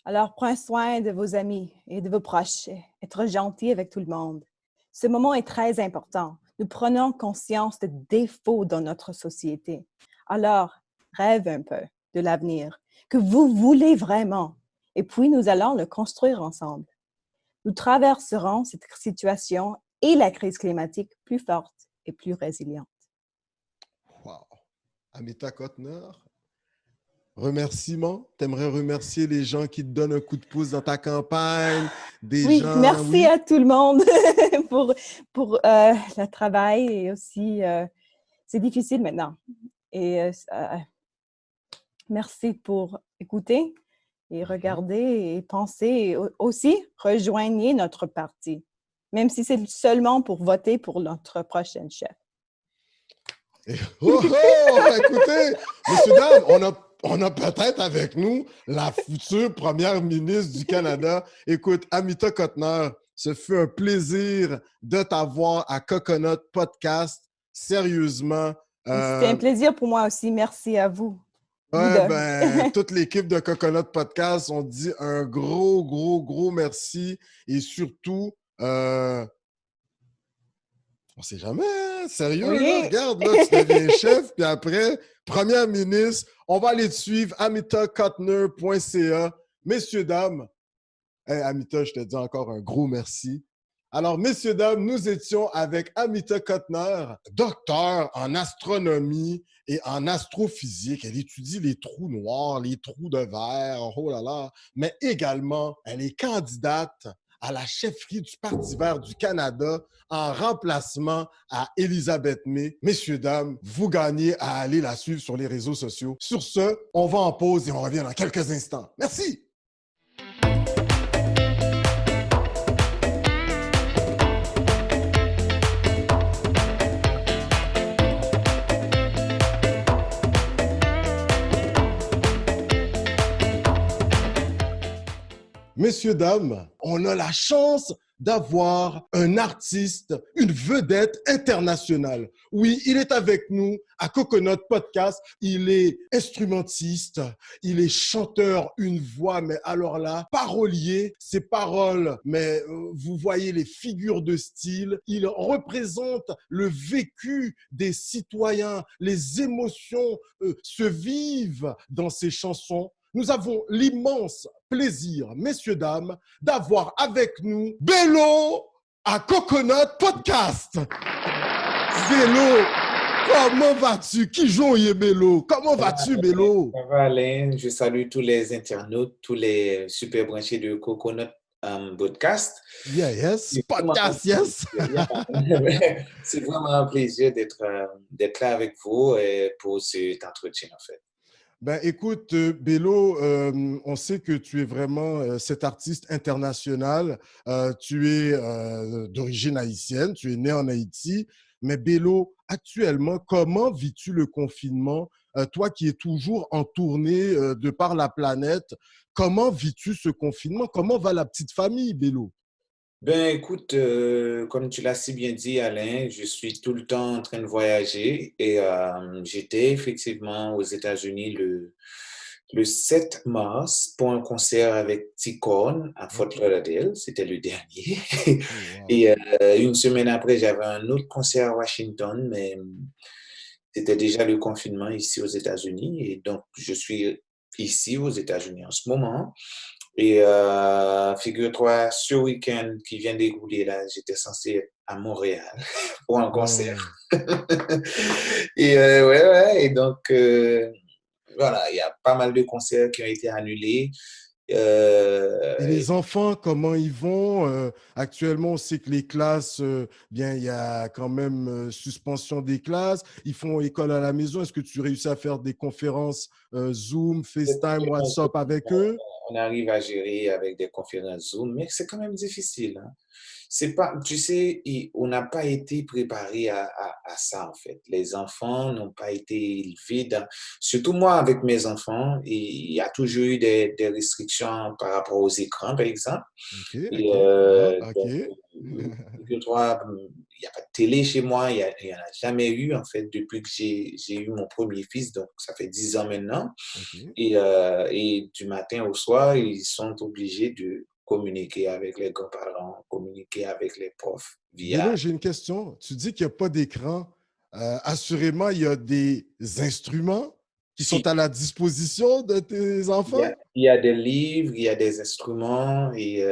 S3: Alors, prends soin de vos amis et de vos proches. Être gentil avec tout le monde. Ce moment est très important. Nous prenons conscience des défauts dans notre société. Alors, rêve un peu de l'avenir que vous voulez vraiment. Et puis, nous allons le construire ensemble. Nous traverserons cette situation et la crise climatique plus forte et plus résiliente.
S1: Wow. Amita Cotner, remerciements. T'aimerais remercier les gens qui te donnent un coup de pouce dans ta campagne, des
S3: Oui,
S1: gens...
S3: merci
S1: Oui.
S3: à tout le monde pour le travail et aussi, c'est difficile maintenant. Et merci pour écouter et regarder et penser. Et aussi, rejoignez notre parti, même si c'est seulement pour voter pour notre prochaine chef.
S1: Oh, oh! Écoutez, messieurs, dames, on a peut-être avec nous la future première ministre du Canada. Écoute, Amita Cotner, ce fut un plaisir de t'avoir à Coconut Podcast. Sérieusement.
S3: C'était un plaisir pour moi aussi. Merci à vous.
S1: Ouais, ben, toute l'équipe de Coconut Podcast, on dit un gros, gros, gros merci. Et surtout, on sait jamais, hein? Sérieux, là,
S3: Oui.
S1: regarde, là, tu deviens chef, puis après, première ministre, on va aller te suivre, amitacotner.ca. Messieurs, dames, hey, Amita, je te dis encore un gros merci. Alors, messieurs, dames, nous étions avec Amita Cotner, docteur en astronomie et en astrophysique. Elle étudie les trous noirs, les trous de verre, oh là là, mais également, elle est candidate à la chefferie du Parti vert du Canada en remplacement à Elisabeth May. Messieurs, dames, vous gagnez à aller la suivre sur les réseaux sociaux. Sur ce, on va en pause et on revient dans quelques instants. Merci! Messieurs, dames, on a la chance d'avoir un artiste, une vedette internationale. Oui, il est avec nous à Coconut Podcast. Il est instrumentiste, il est chanteur, une voix, mais alors là, parolier, ses paroles, mais vous voyez les figures de style. Il représente le vécu des citoyens, les émotions se vivent dans ses chansons. Nous avons l'immense plaisir, messieurs, dames, d'avoir avec nous Bello à Coconut Podcast. Bello, Comment vas-tu? Qui joue Bello? Comment vas-tu, Bello?
S4: Ça va, Alain. Je salue tous les internautes, tous les super branchés de Coconut Podcast.
S1: Yeah, yes.
S4: C'est vraiment un
S1: Podcast, yes.
S4: plaisir. C'est vraiment un plaisir d'être là avec vous pour cet entretien, en fait.
S1: Ben, écoute, Bello, on sait que tu es vraiment cet artiste international. Tu es d'origine haïtienne, tu es né en Haïti. Mais Bello, actuellement, comment vis-tu le confinement? Toi qui es toujours en tournée de par la planète, comment vis-tu ce confinement? Comment va la petite famille, Bello?
S4: Ben, écoute, comme tu l'as si bien dit, Alain, je suis tout le temps en train de voyager et j'étais effectivement aux États-Unis le 7 mars pour un concert avec Ticorn à Fort Lauderdale. C'était le dernier.
S1: Oh, wow.
S4: Et une semaine après, j'avais un autre concert à Washington, mais c'était déjà le confinement ici aux États-Unis. Et donc, je suis ici aux États-Unis en ce moment. Et figure-toi, ce week-end qui vient d'écouler, là, j'étais censé être à Montréal pour un concert. Et ouais. Et donc, voilà, il y a pas mal de concerts qui ont été annulés.
S1: Et les enfants, comment ils vont? Actuellement, on sait que les classes, bien, il y a quand même suspension des classes. Ils font école à la maison. Est-ce que tu réussis à faire des conférences Zoom, FaceTime, WhatsApp avec eux?
S4: On arrive à gérer avec des conférences Zoom, mais c'est quand même difficile, hein. C'est pas, tu sais, on n'a pas été préparé à ça, en fait. Les enfants n'ont pas été élevés surtout moi avec mes enfants, il y a toujours eu des restrictions par rapport aux écrans, par exemple.
S1: OK,
S4: Et
S1: OK. Ah, OK.
S4: donc, il n'y a pas de télé chez moi, il n'y en a jamais eu, en fait, depuis que j'ai eu mon premier fils, donc ça fait 10 ans maintenant.
S1: OK.
S4: Et du matin au soir, ils sont obligés de communiquer avec les grands-parents, communiquer avec les profs
S1: Bélo,
S4: via...
S1: j'ai une question. Tu dis qu'il n'y a pas d'écran. Assurément, il y a des instruments qui
S4: Si,
S1: sont à la disposition de tes enfants?
S4: il y a des livres, il y a des instruments et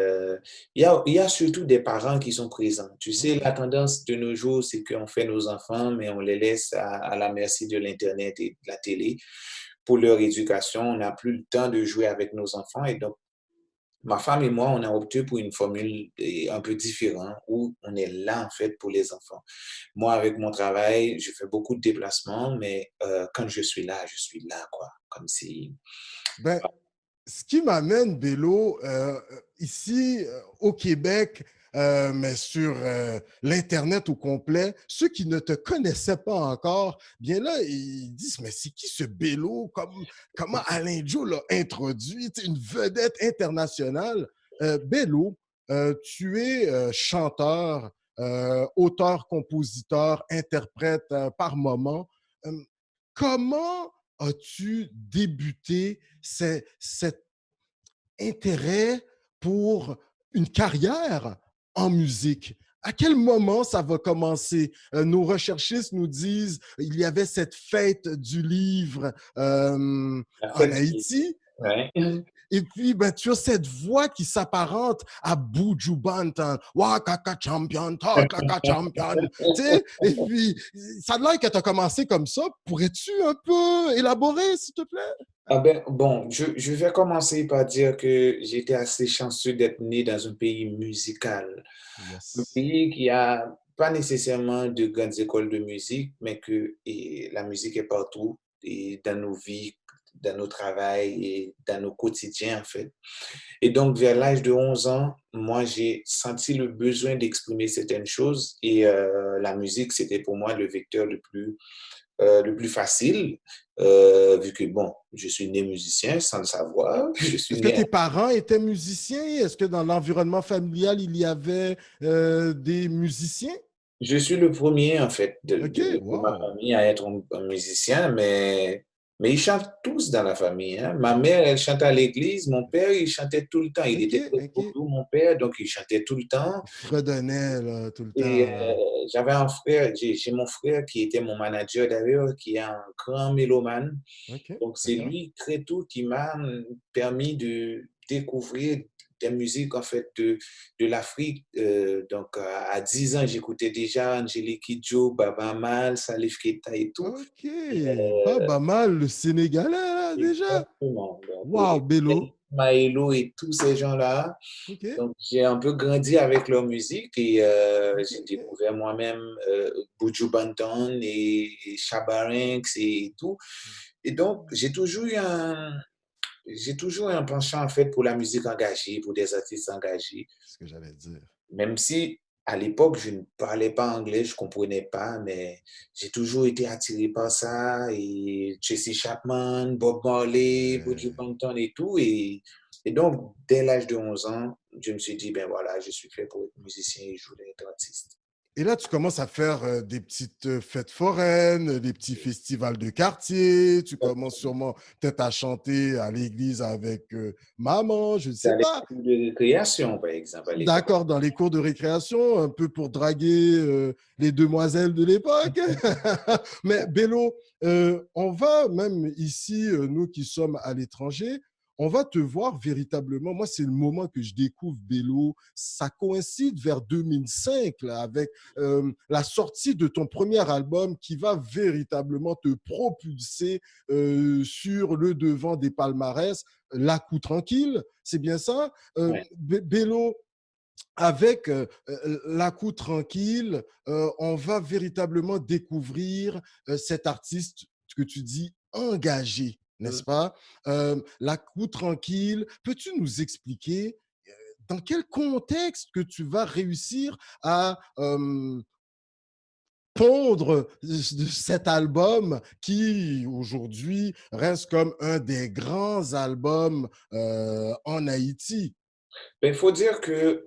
S4: il y a surtout des parents qui sont présents. Tu sais,
S1: OK.
S4: la tendance de nos jours, c'est qu'on fait nos enfants, mais on les laisse à la merci de l'Internet et de la télé pour leur éducation. On n'a plus le temps de jouer avec nos enfants et donc, ma femme et moi, on a opté pour une formule un peu différente où on est là, en fait, pour les enfants. Moi, avec mon travail, je fais beaucoup de déplacements, mais quand je suis là, quoi. Comme si...
S1: Ben, ce qui m'amène, Bélo, ici au Québec, mais sur l'Internet au complet, ceux qui ne te connaissaient pas encore, bien là, ils disent, mais c'est qui ce Bélo? Comment Alain Joe l'a introduit? C'est une vedette internationale. Bélo, tu es chanteur, auteur, compositeur, interprète par moment. Euh, Comment as-tu débuté cet intérêt pour une carrière en musique? À quel moment ça va commencer? Nos recherchistes nous disent il y avait cette fête du livre
S4: La
S1: en
S4: fête du...
S1: Haïti.
S4: Ouais.
S1: Et puis, ben, tu as cette voix qui s'apparente à Buju Banton. Wakaka champion, Kaka champion. Tu sais? Et puis, ça a l'air que tu as commencé comme ça. Pourrais-tu un peu élaborer, s'il te plaît?
S4: Ah ben, bon, je vais commencer par dire que j'étais assez chanceux d'être né dans un pays musical. Un
S1: Yes.
S4: pays qui a pas nécessairement de grandes écoles de musique, mais que la musique est partout et dans nos vies, dans nos travails et dans nos quotidiens, en fait. Et donc, vers l'âge de 11 ans, moi, j'ai senti le besoin d'exprimer certaines choses et la musique, c'était pour moi le vecteur le plus facile, vu que, bon, je suis né musicien sans le savoir. Je suis
S1: Est-ce que
S4: né...
S1: tes parents étaient musiciens? Est-ce que dans l'environnement familial, il y avait des musiciens?
S4: Je suis le premier, en fait,
S1: OK,
S4: de ma
S1: wow.
S4: famille à être un musicien, mais ils chantent tous dans la famille, hein. Ma mère, elle chantait à l'église. Mon père, il chantait tout le temps. Il
S1: OK,
S4: était très
S1: OK.
S4: doux, mon père, donc il chantait tout le temps.
S1: Il fredonnait là, tout le
S4: Et
S1: temps. Là.
S4: j'avais un frère, j'ai mon frère qui était mon manager d'ailleurs, qui est un grand mélomane.
S1: OK,
S4: Donc, c'est
S1: d'accord.
S4: lui, très tôt, qui m'a permis de découvrir des musiques, en fait, de l'Afrique. Donc, à 10 ans, j'écoutais déjà Angélique Kidjo, Baba Mal, Salif Keita et tout.
S1: Ok, Baba Mal, le Sénégalais, là, déjà.
S4: Exactement. Donc,
S1: Wow, Bello.
S4: Maëlo et tous ces gens-là.
S1: Ok,
S4: Donc, j'ai un peu grandi avec leur musique et
S1: ok,
S4: j'ai
S1: ok.
S4: découvert moi-même Buju Banton et Shabba Ranks et tout. Et donc, j'ai toujours eu un penchant en fait pour la musique engagée, pour des artistes engagés,
S1: C'est ce que j'allais dire.
S4: même si à l'époque je ne parlais pas anglais, je comprenais pas, mais j'ai toujours été attiré par ça et Tracy Chapman, Bob Marley, Buju
S1: Euh,
S4: Banton et tout et donc dès l'âge de 11 ans, je me suis dit ben voilà, je suis fait pour être musicien et je voulais être artiste.
S1: Et là, tu commences à faire des petites fêtes foraines, des petits festivals de quartier. Tu commences sûrement peut-être à chanter à l'église avec maman, je ne sais
S4: Dans les
S1: pas.
S4: cours de récréation, par exemple, à l'époque.
S1: D'accord, dans les cours de récréation, un peu pour draguer les demoiselles de l'époque. Mais Bello, on va même ici, nous qui sommes à l'étranger, on va te voir véritablement. Moi, c'est le moment que je découvre Bello. Ça coïncide vers 2005 là, avec la sortie de ton premier album qui va véritablement te propulser sur le devant des palmarès. La coup tranquille, c'est bien ça.
S4: Ouais.
S1: Bello, avec la coup tranquille, on va véritablement découvrir cet artiste que tu dis engagé, n'est-ce pas? La coup tranquille, peux-tu nous expliquer dans quel contexte que tu vas réussir à pondre cet album qui aujourd'hui reste comme un des grands albums en Haïti?
S4: Il faut dire que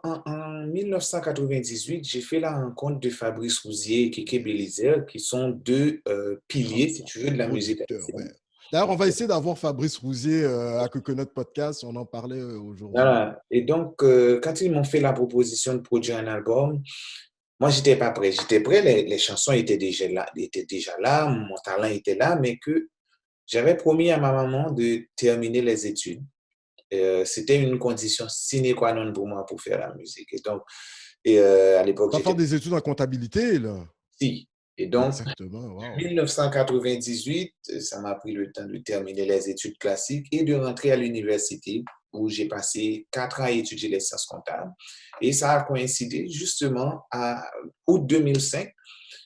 S4: en 1998, j'ai fait la rencontre de Fabrice Rousier et Kéké Bélizer, qui sont deux
S1: Grand
S4: piliers, si tu veux, de la musique
S1: producteur, ouais.
S4: haïtienne.
S1: D'ailleurs, on va essayer d'avoir Fabrice Rousier à Coconut Podcast. On en parlait aujourd'hui.
S4: Voilà. Et donc, quand ils m'ont fait la proposition de produire un album, moi, j'étais pas prêt. J'étais prêt, les chansons étaient déjà là, mon talent était là, mais que j'avais promis à ma maman de terminer les études. C'était une condition sine qua non pour moi pour faire la musique. Et donc, à l'époque,
S1: Pas faire
S4: j'étais
S1: des études en comptabilité, là.
S4: petit. Et donc,
S1: Exactement, wow.
S4: 1998, ça m'a pris le temps de terminer les études classiques et de rentrer à l'université où j'ai passé 4 ans à étudier les sciences comptables. Et ça a coïncidé justement à août 2005,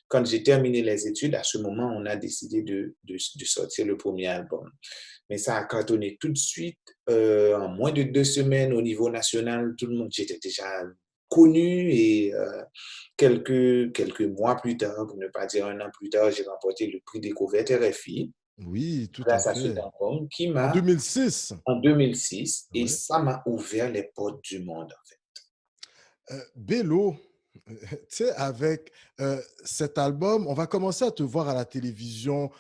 S4: quand j'ai terminé les études. À ce moment, on a décidé de sortir le premier album. Mais ça a cartonné tout de suite. En moins de 2 semaines au niveau national, tout le monde, j'étais déjà connu et quelques mois plus tard, pour ne pas dire un an plus tard, j'ai remporté le prix Découverte RFI
S1: Oui, tout à
S4: grâce à cet
S1: fait.
S4: album qui
S1: En
S4: m'a,
S1: 2006.
S4: en 2006, et
S1: Ouais.
S4: ça m'a ouvert les portes du monde, en fait.
S1: Bello, tu sais, avec cet album, on va commencer à te voir à la télévision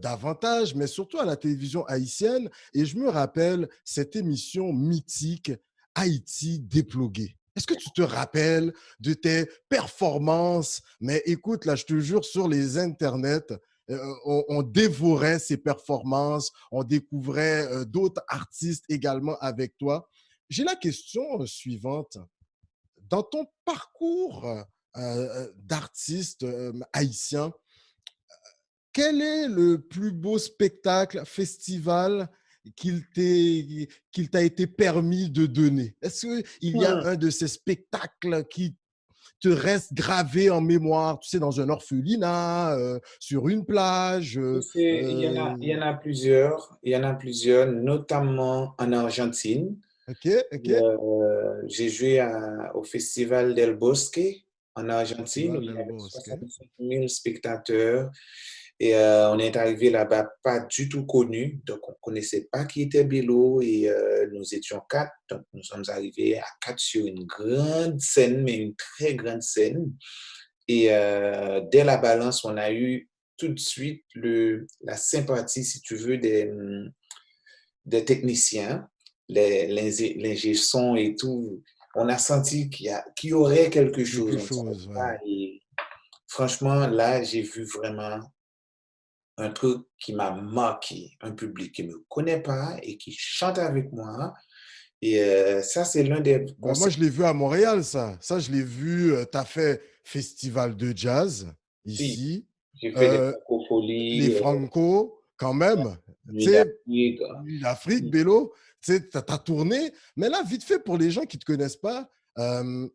S1: davantage, mais surtout à la télévision haïtienne. Et je me rappelle cette émission mythique Haïti déplogué. Est-ce que tu te rappelles de tes performances? Mais écoute, là, je te jure, sur les internets, on dévorait ces performances, on découvrait d'autres artistes également avec toi. J'ai la question suivante. Dans ton parcours d'artiste haïtien, quel est le plus beau spectacle, festival qu'il t'a été permis de donner? Est-ce qu'il y a
S4: Hmm.
S1: un de ces spectacles qui te reste gravé en mémoire, tu sais, dans un orphelinat, sur une plage?
S4: Il y en a plusieurs. Il y en a plusieurs, notamment en Argentine.
S1: OK, OK.
S4: J'ai joué au Festival del Bosque en Argentine où
S1: Festival
S4: il y
S1: del
S4: avait
S1: Bosque.
S4: 65 000 spectateurs. Et on est arrivé là-bas pas du tout connu, donc on ne connaissait pas qui était Bello et nous étions 4. Donc nous sommes arrivés à 4 sur une grande scène, mais une très grande scène. Et dès la balance, on a eu tout de suite la sympathie, si tu veux, des techniciens, l'ingé son et tout. On a senti qu'il y aurait quelque chose.
S1: Quelque
S4: On ne savait
S1: chose, ouais.
S4: pas. Et franchement, là, j'ai vu vraiment un truc qui m'a marqué, un public qui ne me connaît pas et qui chante avec moi. Et ça, c'est l'un des
S1: Ben, moi,
S4: concerts.
S1: je l'ai vu à Montréal, ça. Ça, je l'ai vu. Tu as fait festival de jazz
S4: Oui,
S1: ici.
S4: j'ai fait des
S1: Euh, les
S4: francopholies,
S1: Franco, quand même. Tu
S4: nuit
S1: sais,
S4: d'Afrique.
S1: l'Afrique, Bélo, tu sais, t'as tourné. Mais là, vite fait, pour les gens qui ne te connaissent pas, euh,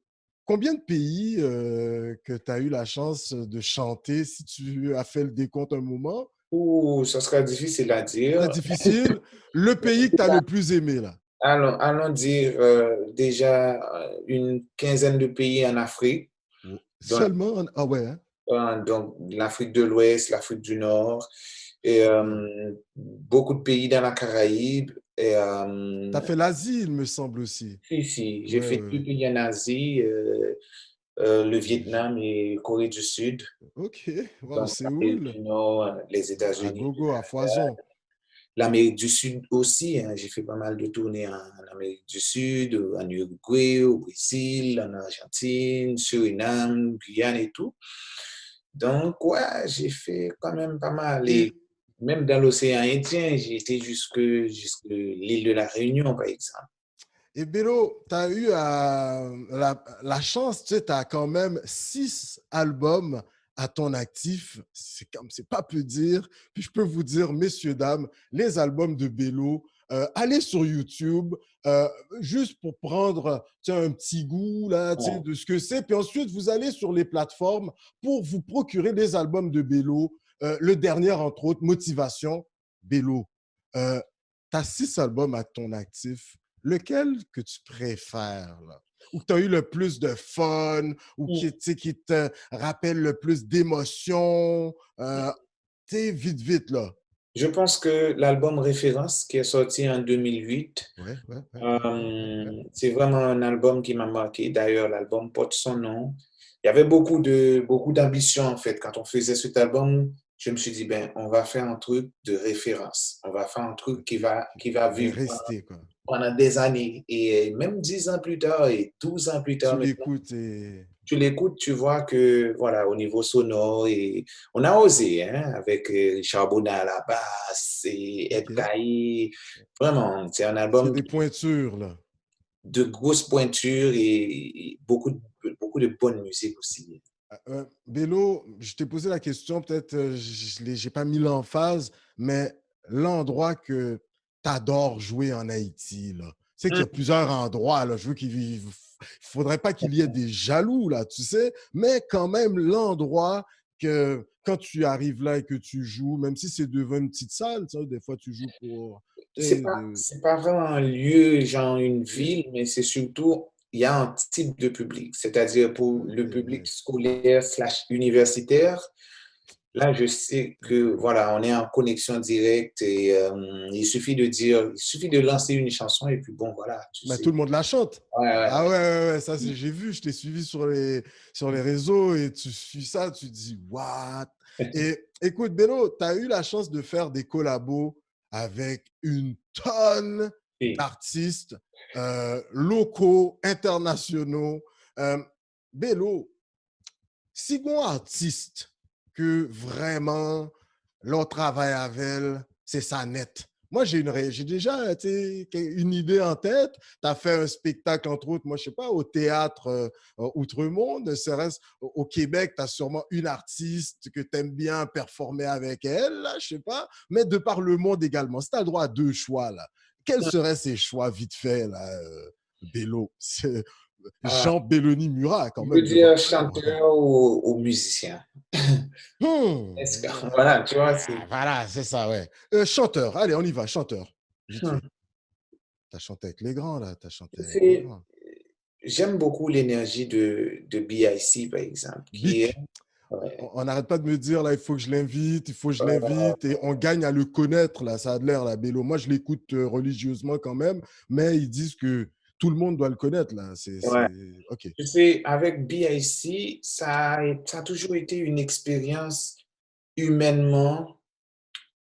S1: combien de pays que tu as eu la chance de chanter, si tu as fait le décompte un moment?
S4: Ouh, ça sera difficile à dire.
S1: Très difficile. Le pays que tu as le plus aimé, là.
S4: Allons dire déjà une quinzaine de pays en Afrique. Donc,
S1: Seulement? Ah ouais, hein?
S4: donc l'Afrique de l'Ouest, l'Afrique du Nord, et beaucoup de pays dans la Caraïbe. Et,
S1: Tu as fait l'Asie, il me semble aussi.
S4: si, si, j'ai
S1: Ouais,
S4: fait
S1: ouais.
S4: deux pays en Asie, le Vietnam et Corée du Sud,
S1: OK. Wow,
S4: donc l'Amérique
S1: Séoul.
S4: du Nord, les
S1: À
S4: États-Unis,
S1: gogo, à foison.
S4: l'Amérique du Sud aussi. Hein. J'ai fait pas mal de tournées en Amérique du Sud, en Uruguay, au Brésil, en Argentine, Suriname, Guyane et tout. Donc, ouais, j'ai fait quand même pas mal. Et
S1: Et,
S4: même dans l'océan Indien, j'ai été jusque l'île de la Réunion, par exemple.
S1: et Bélo, tu as eu la chance, tu sais, tu as quand même 6 albums à ton actif. C'est pas peu dire. Puis je peux vous dire, messieurs, dames, les albums de Bélo, allez sur YouTube, euh, juste pour prendre tu sais, un petit goût là, tu sais,
S4: Ouais.
S1: de ce que c'est. Puis ensuite, vous allez sur les plateformes pour vous procurer des albums de Bélo. Le dernier, entre autres, Motivation, Bélo. Euh, tu as 6 albums à ton actif. Lequel que tu préfères, là? Ou que tu as eu le plus de fun, ou qui, tu sais, qui te rappelle le plus d'émotions? Tu sais, vite, vite, là.
S4: Je pense que l'album Référence, qui est sorti en 2008,
S1: Ouais, ouais, ouais, ouais, ouais, ouais.
S4: c'est vraiment un album qui m'a marqué. D'ailleurs, l'album porte son nom. Il y avait beaucoup d'ambition, en fait. Quand on faisait cet album, je me suis dit, ben, on va faire un truc de référence. On va faire un truc qui va
S1: Qui va
S4: vivre
S1: rester, quoi.
S4: pendant des années. Et même 10 ans plus tard et 12 ans plus
S1: Tu
S4: tard maintenant,
S1: l'écoutes et...
S4: tu l'écoutes, tu vois que, voilà, au niveau sonore, et on a osé, hein, avec Richard Bonin à la basse et Ed
S1: OK.
S4: Caillé. Vraiment, c'est un
S1: C'est
S4: album
S1: des pointures, là.
S4: de grosses pointures et beaucoup de bonne musique aussi.
S1: Bélo, je t'ai posé la question, peut-être je n'ai pas mis l'emphase, mais l'endroit que tu adores jouer en Haïti, là. C'est qu'il y a plusieurs endroits, là. Je veux qu'il ne faudrait pas qu'il y ait des jaloux, là, tu sais, mais quand même, l'endroit que quand tu arrives là et que tu joues, même si c'est devant une petite salle, tu sais, des fois tu joues pour. Tu sais,
S4: C'est pas vraiment un lieu, genre une ville, mais c'est surtout, il y a un type de public, c'est-à-dire pour
S1: OK,
S4: le public
S1: nice.
S4: scolaire slash universitaire. Là, je sais que voilà, on est en connexion directe et il suffit de lancer une chanson et puis bon, voilà, tu
S1: Ben, tout
S4: sais.
S1: le monde la chante.
S4: Ouais,
S1: Ah
S4: ouais,
S1: ouais, ouais, ouais, ça, j'ai vu, je t'ai suivi sur les réseaux et tu suis ça, tu te dis, what?
S4: ouais.
S1: Et écoute, Beno, tu as eu la chance de faire des collabos avec une tonne
S4: Oui.
S1: d'artistes locaux, internationaux. Euh, Bello, si bon artiste que vraiment leur travail avec elle, c'est ça net. Moi, j'ai déjà une idée en tête. Tu as fait un spectacle, entre autres, moi, je sais pas, au théâtre Outre-Monde. Serait-ce au Québec, tu as sûrement une artiste que tu aimes bien performer avec elle, là, je sais pas, mais de par le monde également. Si tu as le droit à 2 choix, là, quels seraient ces choix vite faits, là, Bélo?
S4: Ah,
S1: Jean Belloni Murat, quand
S4: je veux
S1: même,
S4: dire
S1: devant tout.
S4: chanteur ou musicien. Est-ce que, voilà, tu vois, c'est.
S1: Voilà, c'est ça, ouais. Chanteur, allez, on y va, chanteur. Vite
S4: Hmm.
S1: fait. T'as chanté avec les grands, là. T'as chanté avec les
S4: C'est-
S1: grands.
S4: J'aime beaucoup l'énergie de BIC, par exemple, qui est.
S1: Bic.
S4: Ouais,
S1: On n'arrête pas de me dire, là, il faut que je l'invite, il faut que je
S4: ouais,
S1: l'invite, et on gagne à le connaître, là. Ça a de l'air, là, Bélo. Moi, je l'écoute religieusement quand même, mais ils disent que tout le monde doit le connaître, là.
S4: ouais.
S1: OK.
S4: Tu sais, avec BIC, ça a toujours été une expérience humainement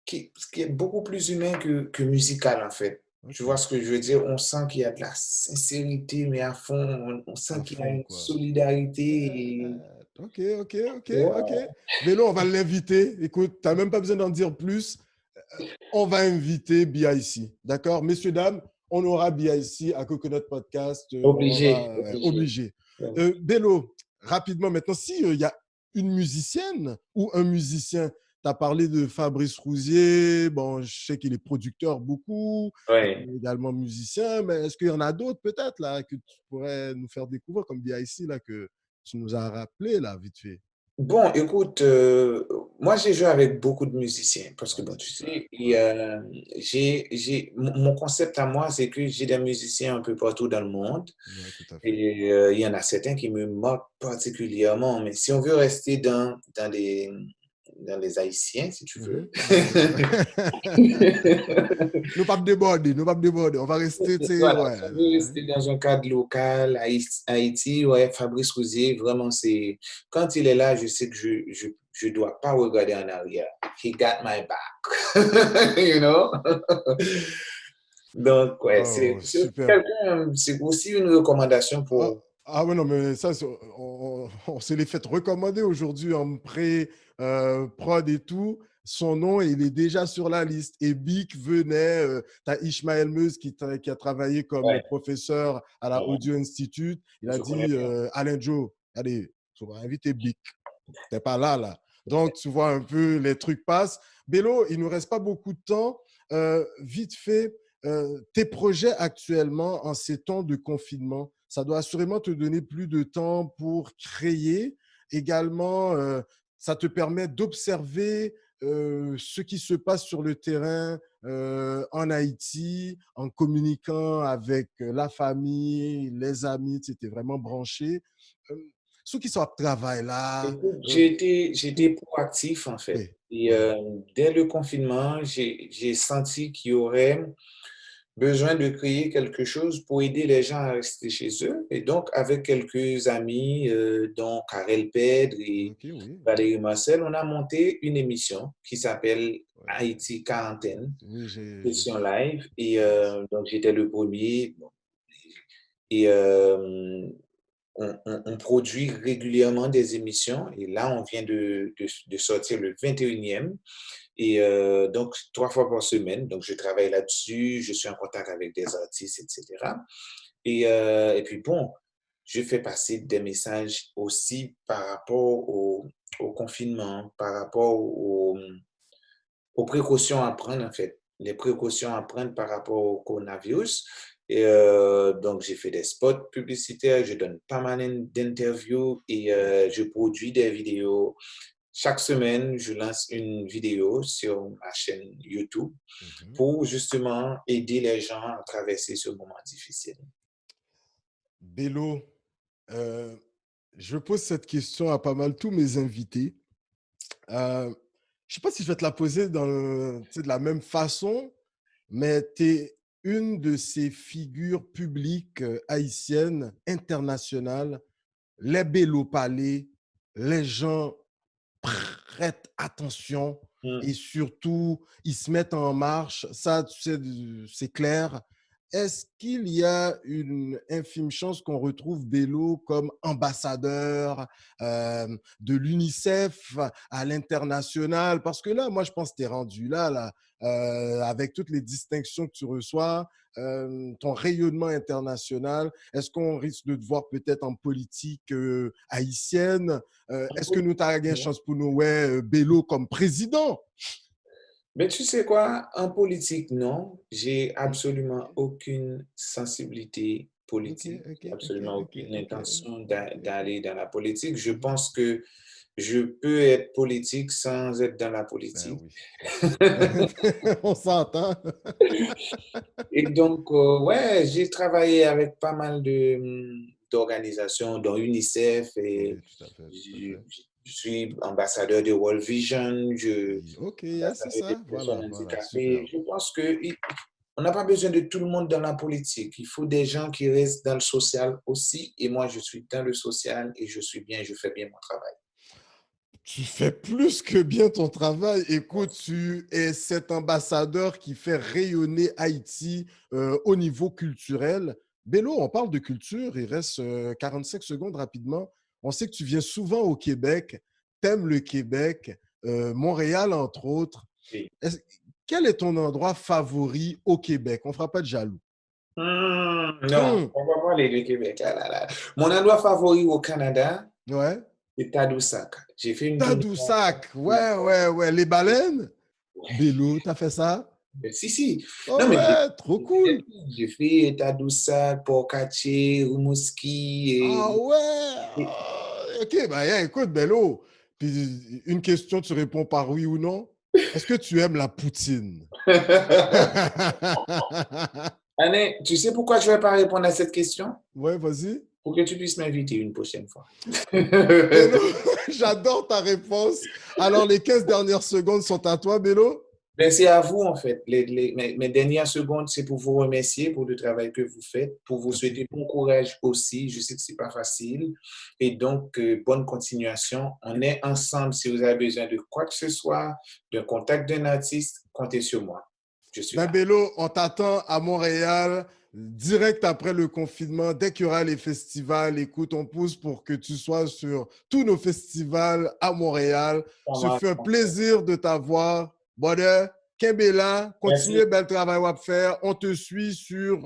S4: qui est beaucoup plus humain que musical, en fait. Tu vois
S1: OK.
S4: ce que je veux dire? On sent qu'il y a de la sincérité, mais à fond, on sent
S1: À
S4: qu'il y a
S1: fond,
S4: une
S1: quoi.
S4: solidarité. Et...
S1: OK, OK, OK, OK.
S4: Ouais.
S1: Bélo, on va l'inviter. Écoute, tu n'as même pas besoin d'en dire plus. On va inviter BIC. D'accord? Messieurs, dames, on aura BIC à Coconut Podcast.
S4: Obligé.
S1: Obligé.
S4: Ouais.
S1: Bello, rapidement maintenant, s'il y a une musicienne ou un musicien, tu as parlé de Fabrice Rousier, bon, je sais qu'il est producteur beaucoup,
S4: Ouais.
S1: également musicien, mais est-ce qu'il y en a d'autres peut-être là que tu pourrais nous faire découvrir comme BIC là que tu nous as rappelé là vite fait?
S4: Bon, écoute, moi j'ai joué avec beaucoup de musiciens parce que
S1: Ouais,
S4: bon, tu
S1: c'est ça.
S4: sais,
S1: Ouais.
S4: mon concept à moi, c'est que j'ai des musiciens un peu partout dans le monde
S1: Ouais, tout à fait.
S4: et il y en a certains qui me marquent particulièrement. Mais si on veut rester dans les Haïtiens, si tu veux.
S1: Nous pas déborder, nous pas déborder. On va rester, tu sais,
S4: Voilà,
S1: ouais.
S4: si on veut rester dans un cadre local, Haïti, ouais, Fabrice Rousier, vraiment, c'est. Quand il est là, je sais que je dois pas regarder en arrière. He got my back. You know? Donc, ouais,
S1: Oh,
S4: c'est
S1: super.
S4: quelqu'un, c'est aussi une recommandation
S1: Ah,
S4: pour.
S1: ah ouais, non, mais ça, on s'est les fait recommander aujourd'hui en pré-prod et tout. Son nom, il est déjà sur la liste. Et Bic venait, tu as Ishmael Meuse qui a travaillé comme
S4: Ouais,
S1: professeur à la
S4: ouais,
S1: Audio Institute. Il a
S4: je connais
S1: dit,
S4: bien.
S1: Alain Joe, allez, on va inviter Bic. T'es pas là, là. Donc, tu vois un peu, les trucs passent. Bello, il nous reste pas beaucoup de temps. Vite fait, tes projets actuellement en ces temps de confinement, ça doit assurément te donner plus de temps pour créer. Également, ça te permet d'observer ce qui se passe sur le terrain en Haïti, en communiquant avec la famille, les amis, tu étais vraiment branché. Euh, Ceux qui sont à travail là,
S4: Écoute, j'ai été
S1: pour...
S4: proactif en fait.
S1: Oui,
S4: Et
S1: oui.
S4: dès le confinement, j'ai senti qu'il y aurait besoin de créer quelque chose pour aider les gens à rester chez eux. Et donc, avec quelques amis, dont Karel Pèdre et
S1: Ok, oui, oui.
S4: Valérie Marcel, on a monté une émission qui s'appelle
S1: Ouais.
S4: Haïti Quarantaine,
S1: Oui, j'ai
S4: session
S1: vu.
S4: live. Et
S1: J'ai vu ça.
S4: donc, j'étais le premier. Bon, et on produit régulièrement des émissions. Et là, on vient de sortir le 21e. Et donc, 3 fois par semaine. Donc, je travaille là-dessus, je suis en contact avec des artistes, etc. Et puis, bon, je fais passer des messages aussi par rapport au confinement, par rapport aux précautions à prendre, en fait. Les précautions à prendre par rapport au coronavirus. Et donc, j'ai fait des spots publicitaires, je donne pas mal d'interviews et je produis des vidéos. Chaque semaine, je lance une vidéo sur ma chaîne YouTube
S1: Mhm.
S4: pour justement aider les gens à traverser ce moment difficile.
S1: Bello, euh, je pose cette question à pas mal tous mes invités. Je ne sais pas si je vais te la poser de la même façon, mais tu es une de ces figures publiques haïtiennes, internationales, les Bello Palais, les gens prêtent attention
S4: Mm.
S1: et surtout, ils se mettent en marche. Ça, tu sais, c'est clair. Est-ce qu'il y a une infime chance qu'on retrouve Bello comme ambassadeur de l'UNICEF à l'international? Parce que là, moi, je pense que tu es rendu là, avec toutes les distinctions que tu reçois, ton rayonnement international. Est-ce qu'on risque de te voir peut-être en politique haïtienne? Est-ce que nous avons une chance pour nous, ouais, Bello comme président?
S4: Mais tu sais quoi, en politique, non, j'ai
S1: Ok,
S4: absolument aucune sensibilité
S1: ok,
S4: politique,
S1: ok,
S4: j'ai
S1: ok,
S4: absolument
S1: ok,
S4: aucune
S1: ok,
S4: intention
S1: ok.
S4: d'aller dans la politique. Je
S1: Mhm.
S4: pense que je peux être politique sans être dans la
S1: Ben
S4: politique.
S1: oui, on s'entend.
S4: Et donc, ouais, j'ai travaillé avec pas mal d'organisations, dont UNICEF, et
S1: Oui, tout à fait, tout à
S4: je,
S1: fait.
S4: je suis ambassadeur de World Vision,
S1: Oui, ok, yeah, c'est
S4: ambassadeur des
S1: ça.
S4: personnes
S1: Voilà, voilà,
S4: handicapées.
S1: super.
S4: Je pense que on n'a pas besoin de tout le monde dans la politique. Il faut des gens qui restent dans le social aussi. Et moi, je suis dans le social et je suis bien, je fais bien mon travail.
S1: Tu fais plus que bien ton travail. Écoute, tu es cet ambassadeur qui fait rayonner Haïti au niveau culturel. Bello, on parle de culture, il reste 45 secondes rapidement. On sait que tu viens souvent au Québec, t'aimes le Québec, Montréal entre autres.
S4: Et
S1: Est quel est ton endroit favori au Québec? On ne fera pas de jaloux.
S4: Non, on va parler du Québec. Là. Mon endroit favori au Canada,
S1: Ouais.
S4: c'est Tadoussac. J'ai fait une tournée.
S1: Tadoussac. Ouais. Les baleines. Bélo, t'as fait ça?
S4: Si.
S1: Oh
S4: Non, mais
S1: ouais, trop cool.
S4: j'ai fait Tadoussac, Port-Cartier, Rimouski
S1: Ah ouais.
S4: et
S1: OK, ben yeah, écoute, Bélo. Puis une question, tu réponds par oui ou non. Est-ce que tu aimes la poutine?
S4: Alain, tu sais pourquoi je ne vais pas répondre à cette question?
S1: Ouais, vas-y.
S4: Pour que tu puisses m'inviter une prochaine fois.
S1: Bélo, j'adore ta réponse. Alors, les 15 dernières secondes sont à toi, Bélo.
S4: Ben, c'est à vous, en fait. Mes dernières secondes, c'est pour vous remercier pour le travail que vous faites, pour vous
S1: Merci.
S4: souhaiter bon courage aussi. Je sais que ce n'est pas facile. Et donc, bonne continuation. On est ensemble. Si vous avez besoin de quoi que ce soit, d'un contact d'un artiste, comptez sur moi. Je suis
S1: Ben
S4: là.
S1: Bélo, on t'attend à Montréal, direct après le confinement, dès qu'il y aura les festivals. Écoute, on pousse pour que tu sois sur tous nos festivals à Montréal. Ce fut un plaisir de t'avoir. Bonheur, Kembela, continuez
S4: Merci.
S1: bel travail à faire. On te suit sur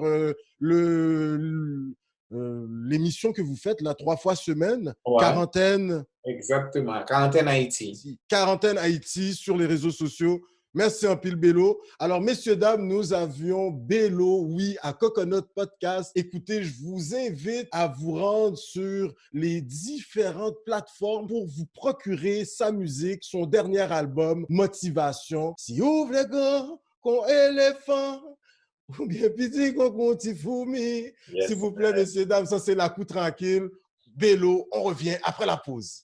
S1: l'émission que vous faites, là, 3 fois semaine,
S4: Ouais,
S1: quarantaine.
S4: exactement. Quarantaine Haïti.
S1: Quarantaine Haïti sur les réseaux sociaux. Merci en pile, Bélo. Alors, messieurs, dames, nous avions Bélo, oui, à Coconut Podcast. Écoutez, je vous invite à vous rendre sur les différentes plateformes pour vous procurer sa musique, son dernier album, Motivation. Si ouvre les gants, qu'on éléphant, ou bien petit qu'on petit fourmi. S'il
S4: Yes.
S1: vous plaît, messieurs, dames, ça c'est la coup tranquille. Bélo, on revient après la pause.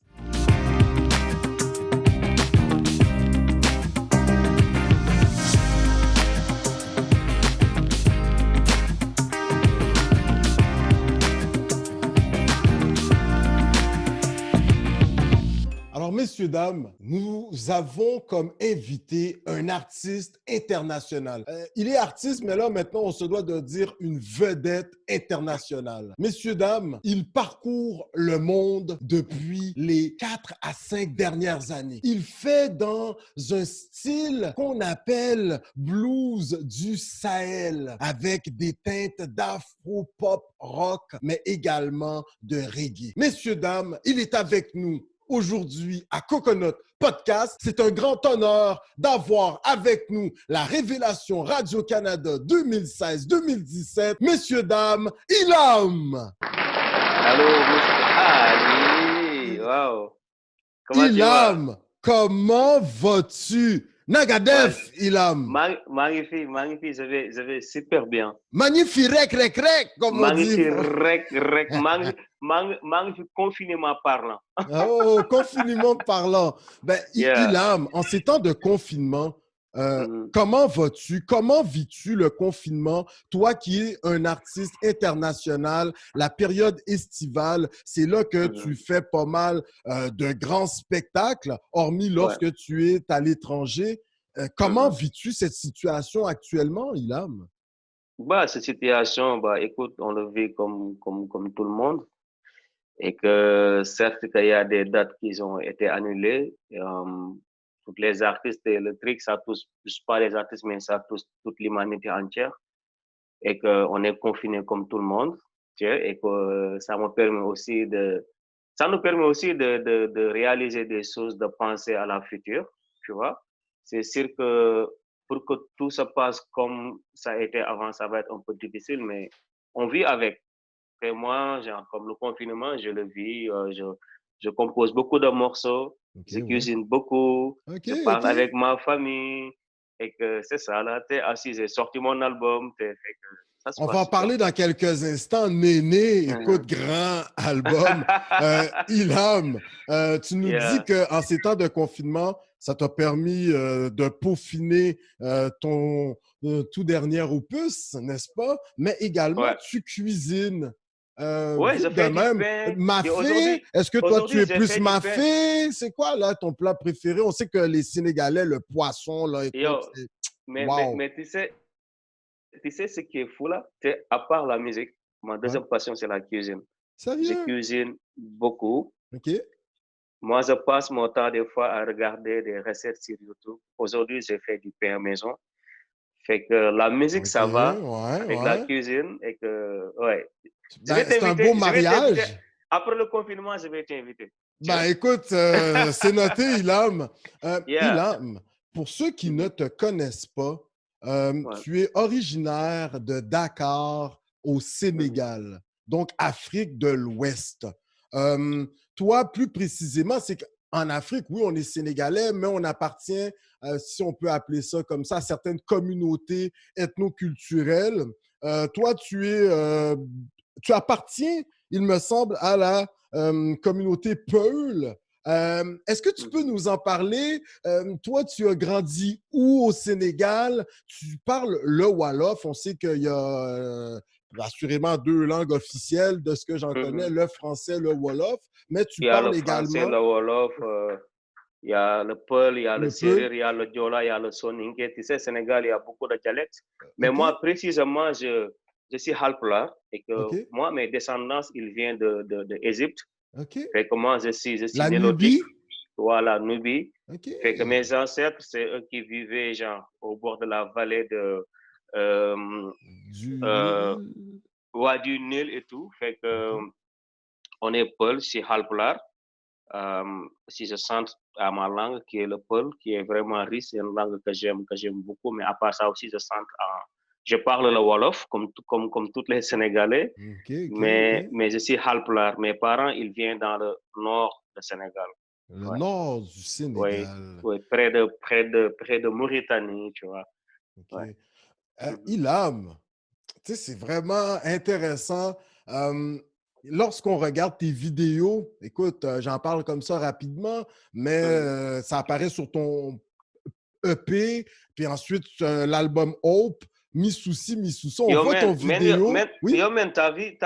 S1: Alors, messieurs, dames, nous avons comme invité un artiste international. Il est artiste, mais là, maintenant, on se doit de dire une vedette internationale. Messieurs, dames, il parcourt le monde depuis les 4 à 5 dernières années. Il fait dans un style qu'on appelle blues du Sahel, avec des teintes d'afro-pop rock, mais également de reggae. Messieurs, dames, il est avec nous aujourd'hui à Coconut Podcast. C'est un grand honneur d'avoir avec nous la révélation Radio-Canada 2016-2017. Messieurs, dames, Ilham!
S5: Allô, monsieur. Ah, oui, waouh. Comment tu vas?
S1: Ilham, comment vas-tu?
S5: Ouais,
S1: Nagadef, Ilham.
S5: magnifique, je vais super bien.
S1: Magnifique, rec, comme on dit.
S5: Magnifique, magnifique, confinement parlant.
S1: Oh, confinement parlant. Ben,
S5: Yeah.
S1: Ilham, en ces temps de confinement,
S5: Mhm,
S1: comment vas-tu? Comment vis-tu le confinement? Toi qui es un artiste international, la période estivale, c'est là que tu
S5: mhm,
S1: fais pas mal de grands spectacles, hormis
S5: ouais.
S1: lorsque tu es à l'étranger. Comment
S5: Mhm.
S1: vis-tu cette situation actuellement, Ilham?
S5: Bah, cette situation, bah, écoute, on le vit comme tout le monde. Et que certes, qu'il y a des dates qui ont été annulées. Toutes les artistes, et le truc, ça touche pas les artistes, mais ça touche toute l'humanité entière. Et qu'on est confiné comme tout le monde, tu sais, et que ça me permet aussi ça nous permet aussi de réaliser des choses, de penser à la future, tu vois. C'est sûr que pour que tout se passe comme ça a été avant, ça va être un peu difficile, mais on vit avec. Et moi, genre, comme le confinement, je le vis, je compose beaucoup de morceaux,
S1: OK,
S5: je
S1: ouais.
S5: cuisine beaucoup,
S1: OK,
S5: je parle
S1: OK.
S5: avec ma famille, et que c'est ça, là, t'es assis, j'ai sorti mon album, fait que ça se
S1: On va
S5: passe
S1: en
S5: super.
S1: parler dans quelques instants. Néné, écoute, grand album. Ilham, tu nous dis
S5: Yeah.
S1: qu'en ces temps de confinement, ça t'a permis de peaufiner ton tout dernier opus, n'est-ce pas? Mais également,
S5: Ouais.
S1: tu cuisines.
S5: Ouais, je
S1: Vite de
S5: fais du
S1: même,
S5: pain. Et
S1: mafé, est-ce que toi, tu es
S5: j'ai
S1: plus
S5: fait du pain.
S1: mafé? C'est quoi, là, ton plat préféré? On sait que les Sénégalais, le poisson, là, écoute,
S5: Yo,
S1: c'est wow.
S5: mais tu sais ce qui est fou là? C'est à part la musique, ma
S1: Ouais.
S5: deuxième passion, c'est la cuisine. Je
S1: Sérieux?
S5: cuisine beaucoup.
S1: OK.
S5: Moi, je passe mon temps des fois à regarder des recettes sur YouTube. Aujourd'hui, j'ai fait du pain à maison. Fait que la musique, ça
S1: OK,
S5: va
S1: ouais,
S5: avec la
S1: ouais.
S5: cuisine et que, ouais.
S1: Ben, c'est un beau
S5: Je vais t'inviter.
S1: mariage.
S5: Après le confinement, je vais t'inviter.
S1: Ben,
S5: Tiens.
S1: écoute, c'est noté, Ilham.
S5: Yeah.
S1: Ilham, pour ceux qui ne
S5: Mhm.
S1: te connaissent pas,
S5: Ouais.
S1: tu es originaire de Dakar, au
S5: Mhm.
S1: Sénégal, donc Afrique de l'Ouest. Euh, Toi, plus précisément, c'est qu'en Afrique, oui, on est sénégalais, mais on appartient, si on peut appeler ça comme ça, à certaines communautés ethnoculturelles. Toi, tu appartiens, il me semble, à la communauté Peul. Est-ce que tu peux
S5: Mhm.
S1: nous en parler? Toi, tu as grandi où au Sénégal? Tu parles le Wolof. On sait qu'il y a assurément deux langues officielles de ce que j'en connais,
S5: Mhm.
S1: le français, le Wolof, mais tu
S5: Il y a
S1: parles
S5: le français,
S1: également
S5: le Wolof, il y a le Peul, il y a le
S1: le Peul.
S5: Serer, il y a le Diola, il y a le Soninké. Tu sais, Sénégal, il y a beaucoup de dialectes. Mais
S1: OK?
S5: moi, précisément, je suis Halpulaar et que
S1: OK?
S5: moi, mes descendants, ils viennent de Égypte.
S1: OK?
S5: Fait que moi, je suis
S1: La
S5: nélotique.
S1: Nubie?
S5: Voilà, Nubie.
S1: OK?
S5: Fait que mes ancêtres, c'est eux qui vivaient genre au bord de la vallée de euh,
S1: Du
S5: euh,
S1: Nil?
S5: ouais, du Nil et tout. Fait que
S1: OK?
S5: on est Peul, c'est Halpulaar. Si je sens à ma langue qui est le Peul, qui est vraiment riche, c'est une langue que j'aime beaucoup. Mais à part ça aussi, je parle le Wolof comme tous les Sénégalais,
S1: OK, OK, OK.
S5: mais je suis Halpulaar. Mes parents, ils viennent dans le nord du Sénégal.
S1: Le
S5: Ouais.
S1: nord du
S5: Oui,
S1: Sénégal.
S5: oui, près de Mauritanie, tu vois.
S1: OK.
S5: Ouais. Mhm.
S1: Ilham, tu sais, c'est vraiment intéressant. Euh, Lorsqu'on regarde tes vidéos, écoute, j'en parle comme ça rapidement, mais
S5: Mhm.
S1: ça apparaît sur ton EP, puis ensuite l'album Hope, Mi Souci, Mi Souci. On voit ton vidéo. Oui,
S5: Yo, man, t'as vu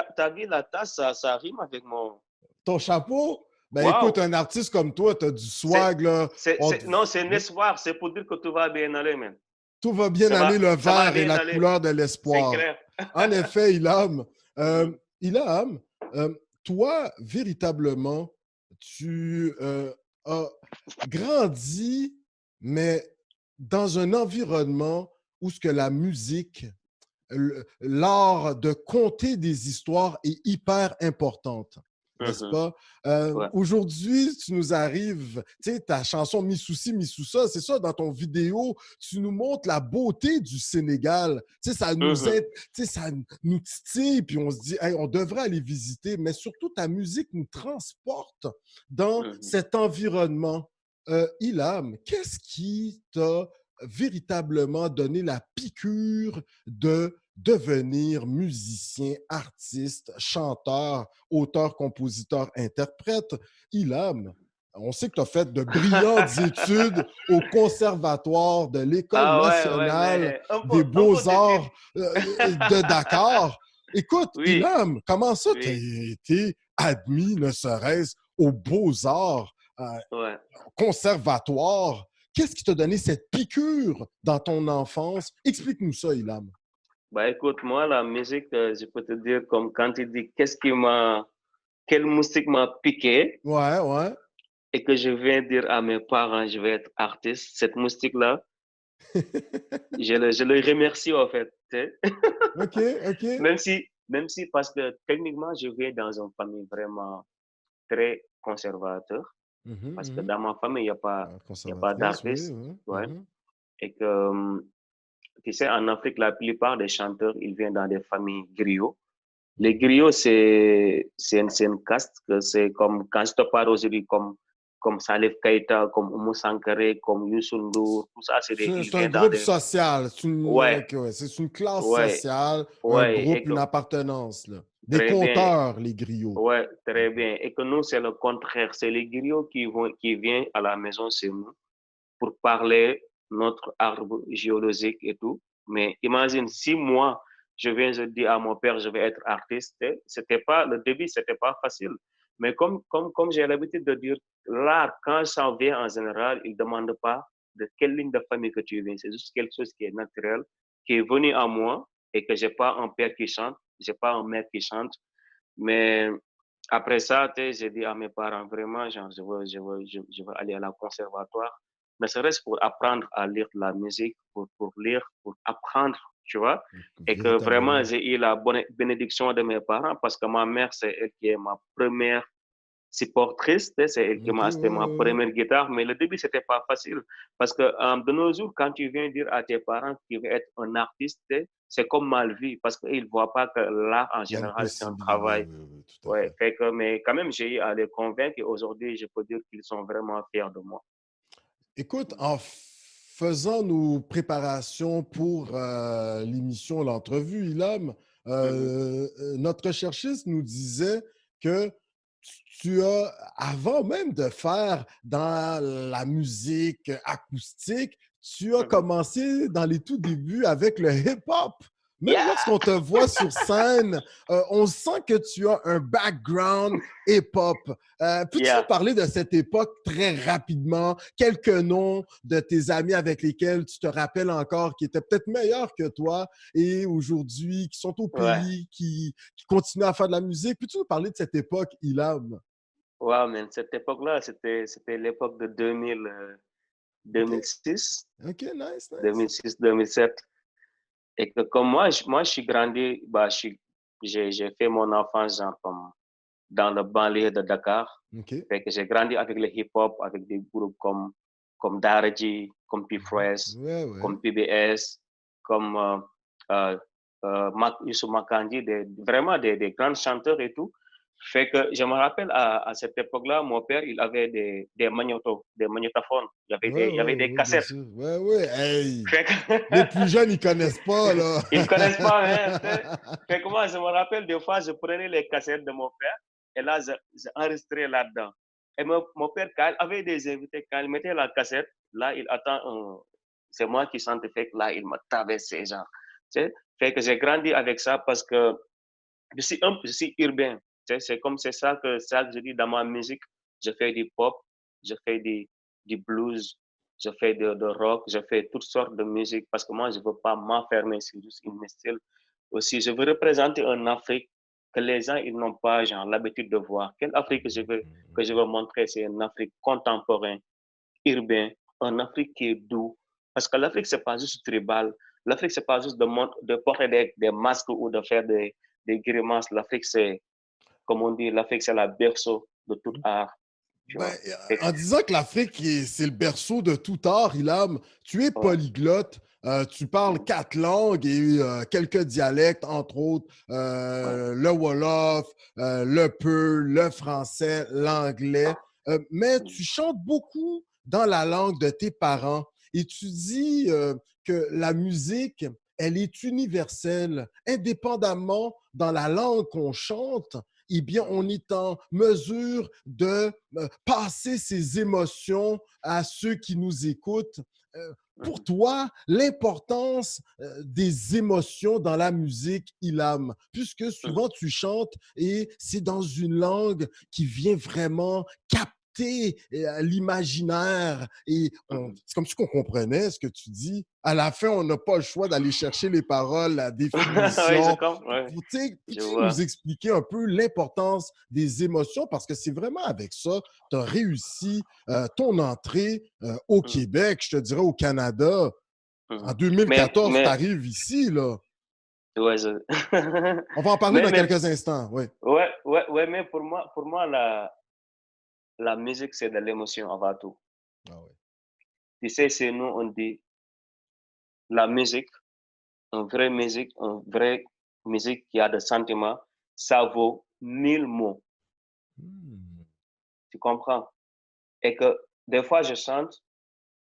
S5: la tasse, ça rime avec mon.
S1: ton chapeau. Ben écoute,
S5: Waouh!
S1: un artiste comme toi, tu as du
S5: C'est,
S1: swag, là.
S5: non, c'est un
S1: Oui,
S5: espoir, c'est pour dire que tout va bien aller, man.
S1: tout va bien aller, le
S5: Ça va
S1: vert et
S5: bien
S1: la
S5: aller,
S1: couleur de
S5: c'est
S1: l'espoir.
S5: clair.
S1: En effet, Ilham, euh,
S5: Mhm.
S1: Ilham, toi, véritablement, tu as grandi, mais dans un environnement où ce que la musique, l'art de conter des histoires est hyper importante, n'est-ce
S5: Mhm.
S1: pas?
S5: Ouais.
S1: Aujourd'hui, tu nous arrives, tu sais, ta chanson Mi Souci, Mi Soussa, c'est ça, dans ton vidéo, tu nous montres la beauté du Sénégal. Tu sais,
S5: Mhm.
S1: ça nous titille, puis on se dit, hey, on devrait aller visiter, mais surtout, ta musique nous transporte dans
S5: Mhm.
S1: cet environnement. Ilham, qu'est-ce qui t'a véritablement donné la piqûre de devenir musicien, artiste, chanteur, auteur, compositeur, interprète? Ilham, on sait que tu as fait de brillantes études au conservatoire de l'École
S5: Ah ouais,
S1: nationale
S5: mais
S1: des
S5: un peu de
S1: beaux-arts de Dakar. Écoute,
S5: Oui,
S1: Ilham, comment ça tu as
S5: oui,
S1: été admis, ne serait-ce aux beaux-arts
S5: ouais.
S1: conservatoire? Qu'est-ce qui t'a donné cette piqûre dans ton enfance? Explique-nous ça, Ilham.
S5: Bah écoute, moi, la musique, je peux te dire, comme quand tu dis quelle musique m'a piqué
S1: Ouais, ouais.
S5: et que je viens dire à mes parents, je vais être artiste, cette musique-là, je le remercie en fait. Tu sais.
S1: OK, OK.
S5: Même si, parce que techniquement, je viens dans une famille vraiment très conservateur,
S1: Mhm,
S5: parce que
S1: mhm.
S5: dans ma famille, il y a pas
S1: Conservatrice, oui.
S5: d'artistes,
S1: Ouais.
S5: ouais.
S1: Mhm.
S5: Et que, tu sais, en Afrique, la plupart des chanteurs, ils viennent dans des familles griots. Les
S1: Mhm.
S5: griots, c'est une caste, que c'est comme, quand je te parle aujourd'hui, comme Salif Keita, comme Oumou Sankaré, comme Youssou N'Dour, tout ça, ils
S1: C'est un
S5: viennent dans
S1: groupe
S5: des.
S1: social.
S5: Ouais,
S1: Ok, ouais. C'est une classe
S5: ouais,
S1: sociale, un
S5: ouais,
S1: groupe, une appartenance. Là. Des
S5: très bien,
S1: conteurs, les griots.
S5: ouais, très bien. Et que nous, c'est le contraire. C'est les griots qui viennent à la maison chez nous pour parler notre arbre géologique et tout. Mais imagine si moi, je dis à mon père, je vais être artiste, le début, c'était pas facile. Mais comme j'ai l'habitude de dire, l'art, quand ça vient en général, il ne demande pas de quelle ligne de famille que tu viens. C'est juste quelque chose qui est naturel, qui est venu à moi et que j'ai pas un père qui chante, j'ai pas un mère qui chante. Mais après ça, j'ai dit à mes parents, vraiment, genre, je veux aller à la conservatoire ne serait-ce pour apprendre à lire de la musique, pour lire, pour apprendre, tu vois. Et que vraiment, j'ai eu la bonne bénédiction de mes parents parce que ma mère, c'est elle qui est ma première supportrice, c'est elle qui m'a acheté ma première guitare, mais le début, c'était pas facile parce que de nos jours, quand tu viens dire à tes parents que tu veux être un artiste, c'est comme mal vu parce qu'ils ne voient pas que l'art, en général, c'est un travail.
S1: Tout à fait.
S5: Fait que, mais quand même, j'ai eu à les convaincre et aujourd'hui, je peux dire qu'ils sont vraiment fiers de moi.
S1: Écoute, en faisant nos préparations pour l'émission, l'entrevue, Ilham, notre recherchiste nous disait que tu as, avant même de faire dans la musique acoustique, tu as commencé dans les tout débuts avec le hip-hop. Même lorsqu'on te voit sur scène, on sent que tu as un background hip-hop. Peux-tu nous parler de cette époque très rapidement? Quelques noms de tes amis avec lesquels tu te rappelles encore qui étaient peut-être meilleurs que toi et aujourd'hui qui sont au pays, qui continuent à faire de la musique. Peux-tu nous parler de cette époque, Ilham?
S5: Wow, man, cette époque-là, c'était l'époque de 2006.
S1: OK, nice.
S5: 2006-2007. Et que comme moi, je suis grandi, j'ai fait mon enfance genre, comme dans le banlieue de Dakar. Fait que j'ai grandi avec le hip-hop, avec des groupes comme Daraji, comme P-Fresh, comme PBS, comme Youssou Makandi, vraiment des grands chanteurs et tout. Fait que je me rappelle à cette époque-là, mon père, il avait des magnétophones. Il y avait des cassettes.
S1: Hey. Les plus jeunes, ils connaissent pas, là.
S5: Ils connaissent pas, hein. Fait que moi, je me rappelle des fois, je prenais les cassettes de mon père et là, j'enregistrais là-dedans. Et mon père, quand il avait des invités, quand il mettait la cassette, là, il attend c'est moi qui chantais, fait que là, il me tabassait, genre. Tu sais? Fait que j'ai grandi avec ça parce que je suis urbain. C'est ça que je dis dans ma musique. Je fais du pop, je fais du blues, je fais de rock, je fais toutes sortes de musique parce que moi, je ne veux pas m'enfermer sur juste une style. Aussi, je veux représenter une Afrique que les gens ils n'ont pas l'habitude de voir. Quelle Afrique que je veux montrer, c'est une Afrique contemporaine, urbaine, une Afrique qui est douce. Parce que l'Afrique, ce n'est pas juste tribal. L'Afrique, ce n'est pas juste de porter des masques ou de faire des grimaces. L'Afrique, c'est, comme on dit, l'Afrique, c'est la berceau de tout art.
S1: En disant que l'Afrique, c'est le berceau de tout art, Ilham, tu es polyglotte. Tu parles 4 langues et quelques dialectes, entre autres le Wolof, le Peu, le français, l'anglais. Mais tu chantes beaucoup dans la langue de tes parents et tu dis que la musique, elle est universelle, indépendamment dans la langue qu'on chante. Eh bien, on est en mesure de passer ses émotions à ceux qui nous écoutent. Pour toi, l'importance des émotions dans la musique, Ilham, puisque souvent tu chantes et c'est dans une langue qui vient vraiment capter l'imaginaire et c'est comme si on comprenait ce que tu dis. À la fin, on n'a pas le choix d'aller chercher les paroles, la définition. Peux-tu nous expliquer un peu l'importance des émotions? Parce que c'est vraiment avec ça tu as réussi ton entrée au Québec, je te dirais au Canada. En 2014, tu arrives ici, là. On va en parler dans quelques instants, oui.
S5: Ouais, mais pour moi la musique, c'est de l'émotion avant tout. Tu sais, c'est nous, on dit la musique, une vraie musique qui a des sentiments, ça vaut 1000 mots. Tu comprends? Et que des fois, je chante,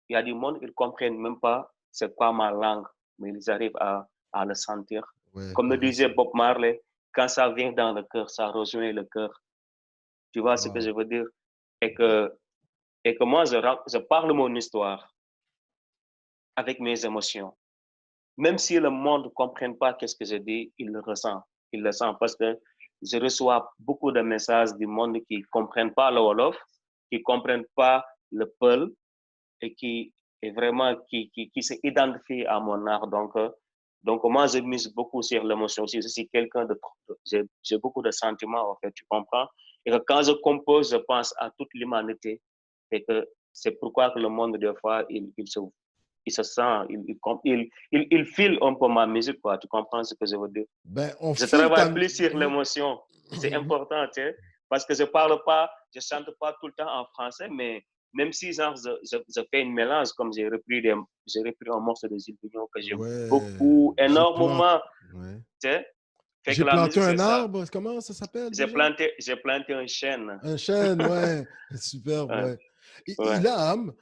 S5: il y a du monde qui ne comprennent même pas c'est quoi ma langue, mais ils arrivent à le sentir. Comme le disait Bob Marley, quand ça vient dans le cœur, ça rejoint le cœur. Tu vois ce que je veux dire? Et que moi, je parle mon histoire avec mes émotions. Même si le monde ne comprend pas ce que je dis, il le ressent. Il le sent parce que je reçois beaucoup de messages du monde qui ne comprennent pas le Wolof, qui ne comprennent pas le Peul et qui s'identifient à mon art. Donc, moi, je mise beaucoup sur l'émotion aussi. Je suis quelqu'un j'ai beaucoup de sentiments, en fait, tu comprends? Et que quand je compose, je pense à toute l'humanité et que c'est pourquoi que le monde, des fois, il se sent, il file un peu ma musique, quoi. Tu comprends ce que je veux dire?
S1: Ben, on
S5: Je
S1: file
S5: travaille plus sur l'émotion. C'est important, tu sais, parce que je parle pas, je chante pas tout le temps en français, mais même si genre, je fais une mélange, comme j'ai repris un morceau de Gilles Vigneault que j'aime beaucoup, énormément,
S1: Ouais.
S5: tu sais. Fait que
S1: J'ai
S5: la
S1: planté
S5: musique, c'est
S1: un
S5: ça.
S1: arbre, comment ça s'appelle
S5: J'ai
S1: déjà?
S5: planté un chêne.
S1: Un chêne, ouais. Super,
S5: Ouais,
S1: ouais.
S5: ouais.
S1: Ilham,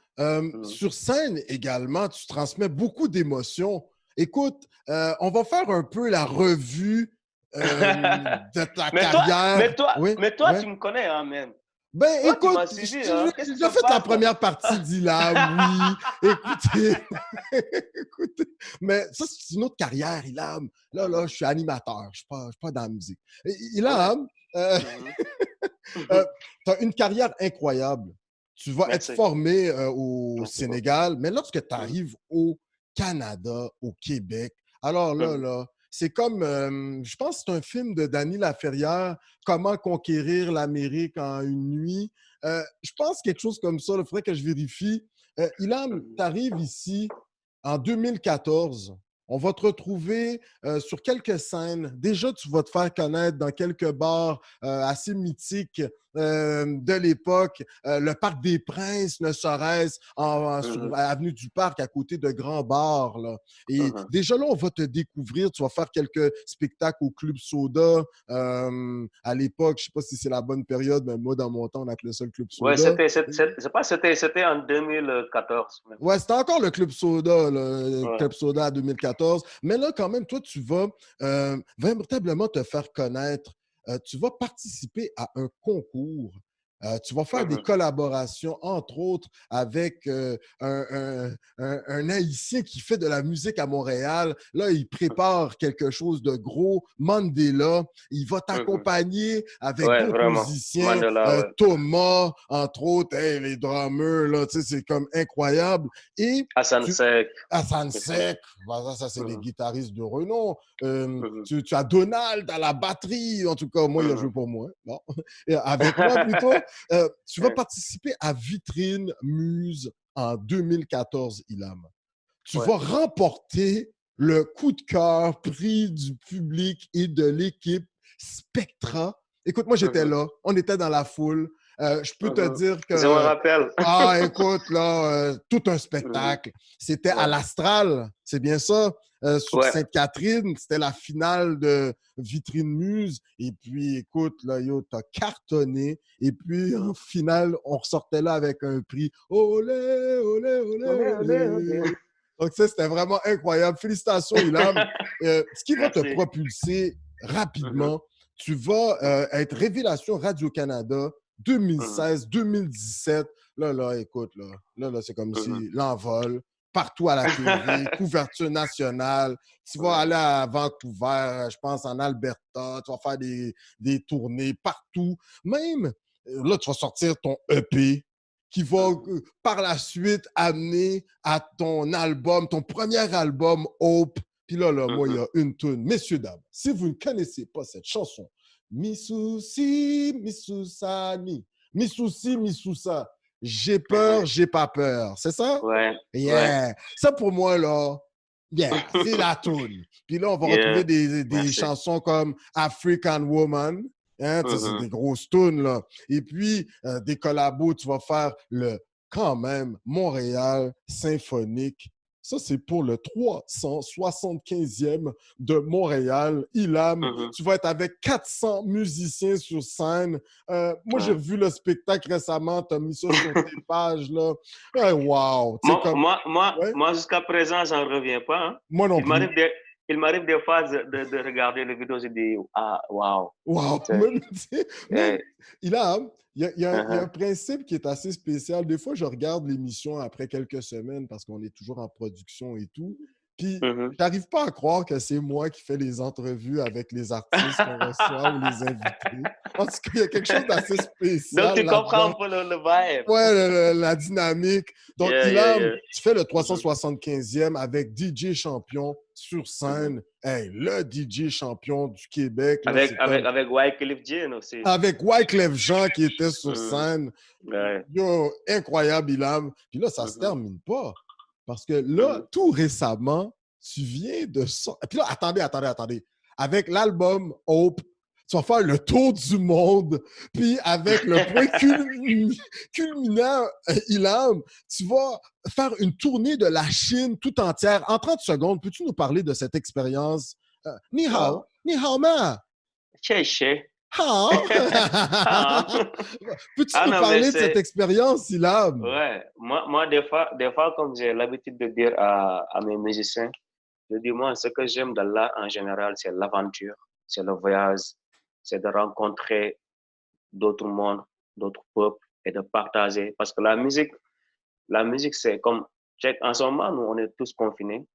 S1: sur scène également, tu transmets beaucoup d'émotions. Écoute, on va faire un peu la revue de ta carrière. Oui,
S5: mais toi,
S1: ouais.
S5: tu me connais, hein, même.
S1: Ben,
S5: Toi, tu
S1: écoute,
S5: m'as
S1: j'ai
S5: suivi, hein. Qu'est-ce qui se
S1: fait la
S5: passe, là?
S1: première partie d'Ilham, oui. Écoutez, écoutez, mais ça, c'est une autre carrière, Ilham. Là, je suis animateur, je ne suis pas dans la musique. Ilham,
S5: Mhm.
S1: tu as une carrière incroyable. Tu vas être
S5: Merci.
S1: formé au
S5: Merci beaucoup.
S1: Sénégal, mais lorsque tu
S5: Mhm.
S1: arrives au Canada, au Québec, alors là, c'est comme, je pense que c'est un film de Danny Laferrière, Comment conquérir l'Amérique en une nuit. Je pense quelque chose comme ça, il faudrait que je vérifie. Ilham,
S5: Mhm.
S1: tu arrives ici en 2014. On va te retrouver sur quelques scènes. Déjà, tu vas te faire connaître dans quelques bars assez mythiques de l'époque. Le Parc des Princes, ne serait-ce, sur Avenue du Parc, à côté de grands bars. Là. Et
S5: Mhm.
S1: déjà là, on va te découvrir. Tu vas faire quelques spectacles au Club Soda. À l'époque, je ne sais pas si c'est la bonne période, mais moi, dans mon temps, on appelait ça le Club
S5: Ouais,
S1: Soda.
S5: c'était en 2014. Même.
S1: Ouais, c'était encore le Club Soda, le
S5: Ouais.
S1: Club Soda à 2014. Mais là, quand même, toi, tu vas véritablement te faire connaître. Tu vas participer à un concours. Tu vas faire des
S5: Mhm.
S1: collaborations, entre autres, avec un Haïtien qui fait de la musique à Montréal. Là, il prépare quelque chose de gros. Mandela, il va
S5: Mhm.
S1: t'accompagner avec
S5: Ouais,
S1: d'autres
S5: vraiment.
S1: musiciens.
S5: Mandela, ouais.
S1: Thomas, entre autres, hey, les drummers, là, c'est comme incroyable. Et
S5: Hassan
S1: tu,
S5: Sek.
S1: Hassan
S5: Etc.
S1: Sek, ça c'est les
S5: Mhm.
S1: guitaristes de renom.
S5: Mhm.
S1: Tu as Donald à la batterie, en tout cas, moi, il a joué
S5: Mhm.
S1: pour moi. Bon. Et avec moi, plutôt, tu vas
S5: Ouais.
S1: participer à Vitrine Muse en 2014, Ilham. Tu
S5: Ouais.
S1: vas remporter le coup de cœur, prix du public et de l'équipe Spectra. Écoute, moi, j'étais
S5: Mhm.
S1: là. On était dans la foule. Je peux te
S5: Mhm.
S1: dire
S5: Je me
S1: que,
S5: rappelle.
S1: écoute, là, tout un
S5: Mhm.
S1: spectacle. C'était à
S5: Ouais.
S1: l'Astral, c'est bien ça, sur
S5: Ouais.
S1: Sainte-Catherine. C'était la finale de Vitrine Muse. Et puis, écoute, là, yo, t'as cartonné. Et puis, en finale, on ressortait là avec un prix. Olé, olé, olé,
S5: Olé, olé, olé.
S1: olé. Donc, ça, c'était vraiment incroyable. Félicitations, Ilham. Ce qui va te
S5: Merci.
S1: propulser
S5: Mhm.
S1: rapidement, tu vas être Révélation Radio-Canada
S5: Mhm.
S1: 2016-2017. Là, écoute, là, c'est comme
S5: Mhm.
S1: si l'envol, partout à la TV, couverture nationale. Tu vas
S5: Ouais.
S1: aller à Vancouver, je pense en Alberta, tu vas faire des tournées partout. Même, là, tu vas sortir ton EP qui va
S5: Mhm.
S1: par la suite amener à ton album, ton premier album, Hope. Puis là, moi, il y
S5: Mhm.
S1: a une tune. Messieurs, dames, si vous ne connaissez pas cette chanson, Missouci, Missoussani, Missouci, Missoussa, j'ai peur,
S5: Mhm.
S1: j'ai pas peur. C'est ça?
S5: Ouais. Ouais.
S1: Yeah. Ça, pour moi, là, yeah, c'est la tune. Puis là, on va retrouver
S5: Yeah.
S1: des
S5: Merci.
S1: chansons comme African Woman. Hein, c'est des
S5: Mhm.
S1: grosses tunes, là. Et puis, des collabos, tu vas faire quand même, Montréal Symphonique. Ça, c'est pour le 375e de Montréal. Ilham,
S5: Mhm.
S1: tu vas être avec 400 musiciens sur scène. Moi, j'ai
S5: Ouais.
S1: revu le spectacle récemment. Tu as mis ça sur tes pages, là. Wow! Tu sais, comme... Ouais,
S5: Moi jusqu'à présent, j'en reviens pas. Hein.
S1: moi non
S5: Il
S1: plus.
S5: m'arrive des, il m'arrive des fois de regarder les vidéos et de dire, ah, waouh.
S1: Wow!
S5: C'est-
S1: Même, Ilham, il y a un
S5: uh-huh.
S1: principe qui est assez spécial. Des fois, je regarde l'émission après quelques semaines parce qu'on est toujours en production et tout. Puis,
S5: Mhm.
S1: j'arrive pas à croire que c'est moi qui fais les entrevues avec les artistes qu'on reçoit ou les invités. En tout cas, il y a quelque chose d'assez
S5: Donc,
S1: spécial
S5: tu comprends un
S1: là-dedans.
S5: peu le vibe.
S1: Ouais, la dynamique. Donc,
S5: Yeah, yeah,
S1: Ilham,
S5: yeah.
S1: tu fais le
S5: Mhm.
S1: 375e avec DJ Champion sur
S5: Mhm.
S1: scène. hey, le DJ champion du Québec. Là,
S5: Avec Wyclef Jean aussi.
S1: Avec Wyclef Jean qui était sur scène.
S5: Ouais.
S1: Yo, incroyable, Ilham. Puis là, ça se termine pas. Parce que là, tout récemment, tu viens de... Puis là, attendez. Avec l'album Hope, tu vas faire le tour du monde. Puis avec le point culminant, Ilham, tu vas faire une tournée de la Chine tout entière. En 30 secondes, peux-tu nous parler de cette expérience? Ni hao, ni hao ma.
S5: Che.
S1: Hao. Peux-tu nous
S5: Non,
S1: parler de cette expérience, Ilham?
S5: Ouais, moi des fois, comme j'ai l'habitude de dire à mes musiciens, je dis, moi, ce que j'aime dans l'art en général, c'est l'aventure, c'est le voyage, c'est de rencontrer d'autres mondes, d'autres peuples et de partager. Parce que la musique, c'est comme, en ce moment, nous, on est tous confinés,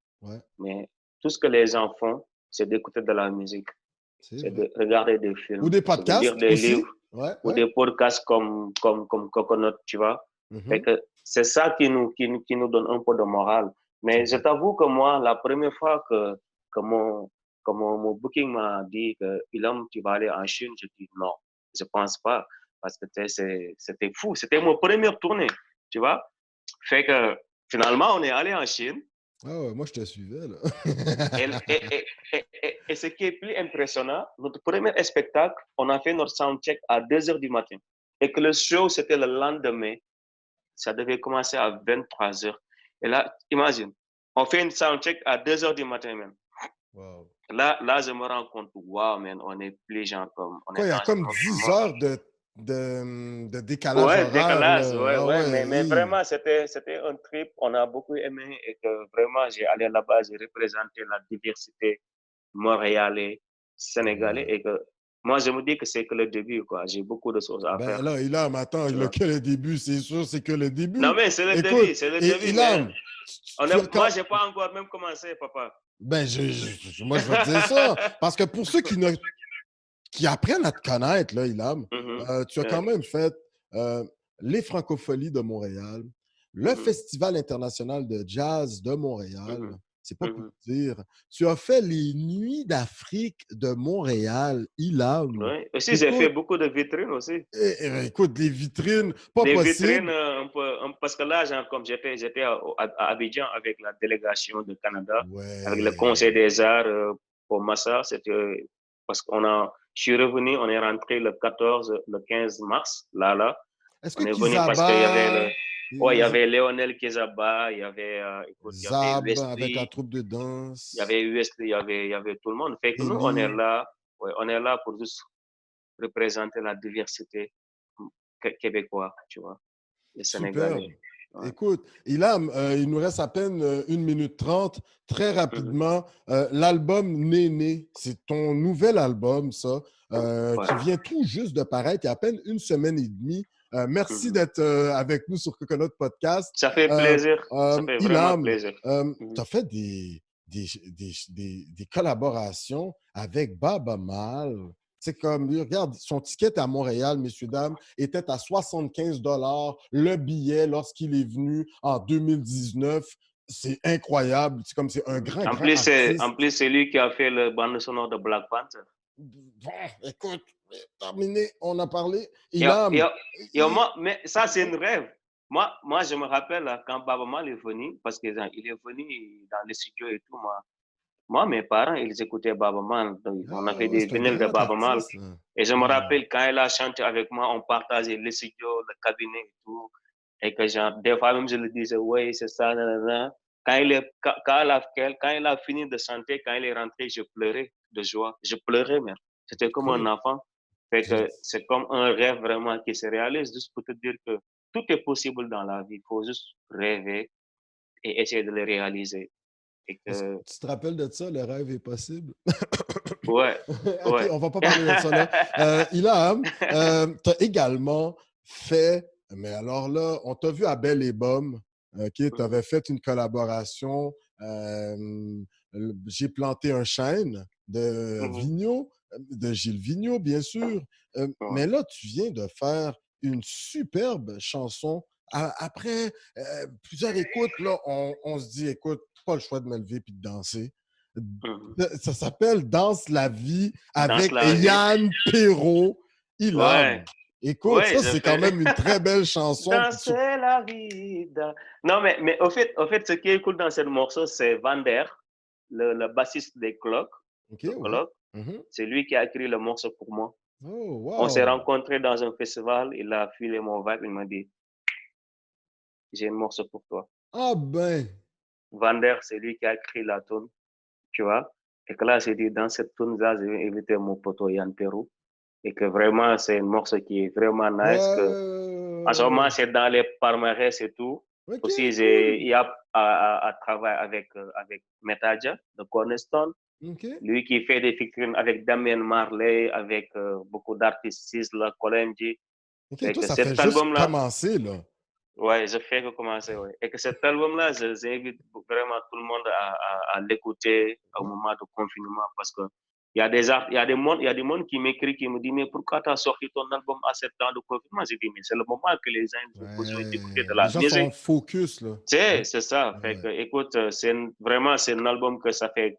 S5: mais tout ce que les gens font, c'est d'écouter de la musique, c'est de regarder des films,
S1: ou des podcasts,
S5: de lire des
S1: aussi.
S5: livres, ou des podcasts comme Coconut, tu vois. Fait que c'est ça qui nous donne un peu de morale. Mais je t'avoue que moi, la première fois que mon booking m'a dit que Ilham, tu vas aller en Chine, je dis non, je pense pas. Parce que c'était fou. C'était mon première tournée, tu vois. Fait que finalement, on est allé en Chine.
S1: Ah ouais, moi, je te suivais, là.
S5: et ce qui est plus impressionnant, notre premier spectacle, on a fait notre soundcheck à 2h du matin. Et que le show, c'était le lendemain. Ça devait commencer à 23h. Et là, imagine, on fait une soundcheck à 2h du matin même.
S1: Wow.
S5: Là, je me rends compte, wow, man, on est plus gens comme...
S1: Il y a comme 10 heures de décalage horaire.
S5: Décalage,
S1: là.
S5: Mais vraiment, c'était un trip. On a beaucoup aimé et que vraiment, j'ai allé là-bas, j'ai représenté la diversité montréalais, sénégalais et que moi, je me dis que c'est que le début, quoi. J'ai beaucoup de choses à faire.
S1: Là, Ilham, attends, le début, c'est sûr, c'est que le début.
S5: Non, mais c'est le début, c'est le début.
S1: Ilham,
S5: moi, je n'ai pas encore même commencé, papa.
S1: Ben, moi, je veux te dire ça. Parce que pour ceux qui apprennent à te connaître, là, Ilham, tu as quand même fait les Francopholies de Montréal, le Festival international de jazz de Montréal, c'est pas pour dire. Tu as fait les Nuits d'Afrique de Montréal, Ilham.
S5: Oui, aussi j'ai fait beaucoup de vitrines aussi.
S1: Écoute, des vitrines, pas
S5: des
S1: possible.
S5: Vitrines, parce que là, genre, comme j'étais à Abidjan avec la délégation du Canada, avec le Conseil des Arts pour Massa, c'était parce je suis revenu, on est rentré le 15 mars, là.
S1: Est-ce
S5: on
S1: que
S5: est venu parce qu'il y avait il y avait Léonel Kizaba, il y avait
S1: Zab
S5: Wesley,
S1: avec la troupe de danse.
S5: Il y avait Wesley, il y avait tout le monde. Fait que nous, on est là pour juste représenter la diversité québécois, tu vois, les Sénégalais.
S1: Ouais. Écoute, Ilham, il nous reste à peine 1 minute 30. Très rapidement, l'album Néné, c'est ton nouvel album, ça, qui vient tout juste de paraître il y a à peine 1 semaine et demie. Merci d'être avec nous sur Coconut Podcast.
S5: Ça fait plaisir. Ça fait vraiment plaisir.
S1: Tu as fait des collaborations avec Baba Mal. C'est comme, regarde, son ticket à Montréal, messieurs, dames, était à 75 $ le billet lorsqu'il est venu en 2019. C'est incroyable. C'est comme, c'est un grand artiste.
S5: En plus, c'est lui qui a fait le bande sonore de Black Panther.
S1: Bon, écoute, terminé, on a parlé.
S5: Mais ça, c'est un rêve. Moi, je me rappelle quand Baba Mal est venu, parce qu'il est venu dans le studio et tout, moi, mes parents, ils écoutaient Baba Mal. On a fait des vinyles de Baba Mal. Et je me rappelle quand elle a chanté avec moi, on partageait le studio, le cabinet et tout. Et que genre, des fois même, je lui disais, oui, c'est ça, nanana. Quand il a fini de chanter, quand il est rentré, je pleurais de joie. Je pleurais même. C'était comme un enfant. Fait que c'est comme un rêve vraiment qui se réalise, juste pour te dire que tout est possible dans la vie. Il faut juste rêver et essayer de le réaliser.
S1: Tu te rappelles de ça, le rêve est possible?
S5: Ouais.
S1: OK, on va pas parler de ça là. Ilham, tu as également fait, mais alors là, on t'a vu à Belle et Bomme, OK? Tu avais fait une collaboration, J'ai planté un chêne de Vigneault, de Gilles Vigneault, bien sûr. Mais là, tu viens de faire une superbe chanson. Après plusieurs écoutes, là, on se dit, écoute, pas le choix de me lever puis de danser. Ça s'appelle Danse la vie
S5: Danse
S1: avec
S5: la vie.
S1: Yann Perrault, Ilam.
S5: Ouais.
S1: Écoute,
S5: Ouais,
S1: ça,
S5: je
S1: c'est
S5: fais-
S1: quand même une très belle chanson.
S5: Danser la vie. Non, mais au fait, ce qui est cool dans ce morceau, c'est Vander, le bassiste des Clock.
S1: OK,
S5: Le
S1: oui.
S5: Clock.
S1: Mhm.
S5: C'est lui qui a écrit le morceau pour moi.
S1: Oh,
S5: On s'est
S1: wow.
S5: rencontrés dans un festival, il a filé mon vibe, il m'a dit, j'ai un morceau pour toi.
S1: Ah ben,
S5: Vander, c'est lui qui a écrit la tune, tu vois. Et que là, j'ai dit, dans cette tune-là, je vais inviter mon poteau Yann Perrault. Et que vraiment, c'est un morceau qui est vraiment nice. En ce moment, c'est dans les palmarès et tout.
S1: OK,
S5: Aussi,
S1: cool.
S5: il y a à travailler avec Metaja de Cornerstone.
S1: OK.
S5: Lui qui fait des featuring avec Damien Marley, avec beaucoup d'artistes, Sizzla, Kolenji.
S1: OK,
S5: Et
S1: toi,
S5: que
S1: ça fait
S5: cet
S1: juste
S5: album-là,
S1: commencer, là.
S5: ouais, je fais que commencer, ouais. Et que cet album-là, j'invite vraiment tout le monde à l'écouter au moment du confinement parce que il y a il y a des mondes qui m'écrivent, qui me disent, mais pourquoi tu as sorti ton album à cette temps de confinement? J'ai dit, mais c'est le moment que les gens ont besoin d'écouter de
S1: Les
S5: la
S1: gens sont
S5: musique.
S1: focus, là.
S5: C'est ça.
S1: Ouais.
S5: Fait que, écoute, vraiment, c'est un album que ça fait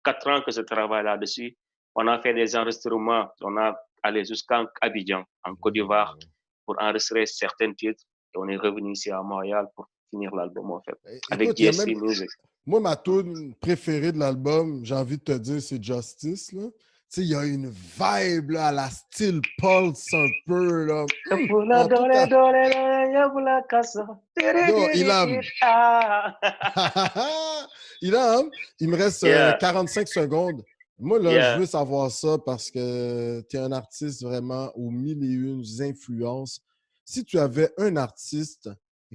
S5: 4 ans que je travaille là-dessus. On a fait des enregistrements. On a allé jusqu'à Abidjan, en Côte d'Ivoire, pour enregistrer certains titres. Et on est revenu ici à Montréal pour finir l'album, en fait, avec
S1: Écoute, il y a
S5: GSC
S1: même...
S5: Music.
S1: Moi, ma tune préférée de l'album, j'ai envie de te dire, c'est Justice, là. Tu sais, il y a une vibe, là, à la style Pulse, un peu, là. En tout cas... Yo, Ilham. Ilham, il me reste 45 secondes. Moi, là, je veux savoir ça parce que tu es un artiste vraiment aux mille et une influences. Si tu avais un artiste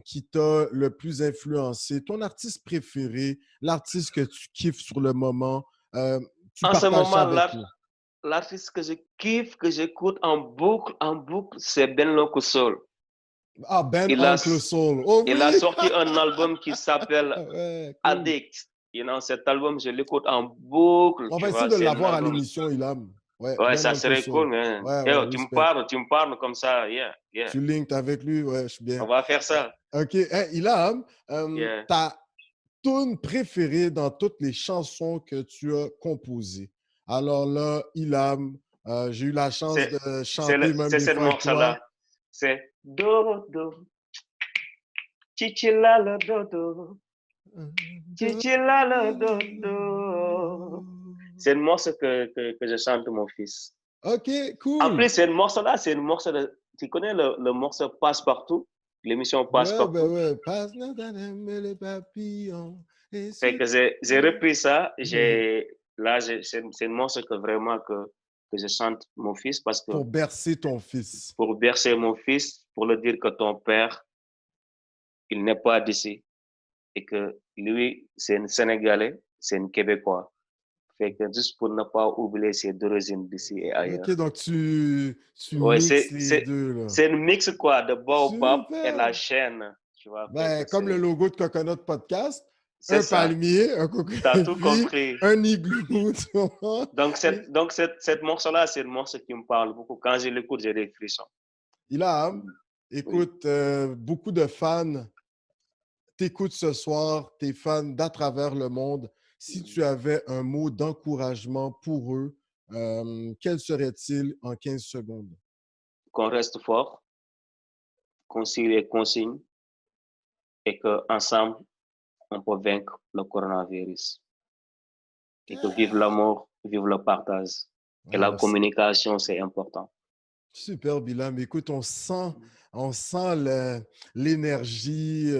S1: qui t'a le plus influencé, ton artiste préféré, l'artiste que tu kiffes sur le moment, tu
S5: En ce
S1: partages ça
S5: moment,
S1: avec nous.
S5: l'artiste que je kiffe, que j'écoute en boucle, c'est Ben Loco Soul.
S1: Ah, Ben Uncle Soul. Oh, oui.
S5: Il a sorti un album qui s'appelle
S1: cool.
S5: Addict. You know, cet album, je l'écoute en boucle.
S1: On va essayer de l'avoir à l'émission, Ilham.
S5: Ouais,
S1: Ben
S5: ça
S1: Uncle
S5: serait
S1: Soul.
S5: cool, man.
S1: Ouais,
S5: tu me parles comme ça, yeah.
S1: Tu linkes avec lui, ouais, je suis bien.
S5: On va faire ça.
S1: OK. Hey, Ilham, ta tune préférée dans toutes les chansons que tu as composées. Alors là, Ilham, j'ai eu la chance de chanter même des fois avec toi.
S5: C'est Dodo, Chichilala Dodo, Chichilala Dodo. C'est une morceau que je chante mon fils.
S1: OK, cool.
S5: En plus, c'est une morceau de... Tu connais le morceau Passe-Partout? L'émission Passe-Partout?
S1: Ouais. Passe les papillons.
S5: Fait que j'ai repris ça. C'est une morceau que vraiment que je chante mon fils parce que...
S1: Pour bercer ton fils.
S5: Pour bercer mon fils, pour le dire que ton père, il n'est pas d'ici. Et que lui, c'est un Sénégalais, c'est un Québécois. Fait que juste pour ne pas oublier ses origines d'ici et ailleurs.
S1: OK, donc tu mixes les deux, là.
S5: C'est une mix, quoi, de Baobab et la chaîne. Tu vois,
S1: ben, comme le logo de Coconut Podcast. Un
S5: ça.
S1: Palmier, un coconut,
S5: t'as tout compris.
S1: Un igloo. Tu vois?
S5: Donc, cette morceau-là, c'est le morceau qui me parle beaucoup. Quand je l'écoute, j'ai des frissons.
S1: Ilham, écoute, beaucoup de fans t'écoutent ce soir, tes fans d'à travers le monde. Si tu avais un mot d'encouragement pour eux, quel serait-il en 15 secondes?
S5: Qu'on reste fort, qu'on suive les consignes et qu'ensemble, on peut vaincre le coronavirus. Et que vive l'amour, vive le partage. Et la communication, c'est important.
S1: Super, Ilham. Écoute, on sent l'énergie.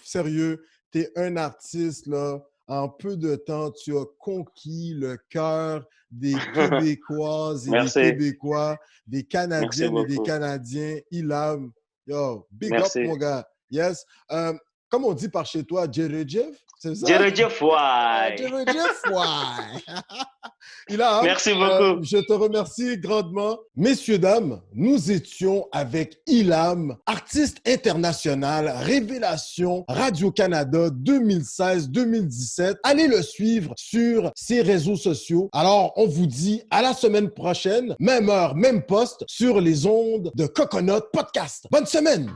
S1: Sérieux, tu es un artiste, là. En peu de temps, tu as conquis le cœur des Québécoises et des Québécois, des Canadiennes et des Canadiens. Ilham, yo, big up, mon gars. Yes. Comme on dit par chez toi, Djeredjev, c'est ça?
S5: Djeredjev, ouais.
S1: Djeredjev, ouais. Ilham,
S5: merci beaucoup.
S1: Je te remercie grandement. Messieurs, dames, nous étions avec Ilham, artiste international, révélation Radio-Canada 2016-2017. Allez le suivre sur ses réseaux sociaux. Alors, on vous dit à la semaine prochaine, même heure, même poste, sur les ondes de Coconut Podcast. Bonne semaine!